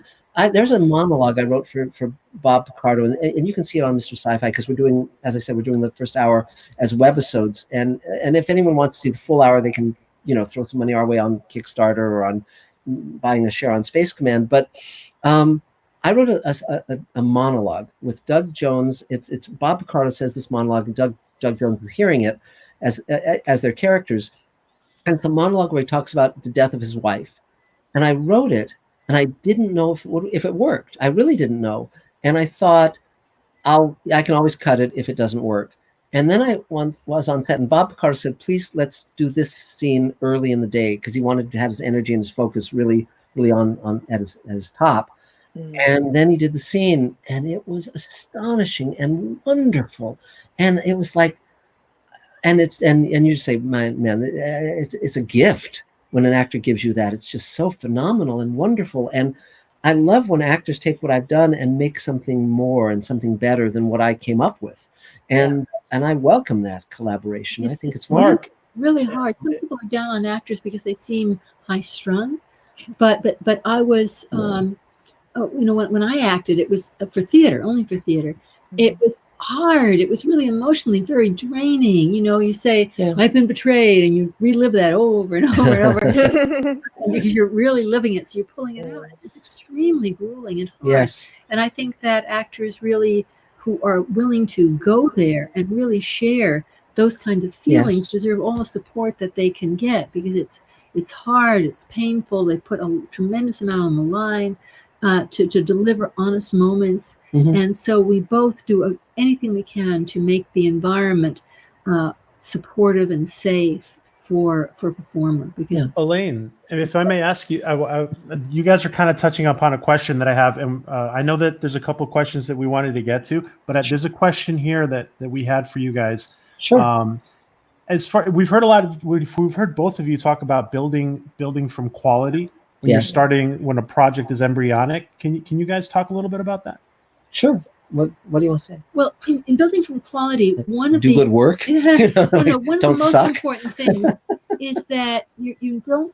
there's a monologue I wrote for Bob Picardo, and you can see it on Mr. Sci-Fi, because we're doing, as I said, we're doing the first hour as webisodes, and if anyone wants to see the full hour, they can, you know, throw some money our way on Kickstarter or on buying a share on Space Command. But I wrote a monologue with Doug Jones. It's Bob Picardo says this monologue, and Doug Jones is hearing it as their characters, and it's a monologue where he talks about the death of his wife. And I wrote it, and I didn't know if it worked. I really didn't know, and I thought I can always cut it if it doesn't work. And then I once was on set, and Bob Picardo said, "Please, let's do this scene early in the day," because he wanted to have his energy and his focus really on at his top. And then he did the scene, and it was astonishing and wonderful. And it was like, and you say, man, it's a gift when an actor gives you that. It's just so phenomenal and wonderful. And I love when actors take what I've done and make something more and something better than what I came up with. And I welcome that collaboration. I think it's wonderful. Really hard. Some people are down on actors because they seem high strung, but I was, you know, when I acted, it was for theater, only for theater. It was hard. It was really emotionally very draining. You know, you say, I've been betrayed, and you relive that over and over and over because you're really living it. So you're pulling it out. It's extremely grueling and hard. Yes. And I think that actors really who are willing to go there and really share those kinds of feelings deserve all the support that they can get, because it's hard, it's painful. They put a tremendous amount on the line to deliver honest moments. And so we both do anything we can to make the environment supportive and safe for a performer. Because Elaine, if I may ask you, you guys are kind of touching upon a question that I have, and I know that there's a couple of questions that we wanted to get to, but there's a question here that we had for you guys. Sure. As far we've heard both of you talk about building from quality when you're starting, when a project is embryonic. Can you guys talk a little bit about that? Sure. What do you want to say? Well, in building from quality, one of the good work. one of the most suck. important things is that you don't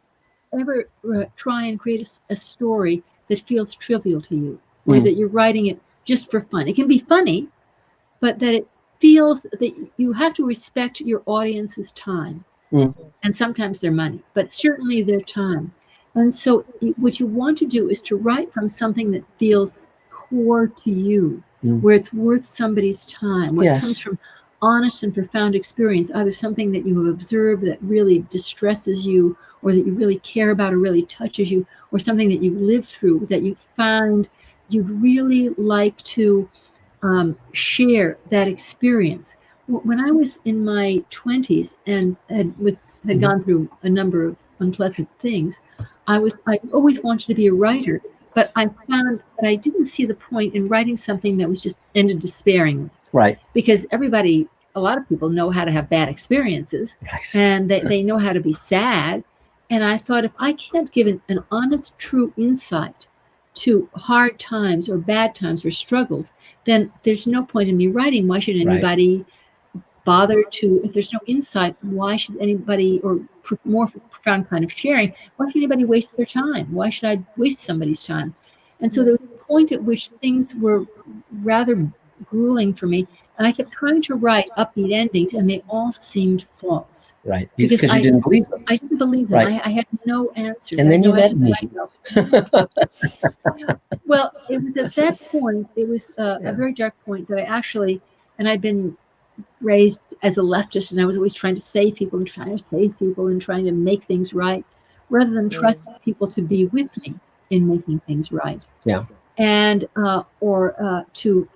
ever try and create a story that feels trivial to you, or that you're writing it just for fun. It can be funny, but that it feels that you have to respect your audience's time, and sometimes their money, but certainly their time. And so what you want to do is to write from something that feels core to you, where it's worth somebody's time, where it comes from honest and profound experience, either something that you have observed that really distresses you, or that you really care about, or really touches you, or something that you've lived through that you found you'd really like to share that experience. When I was in my 20s and had gone through a number of unpleasant things, I always wanted to be a writer, but I found that I didn't see the point in writing something that was just ended despairingly. Right. Because a lot of people know how to have bad experiences, and they know how to be sad. And I thought, if I can't give an honest, true insight to hard times or bad times or struggles, then there's no point in me writing. Why should anybody bother to, if there's no insight, why should anybody, or more profound kind of sharing, why should anybody waste their time? Why should I waste somebody's time? And so there was a point at which things were rather grueling for me, and I kept trying to write upbeat endings, and they all seemed false. Right, because you didn't believe them. I didn't believe them. I had no answers. And then you met me. Well, it was at that point, it was a very dark point that I actually, and I'd been raised as a leftist, and I was always trying to save people and trying to make things right. rather than trusting people to be with me in making things right. Yeah. And or to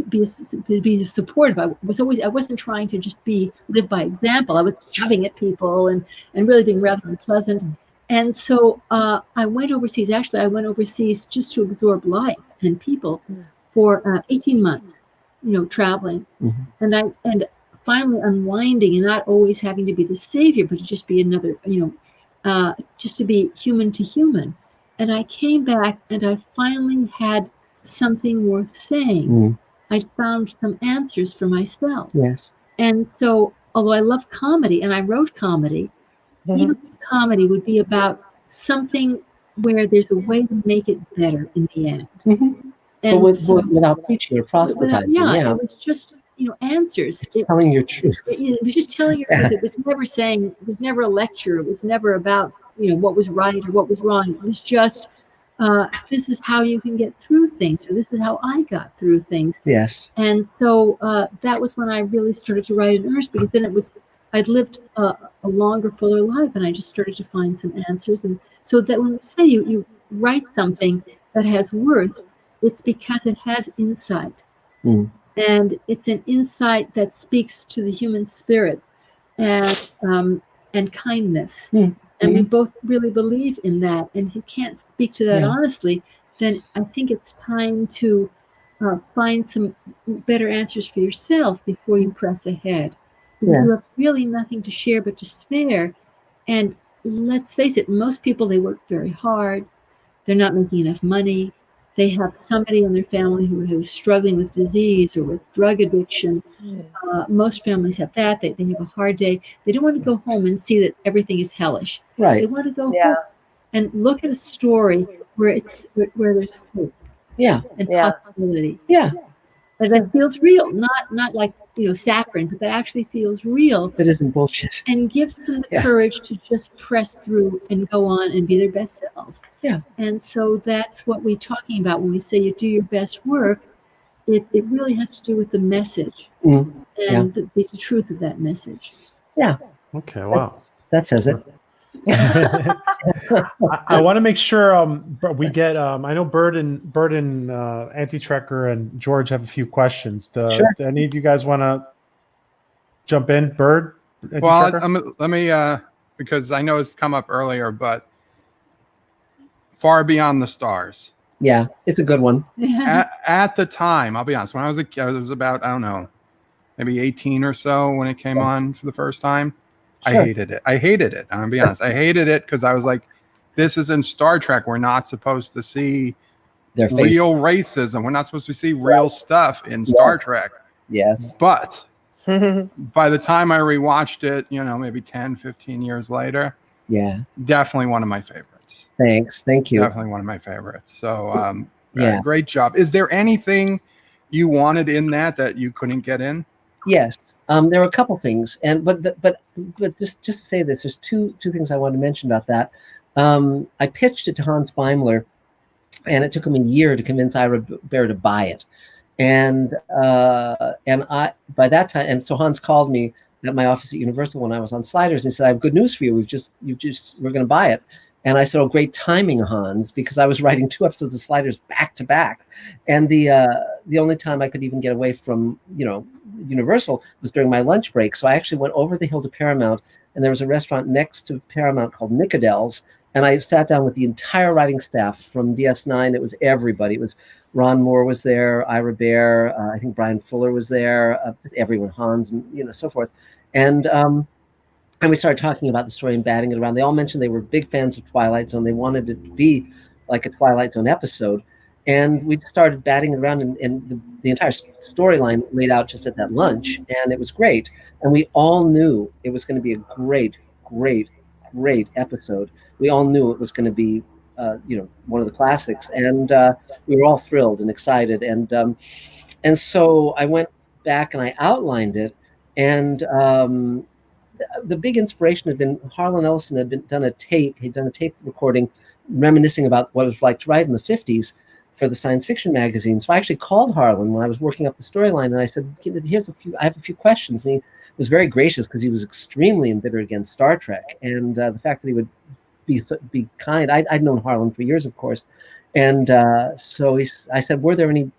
be supportive. I wasn't trying to just live by example. I was shoving at people and really being rather unpleasant. And so I went overseas. Actually, I went overseas just to absorb life and people for 18 months, traveling. And finally unwinding and not always having to be the savior, but to just be another, just to be human to human. And I came back and I finally had something worth saying. I found some answers for myself. Yes. And so, although I love comedy and I wrote comedy, even comedy would be about something where there's a way to make it better in the end. And without preaching or proselytizing. It was just, answers. Telling your truth. It was just telling your truth. It was never a lecture. It was never about, what was right or what was wrong. It was just, this is how you can get through things, or this is how I got through things. Yes. And so that was when I really started to write in earnest, because then I'd lived a longer, fuller life, and I just started to find some answers. And so that when we say you write something that has worth, it's because it has insight. And it's an insight that speaks to the human spirit and kindness. And we both really believe in that. And if you can't speak to that honestly, then I think it's time to find some better answers for yourself before you press ahead. You have really nothing to share but to spare. And let's face it, most people, they work very hard. They're not making enough money. They have somebody in their family who's struggling with disease or with drug addiction. Most families have that. They have a hard day. They don't want to go home and see that everything is hellish. Right. They want to go home and look at a story where there's hope. And possibility. And that feels real, not like saccharine, but that actually feels real. That isn't bullshit. And gives them the courage to just press through and go on and be their best selves. And so that's what we're talking about when we say you do your best work. It really has to do with the message and the truth of that message. Okay. Wow. That says it. I want to make sure we get. I know Bird and Anti-Trekker and George have a few questions. Do any of you guys want to jump in? Bird? Well, let me because I know it's come up earlier, but Far Beyond the Stars. Yeah, it's a good one. At the time, I'll be honest, when I was a kid, I was about, I don't know, maybe 18 or so when it came on for the first time. I hated it. I'm gonna be honest. I hated it because I was like, this is in Star Trek. We're not supposed to see real racism. We're not supposed to see real stuff in Star Trek. Yes. But by the time I rewatched it, maybe 10, 15 years later, definitely one of my favorites. Thanks. Thank you. Definitely one of my favorites. So great job. Is there anything you wanted in that you couldn't get in? Yes. There were a couple things, but just to say this, there's two things I wanted to mention about that. I pitched it to Hans Beimler, and it took him a year to convince Ira Bear to buy it. And I by that time, and so Hans called me at my office at Universal when I was on Sliders, and he said, "I have good news for you. We're going to buy it." And I said, "Oh, great timing, Hans," because I was writing 2 episodes of Sliders back to back, and the only time I could even get away from Universal was during my lunch break. So I actually went over the hill to Paramount, and there was a restaurant next to Paramount called Nickadel's, and I sat down with the entire writing staff from DS9. It was everybody. It was Ron Moore was there, Ira Bear, I think Brian Fuller was there, everyone, Hans, and so forth, and we started talking about the story and batting it around. They all mentioned they were big fans of Twilight Zone. They wanted it to be like a Twilight Zone episode. And we started batting it around, and the entire storyline laid out just at that lunch, and it was great. And we all knew it was going to be a great, great, great episode. We all knew it was going to be, one of the classics, and we were all thrilled and excited. And so I went back and I outlined it, and the big inspiration had been Harlan Ellison had done a tape recording, reminiscing about what it was like to write in the 50s. For the science fiction magazine. So I actually called Harlan when I was working up the storyline, and I said, I have a few questions. And he was very gracious because he was extremely embittered against Star Trek. And the fact that he would be kind. I'd known Harlan for years, of course, and so I said, were there any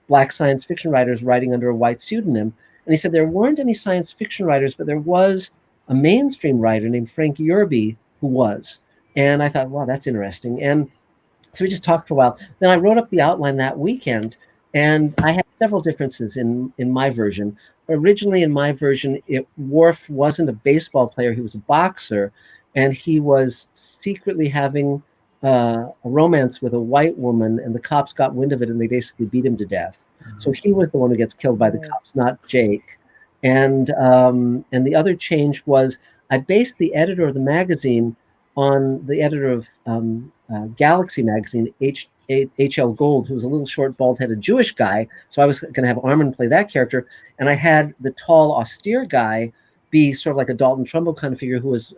Black science fiction writers writing under a white pseudonym? And he said there weren't any science fiction writers, but there was a mainstream writer named Frank Yerby who was. And I thought, wow, that's interesting. And so we just talked for a while. Then I wrote up the outline that weekend, and I had several differences in my version. Originally, in my version, Worf wasn't a baseball player; he was a boxer, and he was secretly having a romance with a white woman, and the cops got wind of it, and they basically beat him to death. So he was the one who gets killed by the cops, not Jake. And the other change was I based the editor of the magazine on the editor of Galaxy magazine, H.L. Gold, who was a little short, bald-headed Jewish guy. So I was going to have Armin play that character. And I had the tall, austere guy be sort of like a Dalton Trumbo kind of figure who was,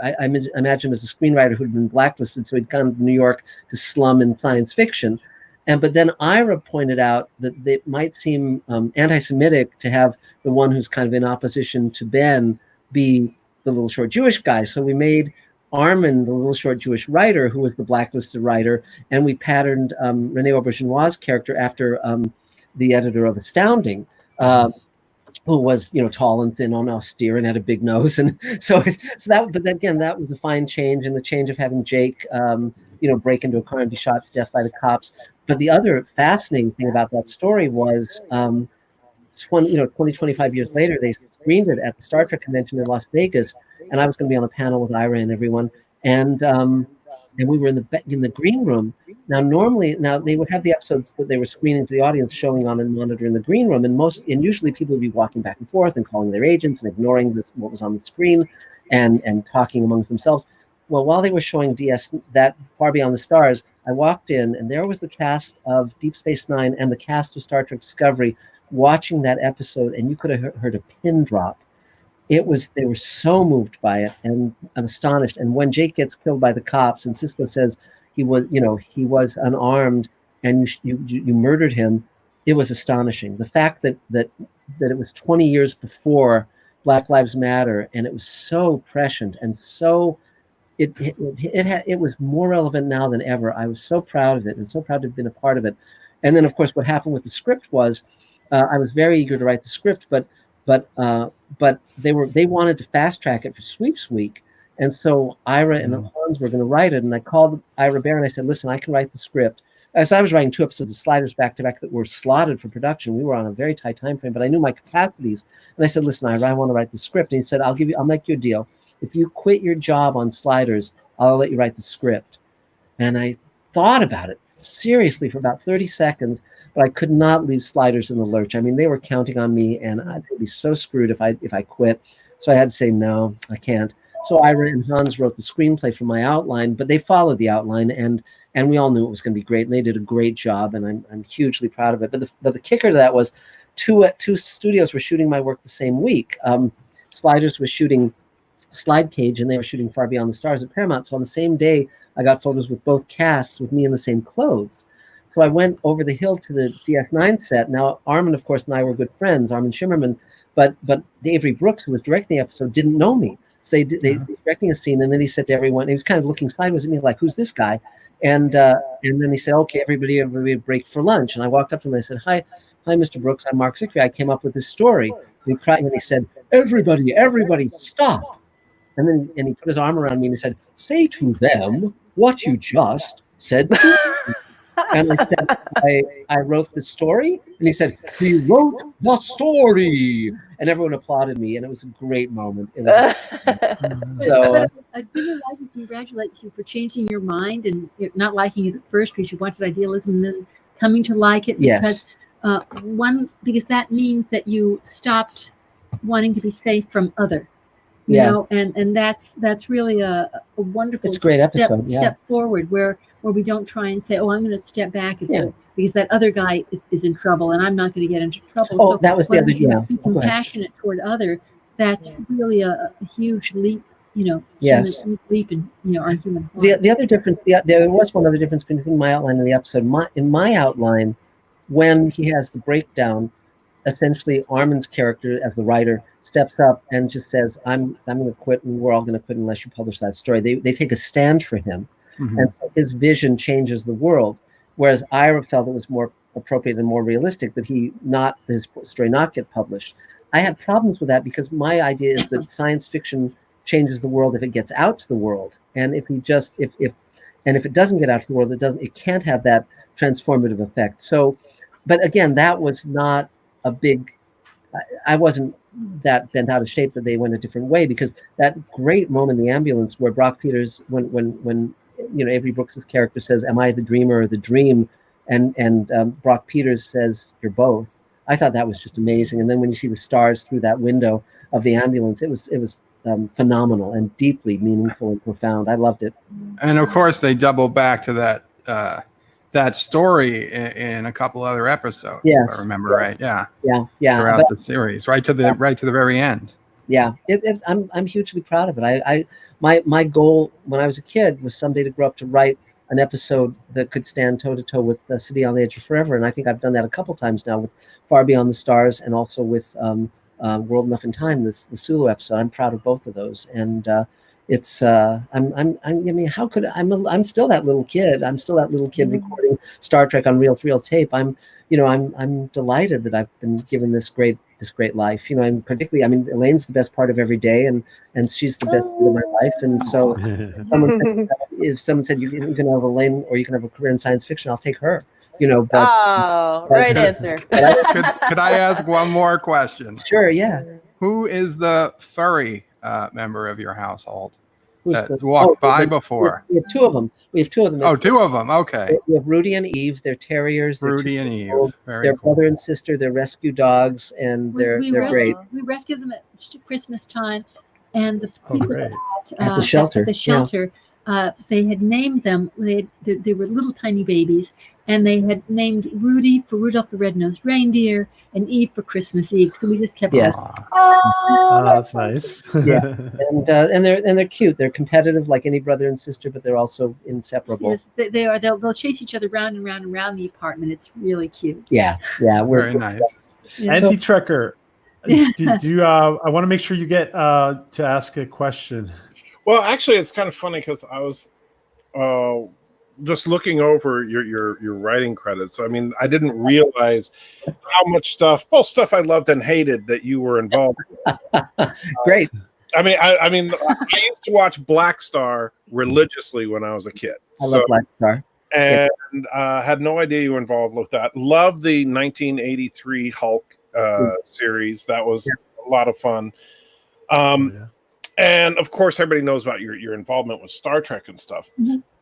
I imagine, as a screenwriter who'd been blacklisted. So he'd come to New York to slum in science fiction. But then Ira pointed out that it might seem anti-Semitic to have the one who's kind of in opposition to Ben be the little short Jewish guy. So we made Armin, the little short Jewish writer, who was the blacklisted writer, and we patterned Rene Auberginois' character after the editor of Astounding, who was, tall and thin and austere and had a big nose. And so that, but again, that was a fine change, and the change of having Jake, break into a car and be shot to death by the cops. But the other fascinating thing about that story was 25 years later, they screened it at the Star Trek convention in Las Vegas, and I was going to be on a panel with Ira and everyone, and we were in the green room. Now they would have the episodes that they were screening to the audience, showing on a monitor in the green room, and usually people would be walking back and forth and calling their agents and ignoring what was on the screen, and talking amongst themselves. Well, while they were showing DS, that Far Beyond the Stars, I walked in, and there was the cast of Deep Space Nine and the cast of Star Trek Discovery watching that episode, and you could have heard a pin drop. They were so moved by it, and I'm astonished. And when Jake gets killed by the cops, and Sisko says he was unarmed, and you murdered him, it was astonishing. The fact that it was 20 years before Black Lives Matter, and it was so prescient and so. It was more relevant now than ever. I was so proud of it, and so proud to have been a part of it. And then, of course, what happened with the script was, I was very eager to write the script, but they wanted to fast track it for Sweeps Week, and so Ira and Hans were going to write it. And I called Ira Bear and I said, "Listen, I can write the script." As I was writing 2 episodes of Sliders back to back that were slotted for production, we were on a very tight time frame, but I knew my capacities. And I said, "Listen, Ira, I want to write the script." And he said, "I'll make you a deal. If you quit your job on Sliders, I'll let you write the script." And I thought about it seriously for about 30 seconds, but I could not leave Sliders in the lurch. I mean, they were counting on me, and I'd be so screwed if I quit. So I had to say, no, I can't. So Ira and Hans wrote the screenplay for my outline, but they followed the outline, and we all knew it was going to be great, and they did a great job, and I'm hugely proud of it. But the kicker to that was two studios were shooting my work the same week. Sliders was shooting Slide Cage, and they were shooting Far Beyond the Stars at Paramount. So on the same day, I got photos with both casts with me in the same clothes. So I went over the hill to the DS9 set. Now, Armin, of course, and I were good friends, Armin Shimmerman, but Avery Brooks, who was directing the episode, didn't know me. So they were directing a scene, and then he said to everyone, he was kind of looking sideways at me like, "Who's this guy?" And then he said, "Okay, everybody break for lunch." And I walked up to him and I said, Hi, Mr. Brooks, I'm Marc Zicree. I came up with this story." And he cried, and he said, everybody, stop. And then he put his arm around me and he said, "Say to them what you just said to them." And I said, I wrote the story. And he said, "He wrote the story." And everyone applauded me, and it was a great moment. It was so I'd really like to congratulate you for changing your mind and not liking it at first because you wanted idealism, and then coming to like it because because that means that you stopped wanting to be safe from other. You know, and that's really a wonderful step forward where we don't try and say, "Oh, I'm going to step back because that other guy is in trouble and I'm not going to get into trouble." Oh, so that was the other. Be compassionate toward other. That's really a huge leap. Leap in on human. The other difference. There was one other difference between my outline and the episode. In my outline, when he has the breakdown, essentially Armin's character as the writer steps up and just says, I'm going to quit, and we're all going to quit unless you publish that story. They take a stand for him. And so his vision changes the world, whereas Ira felt it was more appropriate and more realistic that his story not get published. I had problems with that because my idea is that science fiction changes the world if it gets out to the world, and if it doesn't get out to the world, it can't have that transformative effect. So, but again, that was not a big. I wasn't that bent out of shape that they went a different way, because that great moment in the ambulance where Brock Peters, when Avery Brooks' character says, "Am I the dreamer or the dream?" and Brock Peters says, "You're both." I thought that was just amazing. And then when you see the stars through that window of the ambulance, it was phenomenal and deeply meaningful and profound. I loved it. And of course, they double back to that story in a couple other episodes. Yes. If I remember right. Yeah. Yeah. Throughout the series, right to the very end. Yeah, I'm hugely proud of it. My goal when I was a kid was someday to grow up to write an episode that could stand toe to toe with City on the Edge of Forever, and I think I've done that a couple times now with Far Beyond the Stars and also with World Enough in Time, the Sulu episode. I'm proud of both of those, and it's how could I'm still that little kid. I'm still that little kid recording Star Trek on reel-to-reel tape. I'm delighted that I've been given this great life. And particularly, Elaine's the best part of every day, and she's the best part of my life. And so, if someone said you can have Elaine or you can have a career in science fiction, I'll take her. Right answer. Could I ask one more question? Sure. Yeah. Who is the furry member of your household that Who's walked by before? We have two of them. Oh, two of them. Okay. We have Rudy and Eve. They're terriers. Rudy and Eve. They're Cool. brother and sister. They're rescue dogs, and they're great. We rescued them at Christmas time, and the people At the shelter. They had named them. They were little tiny babies, and they had named Rudy for Rudolph the Red-Nosed Reindeer and Eve for Christmas Eve. So we just kept asking. That's nice. Yeah, and they're cute. They're competitive like any brother and sister, but they're also inseparable. Yes, they are. They'll chase each other round and round and round the apartment. It's really cute. Yeah. Very nice. Anti-Trekker, I want to make sure you get to ask a question. Well, actually, it's kind of funny because I was just looking over your writing credits. I didn't realize how much stuff I loved and hated that you were involved with. Great. I used to watch Black Star religiously when I was a kid. I love Black Star. And had no idea you were involved with that. Loved the 1983 Hulk series. That was a lot of fun. And of course, everybody knows about your involvement with Star Trek and stuff.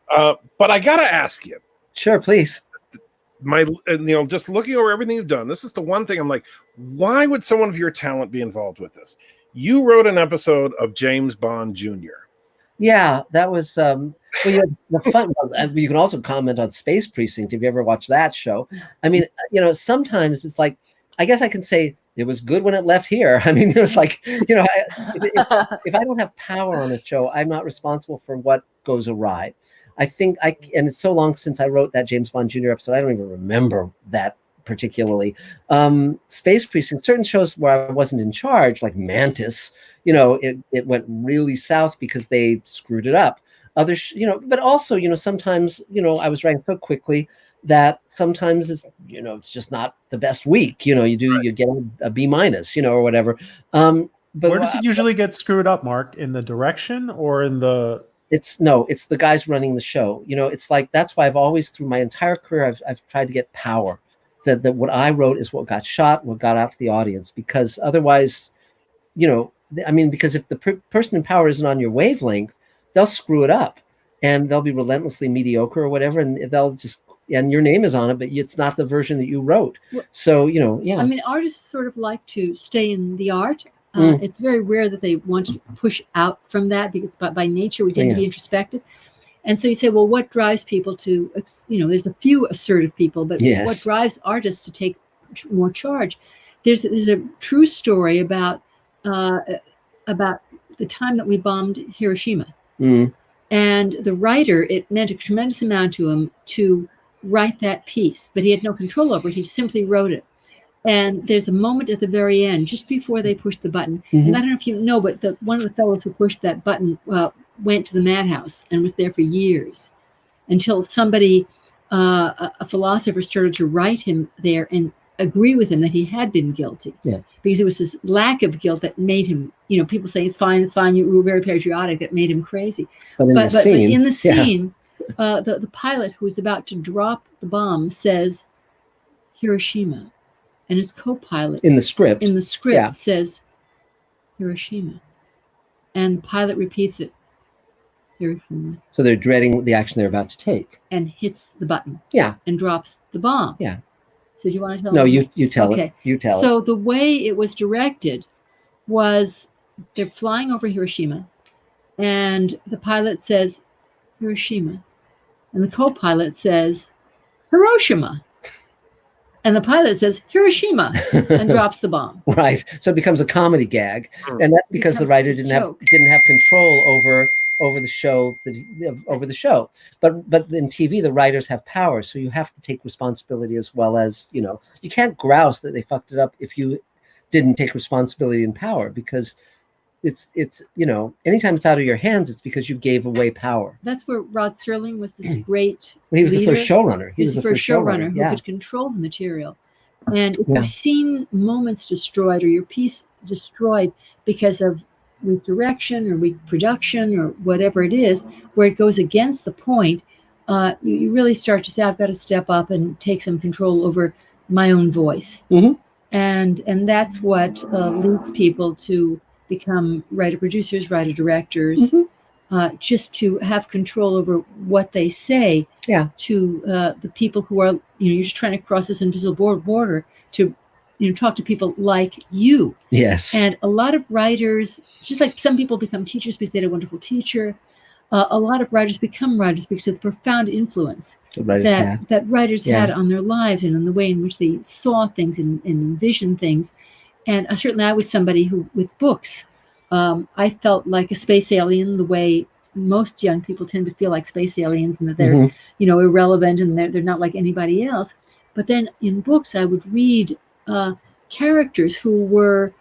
But I gotta ask you. Sure, please. Just looking over everything you've done, this is the one thing I'm like, why would someone of your talent be involved with this? You wrote an episode of James Bond Jr. Yeah, that was the fun. You can also comment on Space Precinct if you ever watched that show. Sometimes it's like, I guess I can say it was good when it left here. It was like, if I don't have power on a show, I'm not responsible for what goes awry. I think and it's so long since I wrote that James Bond Jr. episode, I don't even remember that particularly. Space Precinct, certain shows where I wasn't in charge, like Mantis, it went really south because they screwed it up. Others, but also, sometimes, I was writing so quickly that sometimes it's just not the best week. You get a B-, or whatever. But where does it usually get screwed up, Mark? In the direction or in the? It's the guys running the show. It's like, that's why I've always, through my entire career, I've tried to get power. That what I wrote is what got shot, what got out to the audience. Because otherwise, because if the person in power isn't on your wavelength, they'll screw it up, and they'll be relentlessly mediocre or whatever, and they'll just. And your name is on it, but it's not the version that you wrote. So, yeah. Artists sort of like to stay in the art. It's very rare that they want to push out from that, because by nature we tend to be introspective. And so you say, well, what drives people to, there's a few assertive people, but what drives artists to take more charge? There's a true story about the time that we bombed Hiroshima. And the writer, it meant a tremendous amount to him to write that piece, but he had no control over it. He simply wrote it. And there's a moment at the very end, just before they push the button. And I don't know if you know, but one of the fellows who pushed that button went to the madhouse and was there for years until somebody, a philosopher, started to write him there and agree with him that he had been guilty. Yeah. Because it was this lack of guilt that made him, people say it's fine, you were very patriotic, that made him crazy. But in the scene, the pilot who was about to drop the bomb says Hiroshima. And his co-pilot in the script says Hiroshima, and the pilot repeats it, Hiroshima. So they're dreading the action they're about to take, and hits the button. Yeah, and drops the bomb. Yeah. So do you want to tell? No, me? you tell it. You tell it. So the way it was directed was they're flying over Hiroshima, and the pilot says Hiroshima, and the co-pilot says Hiroshima. And the pilot says Hiroshima and drops the bomb. Right. So it becomes a comedy gag, and that's because the writer didn't have control over the show But in TV, the writers have power, so you have to take responsibility as well as you can't grouse that they fucked it up if you didn't take responsibility and power, because it's anytime it's out of your hands, it's because you gave away power. That's where Rod Serling was this great he was leader. The first showrunner. He was the first showrunner who could control the material. And if you've seen moments destroyed or your piece destroyed because of weak direction or weak production or whatever it is, where it goes against the point, you really start to say, I've got to step up and take some control over my own voice. And that's what leads people to become writer-producers, writer-directors, just to have control over what they say to the people who are, you're just trying to cross this invisible border to, talk to people like you. Yes. And a lot of writers, just like some people become teachers because they had a wonderful teacher, a lot of writers become writers because of the profound influence that writers had on their lives and on the way in which they saw things and envisioned things. And certainly I was somebody who, with books, I felt like a space alien the way most young people tend to feel like space aliens, and that they're, irrelevant and they're not like anybody else. But then in books, I would read characters who were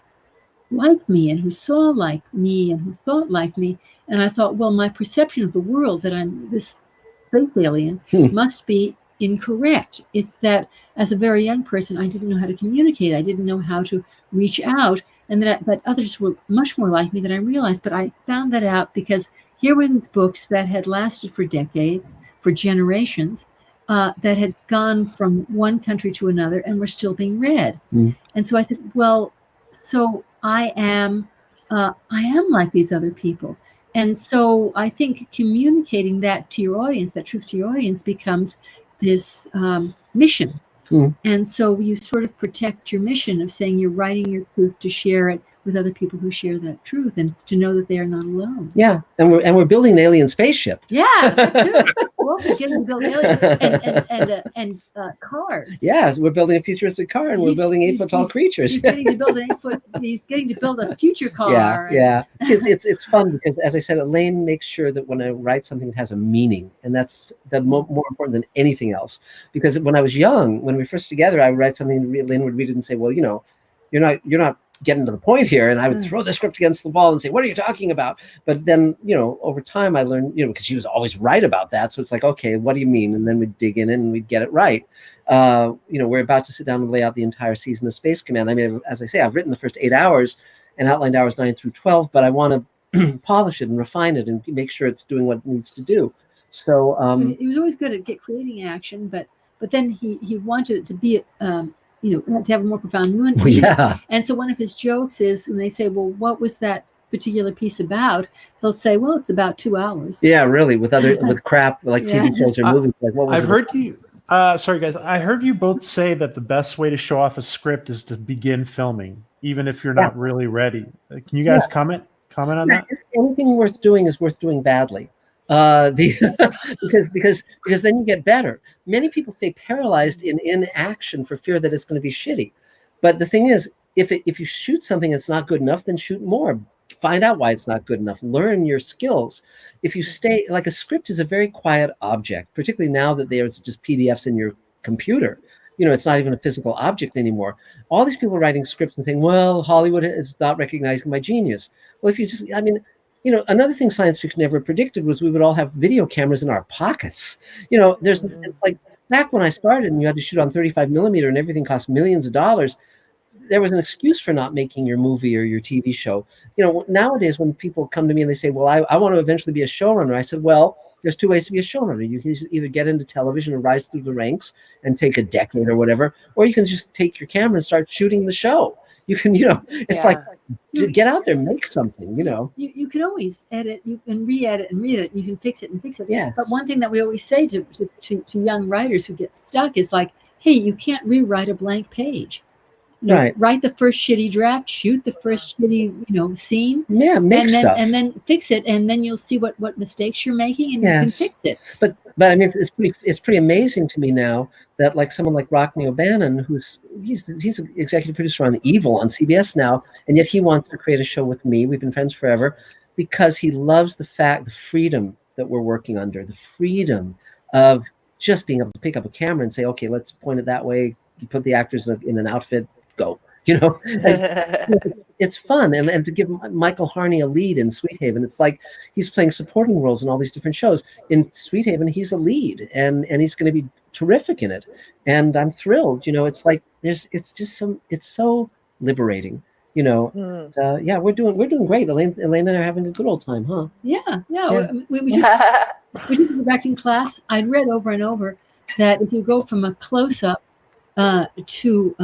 like me and who saw like me and who thought like me. And I thought, well, my perception of the world, that I'm this space alien, must be incorrect. It's that as a very young person, I didn't know how to communicate. I didn't know how to reach out, and that others were much more like me than I realized. But I found that out because here were these books that had lasted for decades, for generations, that had gone from one country to another and were still being read. And so I said, well, so I am like these other people. And so I think communicating that to your audience, that truth to your audience, becomes this mission. And so you sort of protect your mission of saying you're writing your truth to share it with other people who share that truth, and to know that they are not alone. Yeah, and we're building an alien spaceship. Yeah, that too. We're also getting to build aliens and cars. Yes, we're building a futuristic car, and we're building 8 foot tall creatures. He's getting to build He's getting to build a future car. Yeah. It's fun because, as I said, Elaine makes sure that when I write something, it has a meaning, and that's more important than anything else. Because when I was young, when we were first together, I would write something, and Elaine would read it and say, "Well, you're not getting to the point here," and I would throw the script against the wall and say, "What are you talking about?" But then, over time I learned, because she was always right about that. So it's like, okay, what do you mean? And then we'd dig in and we'd get it right. We're about to sit down and lay out the entire season of Space Command. I mean, as I say, I've written the first 8 hours and outlined hours 9 through 12, but I want to polish it and refine it and make sure it's doing what it needs to do. So he was always good at creating action, but then he wanted it to be to have a more profound meaning. Yeah. And so one of his jokes is when they say, well, what was that particular piece about? He'll say, well, it's about 2 hours. Yeah, really, with crap like TV shows or movies. Like, what was I've heard you. Sorry, guys. I heard you both say that the best way to show off a script is to begin filming, even if you're not really ready. Can you guys comment on that? Anything worth doing is worth doing badly. Because then you get better. Many people stay paralyzed in inaction for fear that it's going to be shitty. But the thing is, if you shoot something that's not good enough, then shoot more. Find out why it's not good enough. Learn your skills. If you stay, like, a script is a very quiet object, particularly now that there's just PDFs in your computer. it's not even a physical object anymore. All these people writing scripts and saying, well, Hollywood is not recognizing my genius. Well, if you just, another thing science fiction never predicted was we would all have video cameras in our pockets. It's like back when I started and you had to shoot on 35 millimeter and everything cost millions of dollars, there was an excuse for not making your movie or your TV show. Nowadays when people come to me and they say, well, I want to eventually be a showrunner. I said, well, there's two ways to be a showrunner. You can either get into television and rise through the ranks and take a decade or whatever, or you can just take your camera and start shooting the show. You can, it's like, get out there, make something, You can always edit, you can re-edit and read it. You can fix it and fix it. Yes. But one thing that we always say to young writers who get stuck is like, hey, you can't rewrite a blank page. Right. Write the first shitty draft, shoot the first shitty, scene. Yeah, make stuff. And then fix it, and then you'll see what mistakes you're making, and you can fix it. But I mean, it's pretty amazing to me now that like someone like Rockne O'Bannon, he's an executive producer on Evil on CBS now, and yet he wants to create a show with me. We've been friends forever because he loves the freedom that we're working under, the freedom of just being able to pick up a camera and say, okay, let's point it that way. You put the actors in an outfit. Go, it's fun, and to give Michael Harney a lead in Sweet Haven, it's like he's playing supporting roles in all these different shows. In Sweet Haven, he's a lead, and he's going to be terrific in it, and I'm thrilled. It's like it's so liberating. We're doing great. Elaine and I are having a good old time, huh? Yeah. We took a directing class. I'd read over and over that if you go from a close up to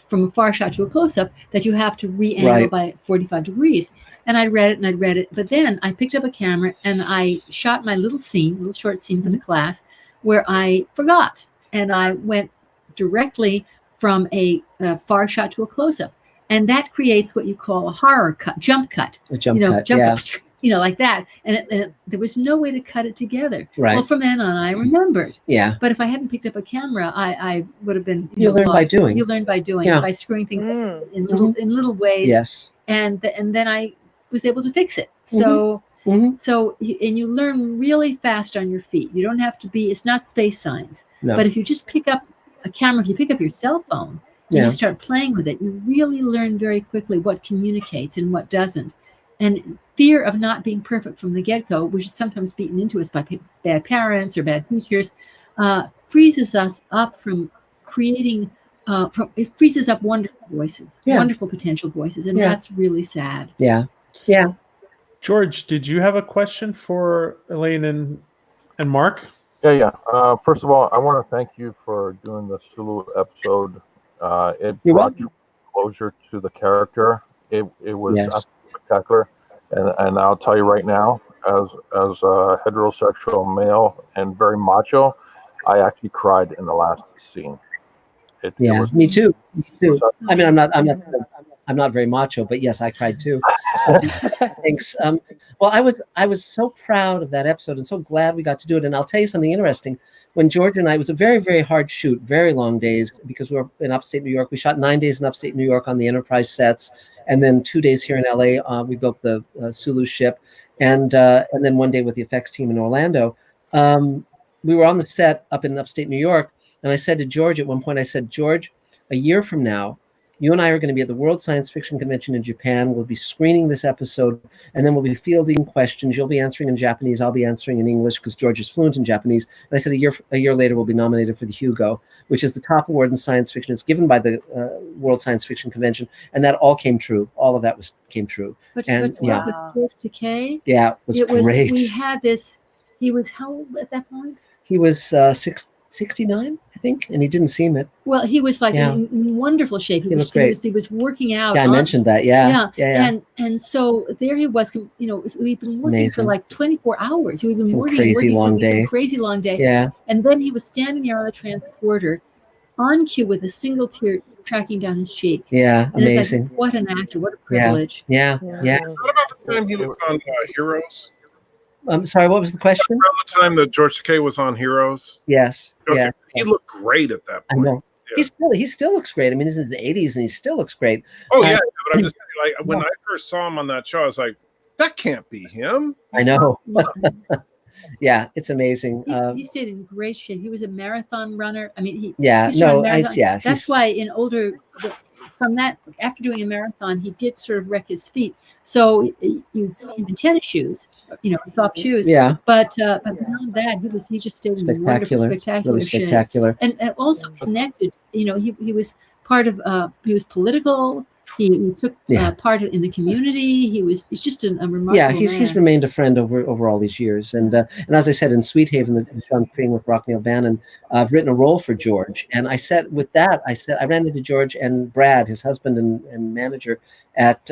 from a far shot to a close-up, that you have to re-angle by 45 degrees. And I read it, but then I picked up a camera and I shot my little short scene for the class where I forgot. And I went directly from a far shot to a close-up. And that creates what you call a horror cut, jump cut. A jump cut, like that. And there was no way to cut it together. Right. Well, from then on, I remembered. Yeah. But if I hadn't picked up a camera, I would have been. You learn by doing. You learn by doing, by screwing things up in little ways. Yes. And then I was able to fix it. So you learn really fast on your feet. You don't have to be. It's not space science. No. But if you just pick up a camera, if you pick up your cell phone and you start playing with it, you really learn very quickly what communicates and what doesn't. And fear of not being perfect from the get-go, which is sometimes beaten into us by bad parents or bad teachers, freezes us up from creating. It freezes up wonderful voices, wonderful potential voices, and that's really sad. Yeah. George, did you have a question for Elaine and Mark? Yeah. First of all, I want to thank you for doing the Sulu episode. It brought you closure to the character. It was absolutely spectacular. And I'll tell you right now, as a heterosexual male and very macho, I actually cried in the last scene. Me too. I mean, I'm not very macho, but yes, I cried too. Thanks. Well, I was so proud of that episode and so glad we got to do it. And I'll tell you something interesting. When George and I, it was a very, very hard shoot, very long days because we were in upstate New York. We shot 9 days in upstate New York on the Enterprise sets. And then 2 days here in LA, we built the Sulu ship. And then 1 day with the effects team in Orlando. We were on the set up in upstate New York. And I said to George at one point, I said, George, a year from now, you and I are going to be at the World Science Fiction Convention in Japan. We'll be screening this episode, and then we'll be fielding questions. You'll be answering in Japanese. I'll be answering in English because George is fluent in Japanese. And I said a year later, we'll be nominated for the Hugo, which is the top award in science fiction. It's given by the World Science Fiction Convention, and that all came true. All of that came true. But with George Takei, it was great. We had this. He was how old at that point? He was 69, I think, and he didn't seem it. Well, he was like in wonderful shape. He was working out. Yeah, I mentioned that. Yeah. And so there he was. We've been working for like 24 hours. We've been working crazy long day. Yeah. And then he was standing there on the transporter, on cue with a single tear tracking down his cheek. Yeah, and amazing. It's like, what an actor! What a privilege. Yeah. What about the time he was on Heroes? I'm sorry, what was the question? Around the time that George Takei was on Heroes. Yes. Okay. He looked great at that point. I know. Yeah. He still looks great. I mean, he's in his 80s and he still looks great. Oh yeah, but I'm just saying, like when I first saw him on that show, I was like, that can't be him. I know. Yeah, it's amazing. He stayed in great shape. He was a marathon runner. I mean, he Yeah, started no, marathon. yeah. That's why in older, from that, after doing a marathon, he did sort of wreck his feet. So you'd see him in tennis shoes, soft shoes. Yeah, But beyond that, he just stayed in wonderful, spectacular really shape. spectacular. And also connected. He was part of. He was political. He took part in the community. He's just a remarkable Yeah, man. he's remained a friend over all these years. And as I said, in Sweet Haven, the show I'm creating with Rock Neil Bannon, I've written a role for George. And I said, I ran into George and Brad, his husband and manager, at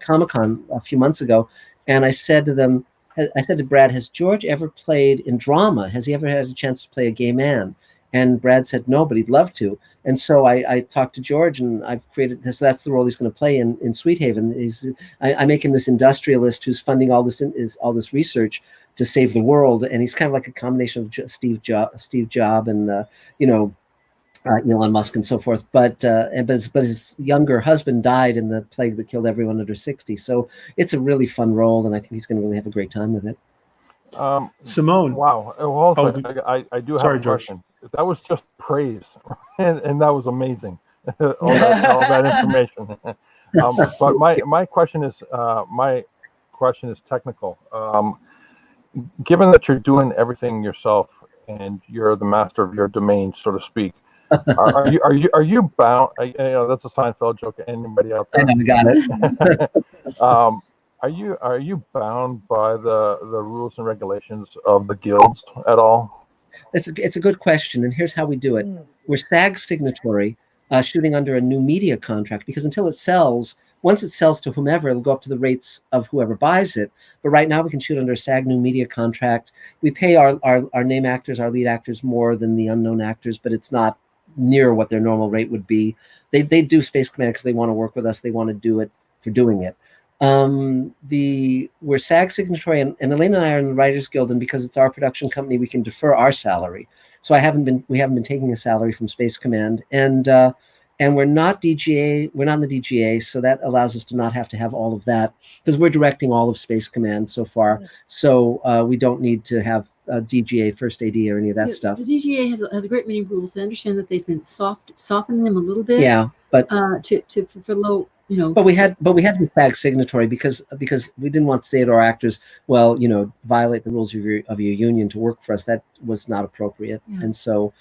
Comic-Con a few months ago. And I said to Brad, has George ever played in drama? Has he ever had a chance to play a gay man? And Brad said no, but he'd love to. And so I talked to George, and I've created this. That's the role he's going to play in Sweet Haven. I make him this industrialist who's funding all this research to save the world, and he's kind of like a combination of Steve Jobs and Elon Musk and so forth. But his younger husband died in the plague that killed everyone under 60. So it's a really fun role, and I think he's going to really have a great time with it. Simone. Wow. I do have a question. That was just praise, and that was amazing. all that information. But my question is technical. Given that you're doing everything yourself and you're the master of your domain, so to speak, are you bound? That's a Seinfeld joke. Anybody out there? I never got it. Are you bound by the rules and regulations of the guilds at all? It's a good question, and here's how we do it. We're SAG signatory, shooting under a new media contract, because until it sells, once it sells to whomever, it'll go up to the rates of whoever buys it. But right now we can shoot under a SAG new media contract. We pay our name actors, our lead actors, more than the unknown actors, but it's not near what their normal rate would be. They do Space Command because they want to work with us. They want to do it for doing it. We're SAG signatory, and Elaine and I are in the Writers Guild, and because it's our production company, we can defer our salary. So we haven't been taking a salary from Space Command, and we're not DGA. We're not in the DGA, so that allows us to not have to have all of that, because we're directing all of Space Command so far. So we don't need to have DGA, first AD, or any of that stuff. The DGA has a great many rules. I understand that they've been softening them a little bit. Yeah, but for low. But we had to be SAG signatory because we didn't want to say to our actors, violate the rules of your union to work for us. That was not appropriate, and so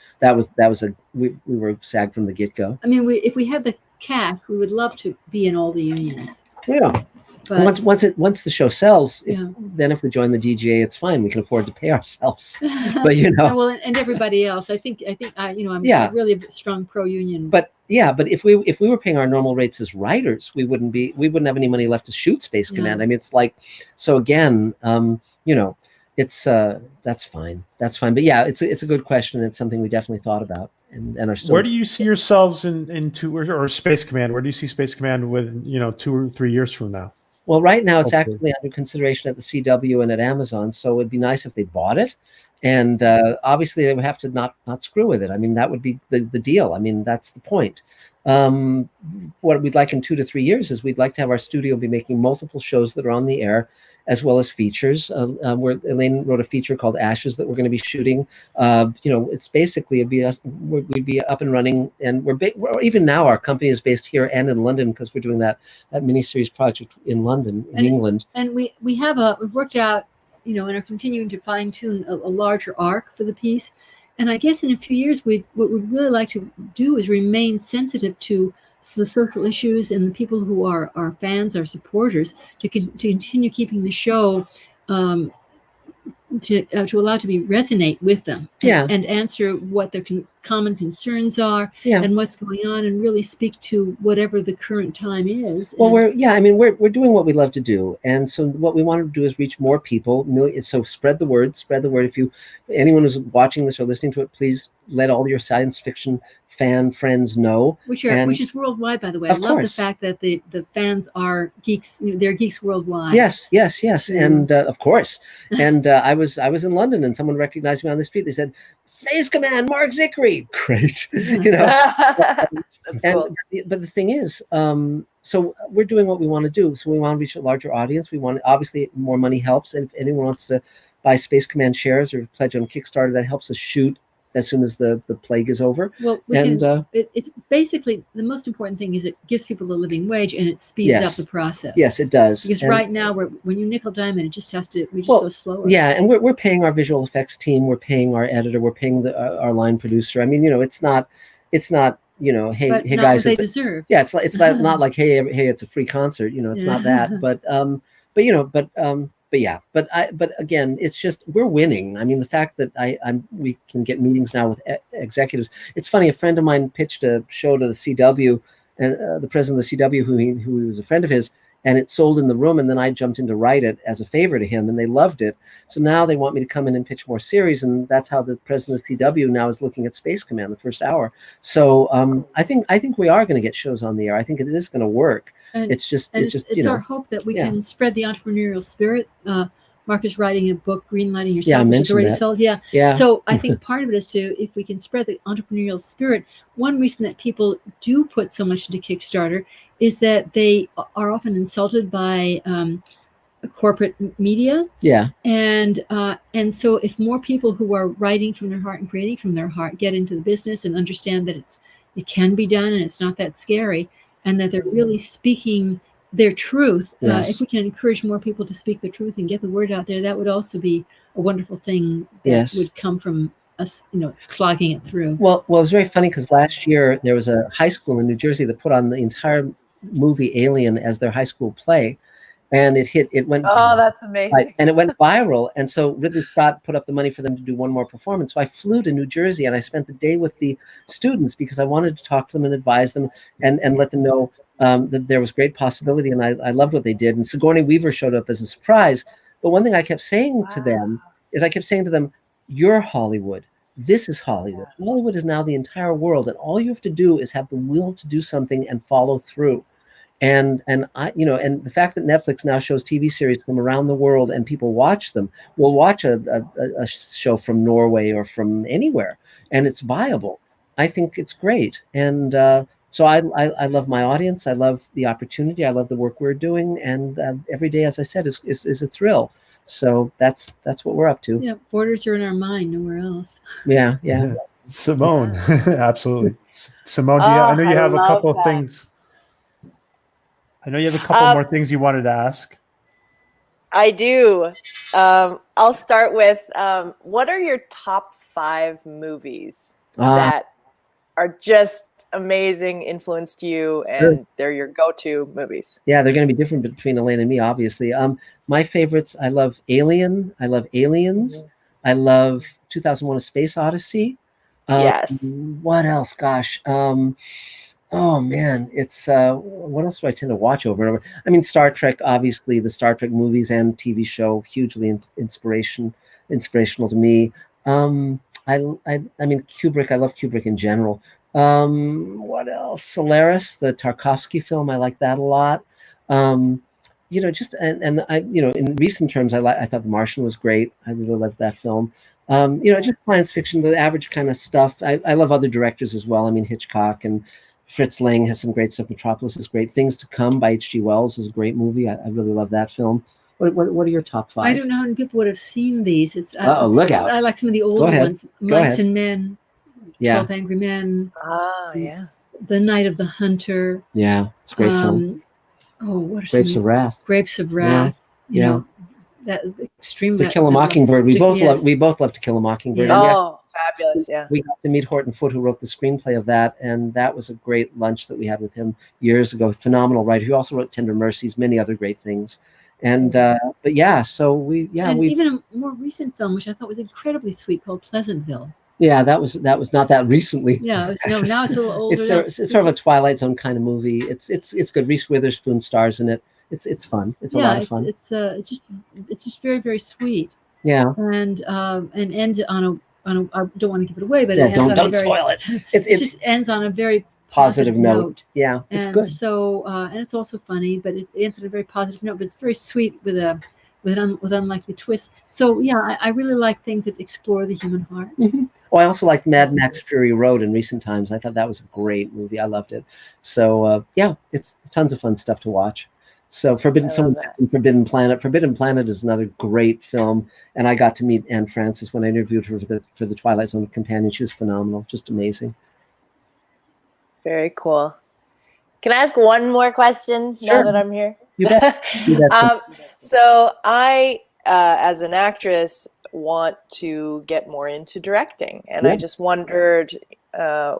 we were SAG from the get go. I mean, if we had the cash, we would love to be in all the unions. Yeah. But once the show sells, then if we join the DGA, it's fine. We can afford to pay ourselves. But well, and everybody else, I think I'm really a strong pro-union. But if we were paying our normal rates as writers, we wouldn't have any money left to shoot Space Command. I mean, it's like, so again, it's that's fine. But yeah, it's a good question. It's something we definitely thought about and are still. Where do you see yourselves in or Space Command? Where do you see Space Command with 2 or 3 years from now? Well, right now it's actually under consideration at the CW and at Amazon, so it'd be nice if they bought it. And obviously they would have to not screw with it. I mean, that would be the deal. I mean, that's the point. What we'd like in 2 to 3 years is we'd like to have our studio be making multiple shows that are on the air, as well as features. Where Elaine wrote a feature called Ashes that we're going to be shooting. It's basically we'd be up and running, and even now our company is based here and in London, because we're doing that miniseries project in London, England. And we've worked out, and are continuing to fine tune a larger arc for the piece. And I guess in a few years, what we'd really like to do is remain sensitive to the social issues and the people who are our fans, our supporters, to continue keeping the show to allow it to resonate with them, and answer what their common concerns are, and what's going on, and really speak to whatever the current time is. Well, we're doing what we love to do, and so what we want to do is reach more people. So spread the word. If anyone who's watching this or listening to it, please let all your science fiction fan friends know. Which is worldwide, by the way. I love the fact that the fans are geeks. They're geeks worldwide. Yes, and of course. And I was in London, and someone recognized me on the street. They said, "Space Command, Marc Zicree." Great, That's cool. But the thing is, so we're doing what we want to do. So we want to reach a larger audience. We want, obviously, more money helps. And if anyone wants to buy Space Command shares or pledge on Kickstarter. That helps us shoot as soon as the plague is over. Well, it's basically the most important thing is it gives people a living wage and it speeds up the process. Yes, it does. Because right now, when you nickel dime it just go slower. Yeah, and we're paying our visual effects team, we're paying our editor, we're paying our line producer. I mean, it's not hey but not guys, what they deserve. Yeah, it's not like hey it's a free concert. It's not that, but again, it's just we're winning. I mean, the fact that we can get meetings now with executives. It's funny. A friend of mine pitched a show to the CW, and the president of the CW, who was a friend of his, and it sold in the room. And then I jumped in to write it as a favor to him, and they loved it. So now they want me to come in and pitch more series, and that's how the president of the CW now is looking at Space Command, the first hour. So I think we are going to get shows on the air. I think it is going to work. And it's our hope that we can spread the entrepreneurial spirit. Mark is writing a book, Greenlighting Yourself, which is already sold. Yeah. So I think part of it is if we can spread the entrepreneurial spirit. One reason that people do put so much into Kickstarter is that they are often insulted by corporate media. Yeah. And so if more people who are writing from their heart and creating from their heart get into the business and understand that it can be done and it's not that scary, and that they're really speaking their truth. Yes. If we can encourage more people to speak the truth and get the word out there, that would also be a wonderful thing that would come from us, slogging it through. Well, it was very funny because last year there was a high school in New Jersey that put on the entire movie Alien as their high school play. And it went. Oh, that's amazing! And it went viral. And so Ridley Scott put up the money for them to do one more performance. So I flew to New Jersey and I spent the day with the students because I wanted to talk to them and advise them and let them know that there was great possibility. And I loved what they did. And Sigourney Weaver showed up as a surprise. But one thing I kept saying to them is "You're Hollywood. This is Hollywood. Hollywood is now the entire world, and all you have to do is have the will to do something and follow through." And I, and the fact that Netflix now shows TV series from around the world and people watch them, will watch a show from Norway or from anywhere, and it's viable. I think it's great. And so I love my audience. I love the opportunity. I love the work we're doing. And every day, as I said, is a thrill. So that's what we're up to. Yeah, borders are in our mind, nowhere else. Yeah. Simone, absolutely. Simone, I know you have a couple of things. I know you have a couple more things you wanted to ask. I do. I'll start with what are your top 5 movies that are just amazing, influeed you, and they're your go-to movies? Yeah, they're going to be different between Elaine and me, obviously. My favorites, I love Alien. I love Aliens. I love 2001: A Space Odyssey. Yes. What else? Gosh. Oh man, it's what else do I tend to watch over and over? I mean, Star Trek, obviously, the Star Trek movies and TV show, hugely inspirational to me. I mean, Kubrick. I love Kubrick in general. What else? Solaris, the Tarkovsky film. I like that a lot. Just and I, in recent terms, I thought The Martian was great. I really loved that film. Just science fiction, the average kind of stuff. I love other directors as well. I mean, Hitchcock and Fritz Lang has some great stuff. Metropolis is great. Things to Come by H.G. Wells is a great movie. I really love that film. What are your top 5? I don't know how many people would have seen these. It's look out. I like some of the older ones. Mice and Men, 12 Angry Men. Yeah. The Night of the Hunter. Yeah, it's a great film. What are Grapes of Wrath. Grapes of Wrath. Yeah. You know, that extreme. To Kill a Mockingbird. We both love To Kill a Mockingbird. Yeah. Oh, fabulous! Yeah. We got to meet Horton Foote, who wrote the screenplay of that, and that was a great lunch that we had with him years ago. Phenomenal writer. He also wrote Tender Mercies, many other great things. And but yeah, so we even a more recent film, which I thought was incredibly sweet, called Pleasantville. Yeah, that was not that recently. Yeah, now it's a little older. It's sort of a Twilight Zone kind of movie. It's good. Reese Witherspoon stars in it. It's fun. It's a lot of fun. It's just very, very sweet. Yeah. And ends on a I don't want to give it away, but don't spoil it. It just ends on a very positive note. Yeah, it's good. So and it's also funny, but it ends on a very positive note. But it's very sweet with unlikely twists. So yeah, I really like things that explore the human heart. Mm-hmm. Oh, I also like Mad Max Fury Road in recent times. I thought that was a great movie. I loved it. So yeah, it's tons of fun stuff to watch. So I love that. Forbidden Planet. Forbidden Planet is another great film, and I got to meet Anne Francis when I interviewed her for the Twilight Zone companion. She was phenomenal, just amazing. Very cool. Can I ask one more question now Sure. that I'm here? You bet. So I, as an actress, want to get more into directing, and I just wondered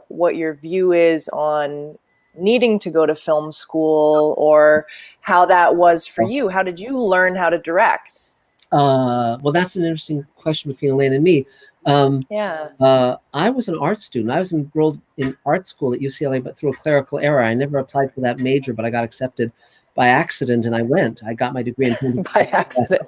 what your view is on needing to go to film school, or how that was for you. How did you learn how to direct? Well, that's an interesting question between Elaine and me. I was an art student. I was enrolled in art school at UCLA, but through a clerical error. I never applied for that major, but I got accepted by accident, and I went. I got my degree in by accident.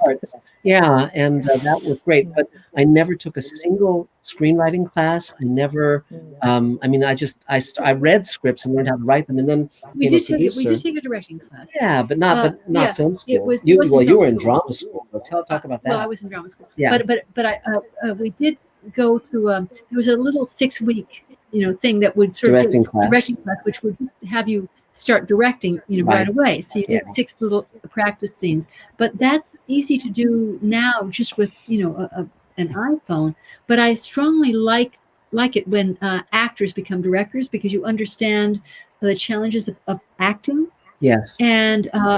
Yeah, and that was great. But I never took a single screenwriting class. I never. I mean, I read scripts and learned how to write them, and then we did take a directing class. Yeah, but not film school. It was, you were in drama school. Talk about that. Well, I was in drama school. Yeah, but we did go to it was a little 6-week thing that would sort directing of directing class, which would have you start directing right away. So you did 6 little practice scenes, but that's easy to do now just with an iPhone. But I strongly like it when actors become directors, because you understand the challenges of acting. Yes. And some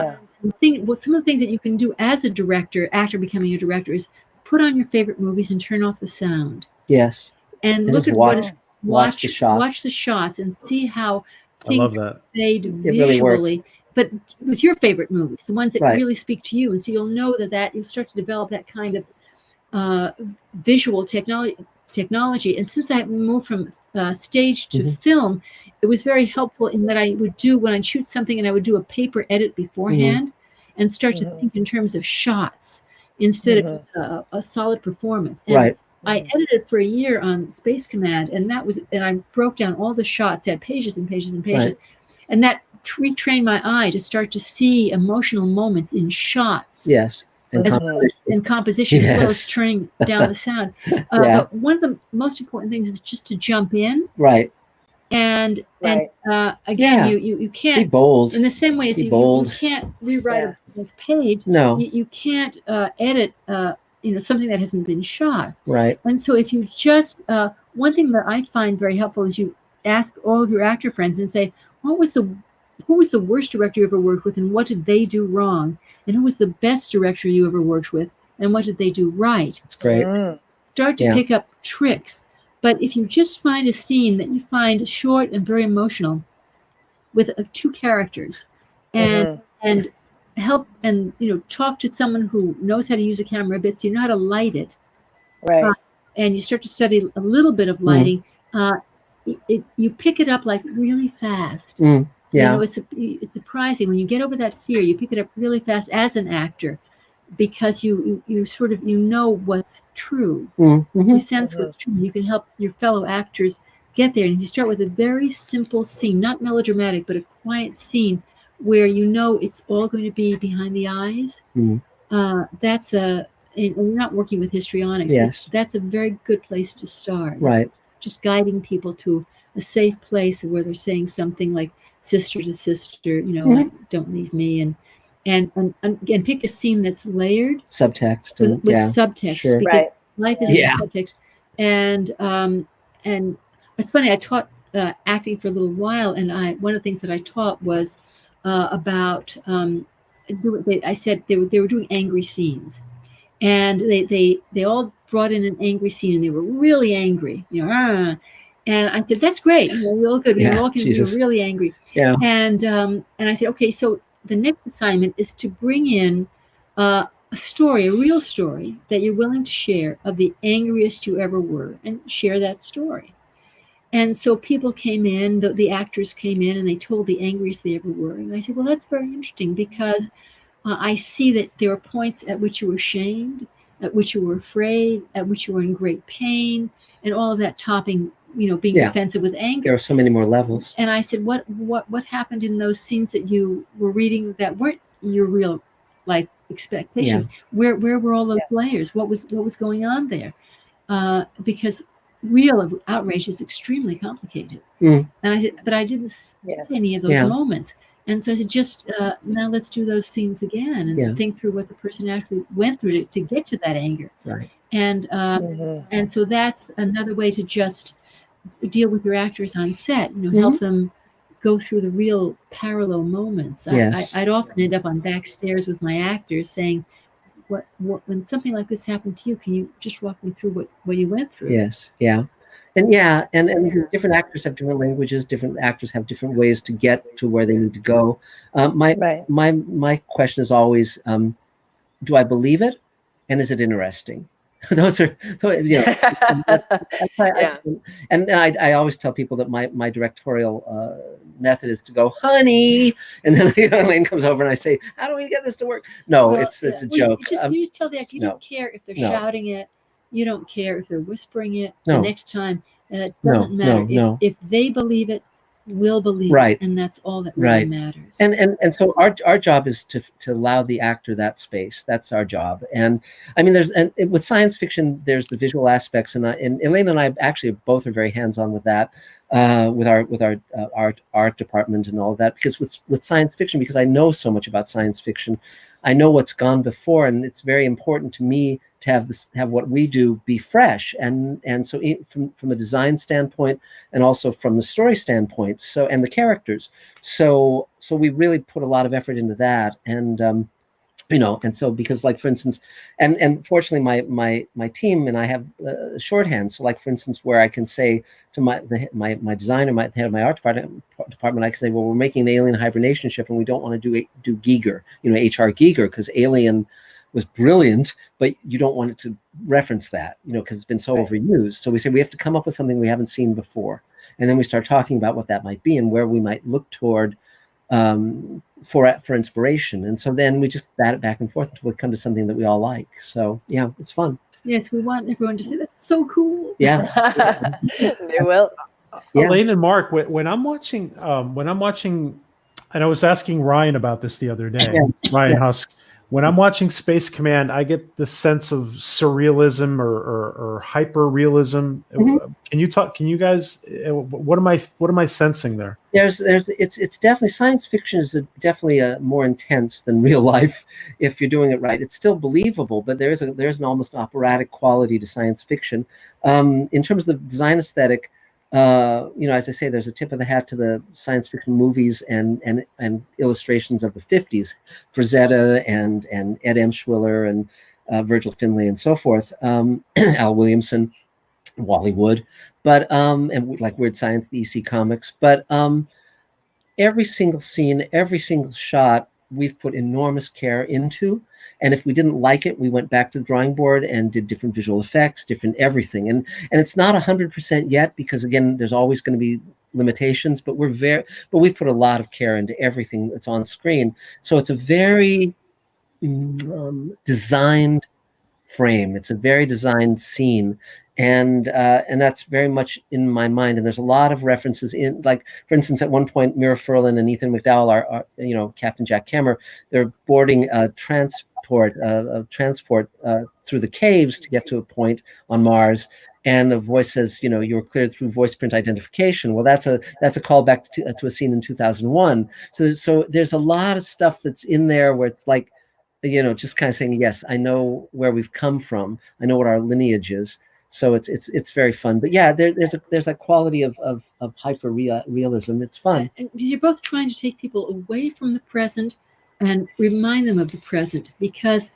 of the things that you can do as a director after becoming a director is put on your favorite movies and turn off the sound. Yes. And look at watch the shots and see how things are made visually. Really, but with your favorite movies, the ones that really speak to you, and so you'll know that you'll start to develop that kind of visual technology. And since I moved from stage to film, it was very helpful in that I would do, when I'd shoot something, and I would do a paper edit beforehand and start to think in terms of shots instead of just a solid performance. And I edited for a year on Space Command, and I broke down all the shots, had pages and pages and pages, and that retrained my eye to start to see emotional moments in shots. Yes. And composition, as well as turning down the sound. But one of the most important things is just to jump in. Right. And again, you can't be bold. In the same way as you can't rewrite a page. No. You can't edit something that hasn't been shot. Right. And so if you just one thing that I find very helpful is you ask all of your actor friends and say, who was the worst director you ever worked with, and what did they do wrong? And who was the best director you ever worked with, and what did they do right? That's great. Start to pick up tricks. But if you just find a scene that you find short and very emotional with 2 characters, and help and talk to someone who knows how to use a camera a bit, so you know how to light it, right? And you start to study a little bit of lighting. You pick it up like really fast. It's surprising when you get over that fear. You pick it up really fast as an actor, because you sort of know what's true. You sense what's true. You can help your fellow actors get there. And you start with a very simple scene, not melodramatic, but a quiet scene where it's all going to be behind the eyes. And we're not working with histrionics. Yes. That's a very good place to start. Right. Just guiding people to a safe place where they're saying something like sister to sister, like, don't leave me, and pick a scene that's layered, subtext with subtext, because life is subtext. And it's funny, I taught acting for a little while, and one of the things that I taught was about I said they were doing angry scenes, and they all brought in an angry scene, and they were really angry, and I said, that's great, we're all good, we're all going to be really angry. And I said, okay, so the next assignment is to bring in a real story that you're willing to share of the angriest you ever were, and share that story. And so people came in, the actors came in, and they told the angriest they ever were. And I said, well, that's very interesting, because I see that there are points at which you were shamed, at which you were afraid, at which you were in great pain, and all of that topping, being defensive with anger. There are so many more levels. And I said, what happened in those scenes that you were reading that weren't your real life expectations? Where were all those layers? What was going on there? Because real outrage is extremely complicated. And I said, but I didn't see any of those moments. And so I said, just now let's do those scenes again and think through what the person actually went through to get to that anger. Right. And so that's another way to just deal with your actors on set, help them go through the real parallel moments. Yes. I'd often end up on backstairs with my actors saying, what when something like this happened to you, can you just walk me through what you went through? Yes. Yeah. And different actors have different languages. Different actors have different ways to get to where they need to go. My question is always, do I believe it, and is it interesting? Those are, I always tell people that my directorial method is to go, honey, and then Elaine comes over and I say, how do we get this to work? No, it's a joke. You just tell the actor, you don't care if they're shouting it. You don't care if they're whispering it. The next time, it doesn't matter. If they believe it, we'll believe it, and that's all that really matters. And so our job is to allow the actor that space. That's our job. And I mean, with science fiction, there's the visual aspects, and Elaine and I actually both are very hands-on with that, with our art department and all of that. Because with science fiction, because I know so much about science fiction, I know what's gone before, and it's very important to me to have what we do be fresh, and so from a design standpoint, and also from the story standpoint, and the characters. So we really put a lot of effort into that, and and so because, like, for instance, and fortunately my team and I have shorthand. So, like, for instance, where I can say to my designer, the head of my art department, I can say, well, we're making an alien hibernation ship, and we don't want to do Giger, H.R. Giger, because Alien was brilliant, but you don't want it to reference that, because it's been so overused. So we say we have to come up with something we haven't seen before, and then we start talking about what that might be and where we might look toward for inspiration. And so then we just bat it back and forth until we come to something that we all like. So yeah, it's fun. Yes, we want everyone to say that's so cool. Yeah, they will. Elaine and Mark, when I'm watching, and I was asking Ryan about this the other day, Ryan Husk. When I'm watching Space Command, I get the sense of surrealism or hyper realism. Can you guys? What am I sensing there? It's definitely, science fiction is definitely more intense than real life if you're doing it right. It's still believable, but there's an almost operatic quality to science fiction. In terms of the design aesthetic, as I say, there's a tip of the hat to the science fiction movies and illustrations of the 50s, Frazetta and Ed Emshwiller and Virgil Finlay and so forth, Al Williamson, Wally Wood, but and like Weird Science, the EC Comics, but every single scene, every single shot, we've put enormous care into. And if we didn't like it, we went back to the drawing board and did different visual effects, different everything. And it's not 100% yet, because again, there's always going to be limitations, but we've put a lot of care into everything that's on screen. So it's a very designed frame. It's a very designed scene. And that's very much in my mind. And there's a lot of references in, like, for instance, at one point, Mira Furlan and Ethan McDowell are Captain Jack Kemmer, they're boarding a transport through the caves to get to a point on Mars. And the voice says, you were cleared through voice print identification. Well, that's a callback to a scene in 2001. So there's a lot of stuff that's in there where it's like, just kind of saying, yes, I know where we've come from. I know what our lineage is. So it's very fun. But yeah, there's that quality of hyper realism. It's fun. And because you're both trying to take people away from the present and remind them of the present, because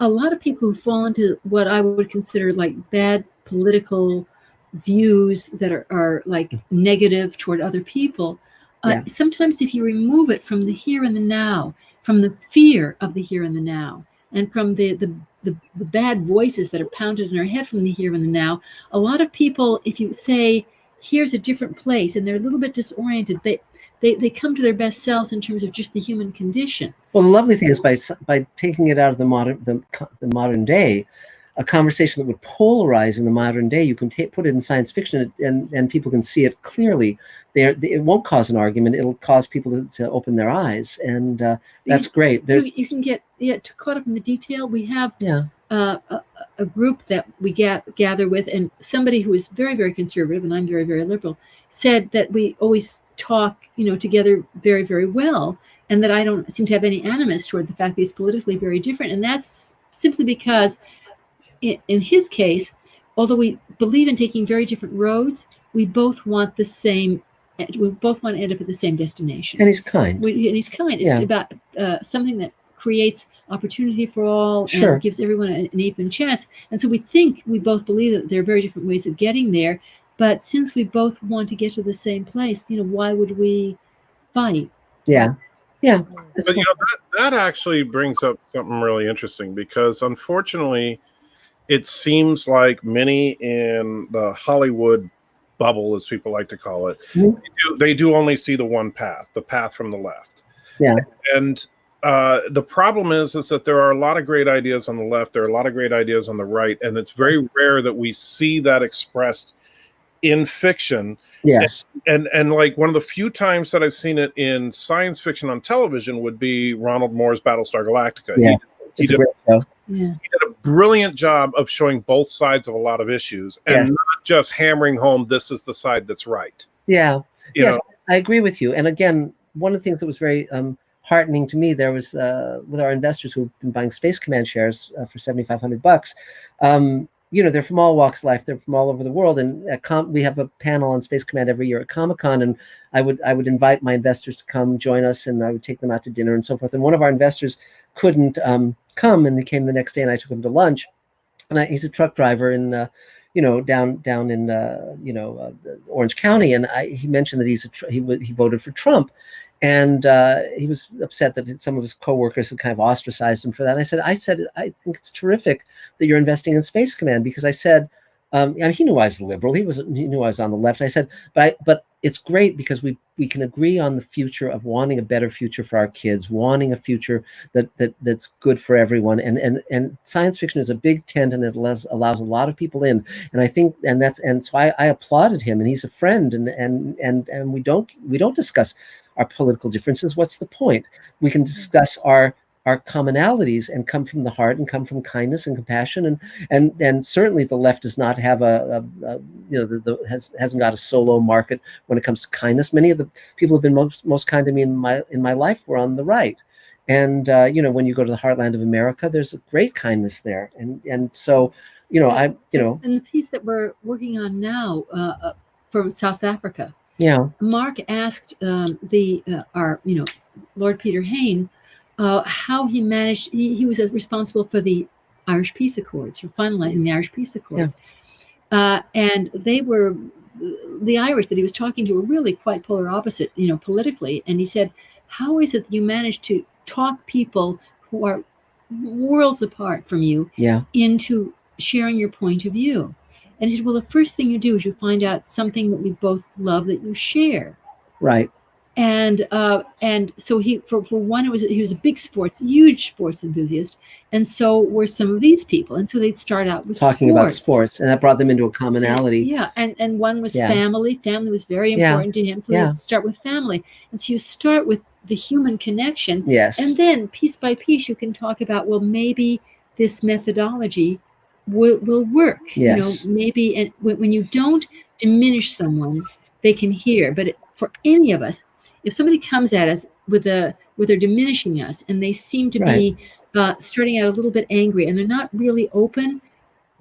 a lot of people who fall into what I would consider like bad political views that are like negative toward other people, sometimes if you remove it from the here and the now, from the fear of the here and the now, and from the bad voices that are pounded in our head from the here and the now, a lot of people, if you say, here's a different place, and they're a little bit disoriented, they come to their best selves in terms of just the human condition. Well, the lovely thing is by taking it out of the modern day, a conversation that would polarize in the modern day, you can put it in science fiction, and people can see it clearly. It won't cause an argument. It'll cause people to open their eyes, and that's great. You can get too caught up in the detail. We have a group that we gather with, and somebody who is very, very conservative, and I'm very, very liberal, said that we always talk, together very, very well, and that I don't seem to have any animus toward the fact that it's politically very different. And that's simply because in his case, although we believe in taking very different roads, we both want the same. We both want to end up at the same destination. And he's kind. And he's kind. It's about something that creates opportunity for all and gives everyone an even chance. And so we both believe that there are very different ways of getting there. But since we both want to get to the same place, why would we fight? Yeah. Yeah. But that actually brings up something really interesting, because unfortunately, it seems like many in the Hollywood bubble, as people like to call it, they do only see the one path, the path from the left. Yeah. And the problem is that there are a lot of great ideas on the left, there are a lot of great ideas on the right, and it's very rare that we see that expressed in fiction. Yes. And like one of the few times that I've seen it in science fiction on television would be Ronald Moore's Battlestar Galactica. Yeah. He did a brilliant job of showing both sides of a lot of issues, and not just hammering home this is the side that's right. Yeah. You know? I agree with you. And again, one of the things that was very heartening to me, there was with our investors who've been buying Space Command shares for $7,500. They're from all walks of life. They're from all over the world. And we have a panel on Space Command every year at Comic-Con, and I would invite my investors to come join us, and I would take them out to dinner and so forth. And one of our investors couldn't come, and he came the next day, and I took him to lunch. And he's a truck driver in down in Orange County, and he mentioned that he voted for Trump. And he was upset that some of his coworkers had kind of ostracized him for that. And I said, I think it's terrific that you're investing in Space Command, because I said, he knew I was liberal. He knew I was on the left. I said, but it's great because we can agree on the future of wanting a better future for our kids, wanting a future that's good for everyone. And science fiction is a big tent, and it allows a lot of people in. And I think, so I applauded him, and he's a friend, and we don't discuss our political differences. What's the point? We can discuss our commonalities and come from the heart and come from kindness and compassion, and certainly the left does not have hasn't got a solo market when it comes to kindness. Many of the people who've been most kind to me in my life were on the right, and when you go to the heartland of America, there's a great kindness there, and so and the piece that we're working on now from South Africa. Yeah, Mark asked our Lord Peter Hain how he managed. He was responsible for the Irish Peace Accords, for finalizing the Irish Peace Accords, and they were the Irish that he was talking to were really quite polar opposite, politically. And he said, "How is it that you managed to talk people who are worlds apart from you into sharing your point of view?" And he said, "Well, the first thing you do is you find out something that we both love that you share." Right. And so he, for one, he was a huge sports enthusiast, and so were some of these people. And so they'd start out with talking about sports, and that brought them into a commonality. Yeah, and one was family. Family was very important to him, so they start with family. And so you start with the human connection. Yes. And then piece by piece, you can talk about, well, maybe this methodology will work. Yes. Maybe, and when you don't diminish someone, they can hear. But for any of us, if somebody comes at us with they're diminishing us, and they seem to be starting out a little bit angry, and they're not really open,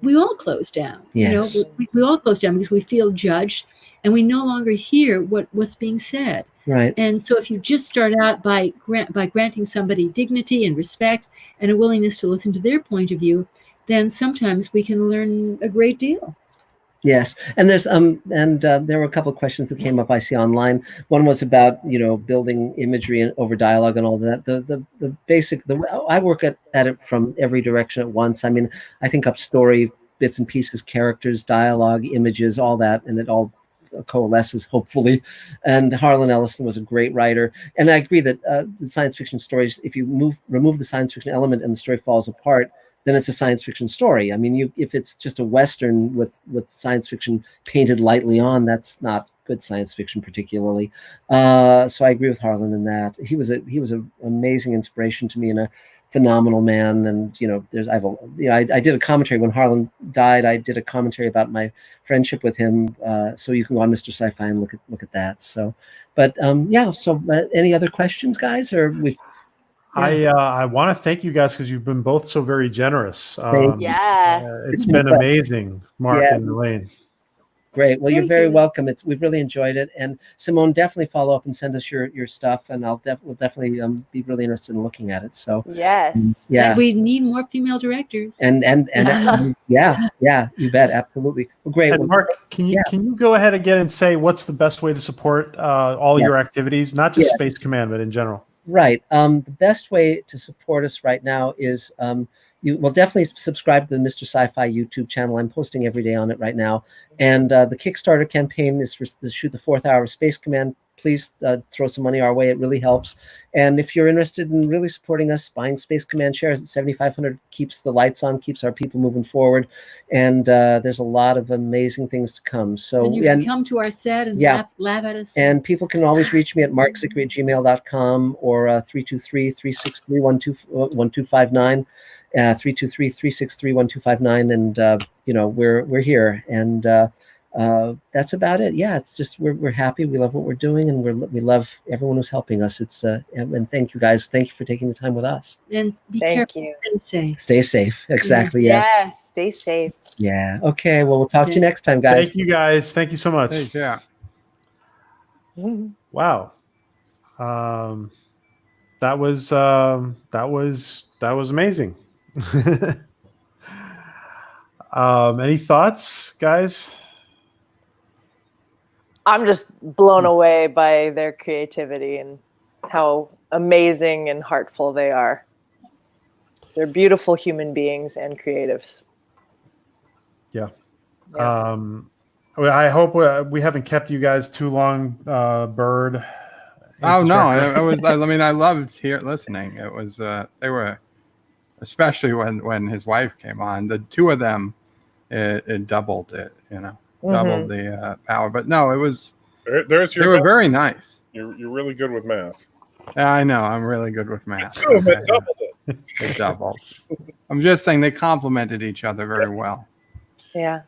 we all close down. Yes. We all close down because we feel judged, and we no longer hear what's being said. Right. And so if you just start out by granting somebody dignity and respect and a willingness to listen to their point of view, then sometimes we can learn a great deal. Yes, and there's there were a couple of questions that came up I see online. One was about building imagery and over dialogue and all that. The basic I work at it from every direction at once. I mean, I think up story, bits and pieces, characters, dialogue, images, all that, and it all coalesces hopefully. And Harlan Ellison was a great writer, and I agree that the science fiction stories, if you remove the science fiction element and the story falls apart, then it's a science fiction story. I mean, if it's just a Western with science fiction painted lightly on, that's not good science fiction particularly. So I agree with Harlan in that. He was an amazing inspiration to me, and a phenomenal man. And I did a commentary when Harlan died. I did a commentary about my friendship with him. So you can go on Mr. Sci-Fi and look at that. So, but So any other questions, guys? Or we've. Yeah. I want to thank you guys because you've been both so very generous. It's been amazing, Mark and Elaine. Great. Well, you're very welcome. We've really enjoyed it. And Simone, definitely follow up and send us your stuff, and we'll definitely be really interested in looking at it. So yes, and we need more female directors. And yeah, you bet, absolutely. Well, great. And Mark, can you go ahead again and say what's the best way to support all your activities, not just Space Command, but in general? Right. The best way to support us right now is you will definitely subscribe to the Mr. Sci-Fi YouTube channel. I'm posting every day on it right now. And the Kickstarter campaign is to shoot the 4th hour of Space Command. Please throw some money our way. It really helps. And if you're interested in really supporting us, buying Space Command shares at 7,500 keeps the lights on, keeps our people moving forward. And there's a lot of amazing things to come. So and you can come to our set and laugh at us. And people can always reach me at marczicree@gmail.com or 323-363-1259. 323-363-1259, and we're here, and that's about it. Yeah, it's just we're happy. We love what we're doing, and we love everyone who's helping us. It's and thank you guys. Thank you for taking the time with us. And be careful. Stay safe. Stay safe. Exactly. Yes. Stay safe. Yeah. Okay. Well, we'll talk to you next time, guys. Thank you, guys. Thank you so much. Hey, yeah. Wow. That was amazing. Any thoughts, guys? I'm just blown away by their creativity and how amazing and heartful they are. They're beautiful human beings and creatives. Yeah. I hope we haven't kept you guys too long, Bird. Oh no, I loved listening. It was they were, especially when his wife came on, the two of them, it doubled it, doubled the power. But no, it was. They were very nice. You're really good with math. Yeah, I know. I'm really good with math. It doubled it. It doubled. I'm just saying they complemented each other very well. Yeah.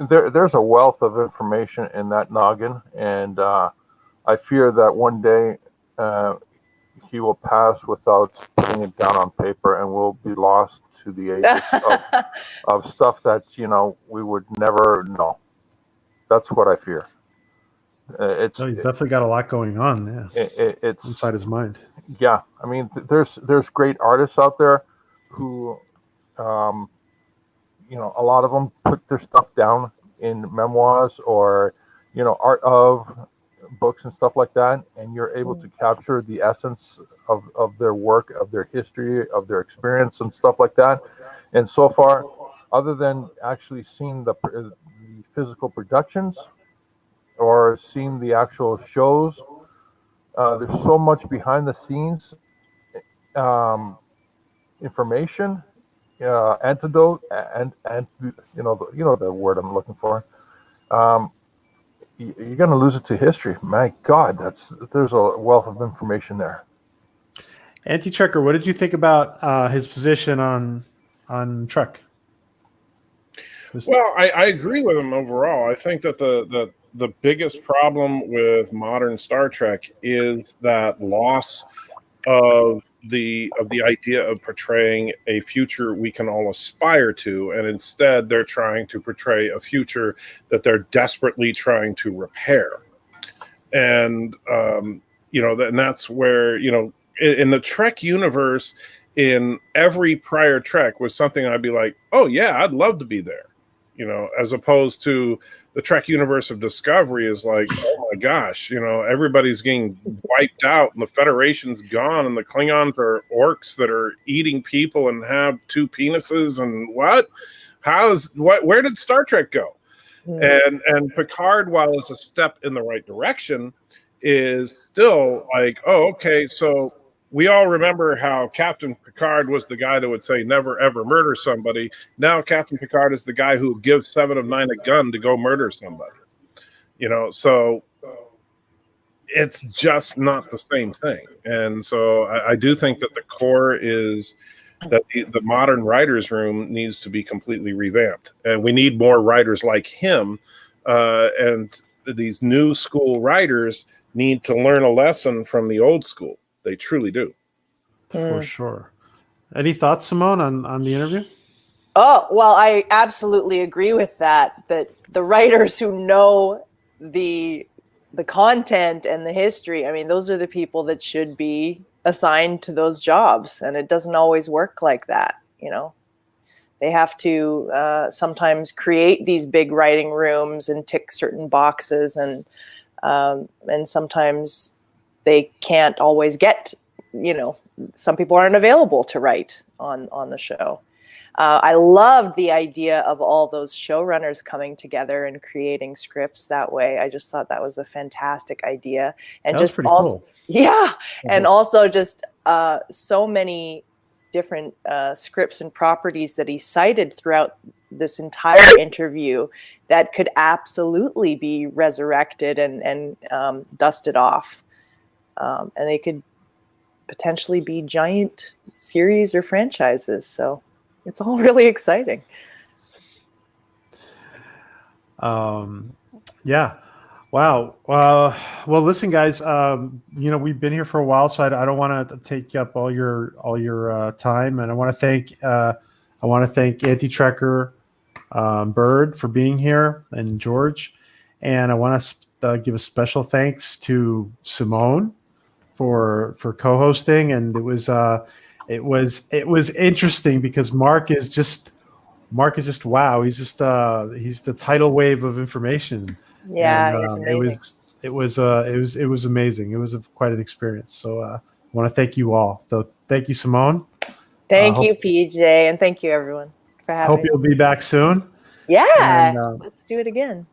There's a wealth of information in that noggin, and I fear that one day he will pass without putting it down on paper, and we'll be lost to the ages of stuff that we would never know. That's what I fear. He's definitely got a lot going on. Yeah, it's inside his mind. Yeah, I mean, there's great artists out there who, a lot of them put their stuff down in memoirs or art of books and stuff like that, and you're able to capture the essence of their work, of their history, of their experience and stuff like that. And so far, other than actually seeing the physical productions or seeing the actual shows, there's so much behind the scenes information, antidote, and the word I'm looking for. You're going to lose it to history. My God, there's a wealth of information there. Anti-Trekker, what did you think about his position on Trek? Well, I agree with him overall. I think that the biggest problem with modern Star Trek is that loss of the idea of portraying a future we can all aspire to, and instead they're trying to portray a future that they're desperately trying to repair. And and that's where in the Trek universe, in every prior Trek was something I'd be like, oh yeah, I'd love to be there, as opposed to the Trek universe of Discovery is like, oh my gosh, everybody's getting wiped out and the Federation's gone and the Klingons are orcs that are eating people and have two penises and what? Where did Star Trek go? And Picard, while it's a step in the right direction, is still like, oh, okay, so we all remember how Captain Picard was the guy that would say never ever murder somebody. Now Captain Picard is the guy who gives 7 of 9 a gun to go murder somebody. So it's just not the same thing. And so I do think that the core is that the modern writers' room needs to be completely revamped, and we need more writers like him. And these new school writers need to learn a lesson from the old school. They truly do. For sure. Any thoughts, Simone, on the interview? Oh, well, I absolutely agree with that. That the writers who know the content and the history, I mean, those are the people that should be assigned to those jobs, and it doesn't always work like that. You know, they have to sometimes create these big writing rooms and tick certain boxes, and sometimes they can't always get. You know, some people aren't available to write on the show. I loved the idea of all those showrunners coming together and creating scripts that way. I just thought that was a fantastic idea, and That was just pretty also, cool. yeah, and also just so many different scripts and properties that he cited throughout this entire interview that could absolutely be resurrected and dusted off, and they could potentially be giant series or franchises. So it's all really exciting. Yeah. Wow. Well, listen, guys. We've been here for a while, so I don't want to take up all your time, and I want to thank Auntie Trekker, Bird for being here, and George, and I want to give a special thanks to Simone for co-hosting, and it was interesting because Mark is just wow. He's the tidal wave of information. Yeah, And, he's amazing. it was amazing. It was quite an experience. So I want to thank you all. So thank you, Simone. Thank you, PJ, and thank you everyone for having Hope me. you'll be back soon. Yeah, And, let's do it again.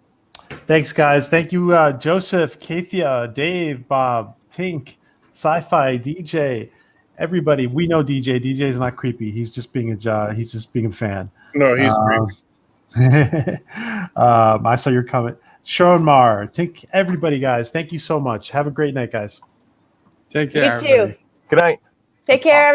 Thanks, guys. Thank you, Joseph, Kathia, Dave, Bob, Tink, Sci-Fi, DJ, everybody. We know DJ. DJ is not creepy. He's just being he's just being a fan. No, he's great. I saw your comment. Sharon Mar, Tink, everybody, guys. Thank you so much. Have a great night, guys. Take care. You too. Everybody. Good night. Take care,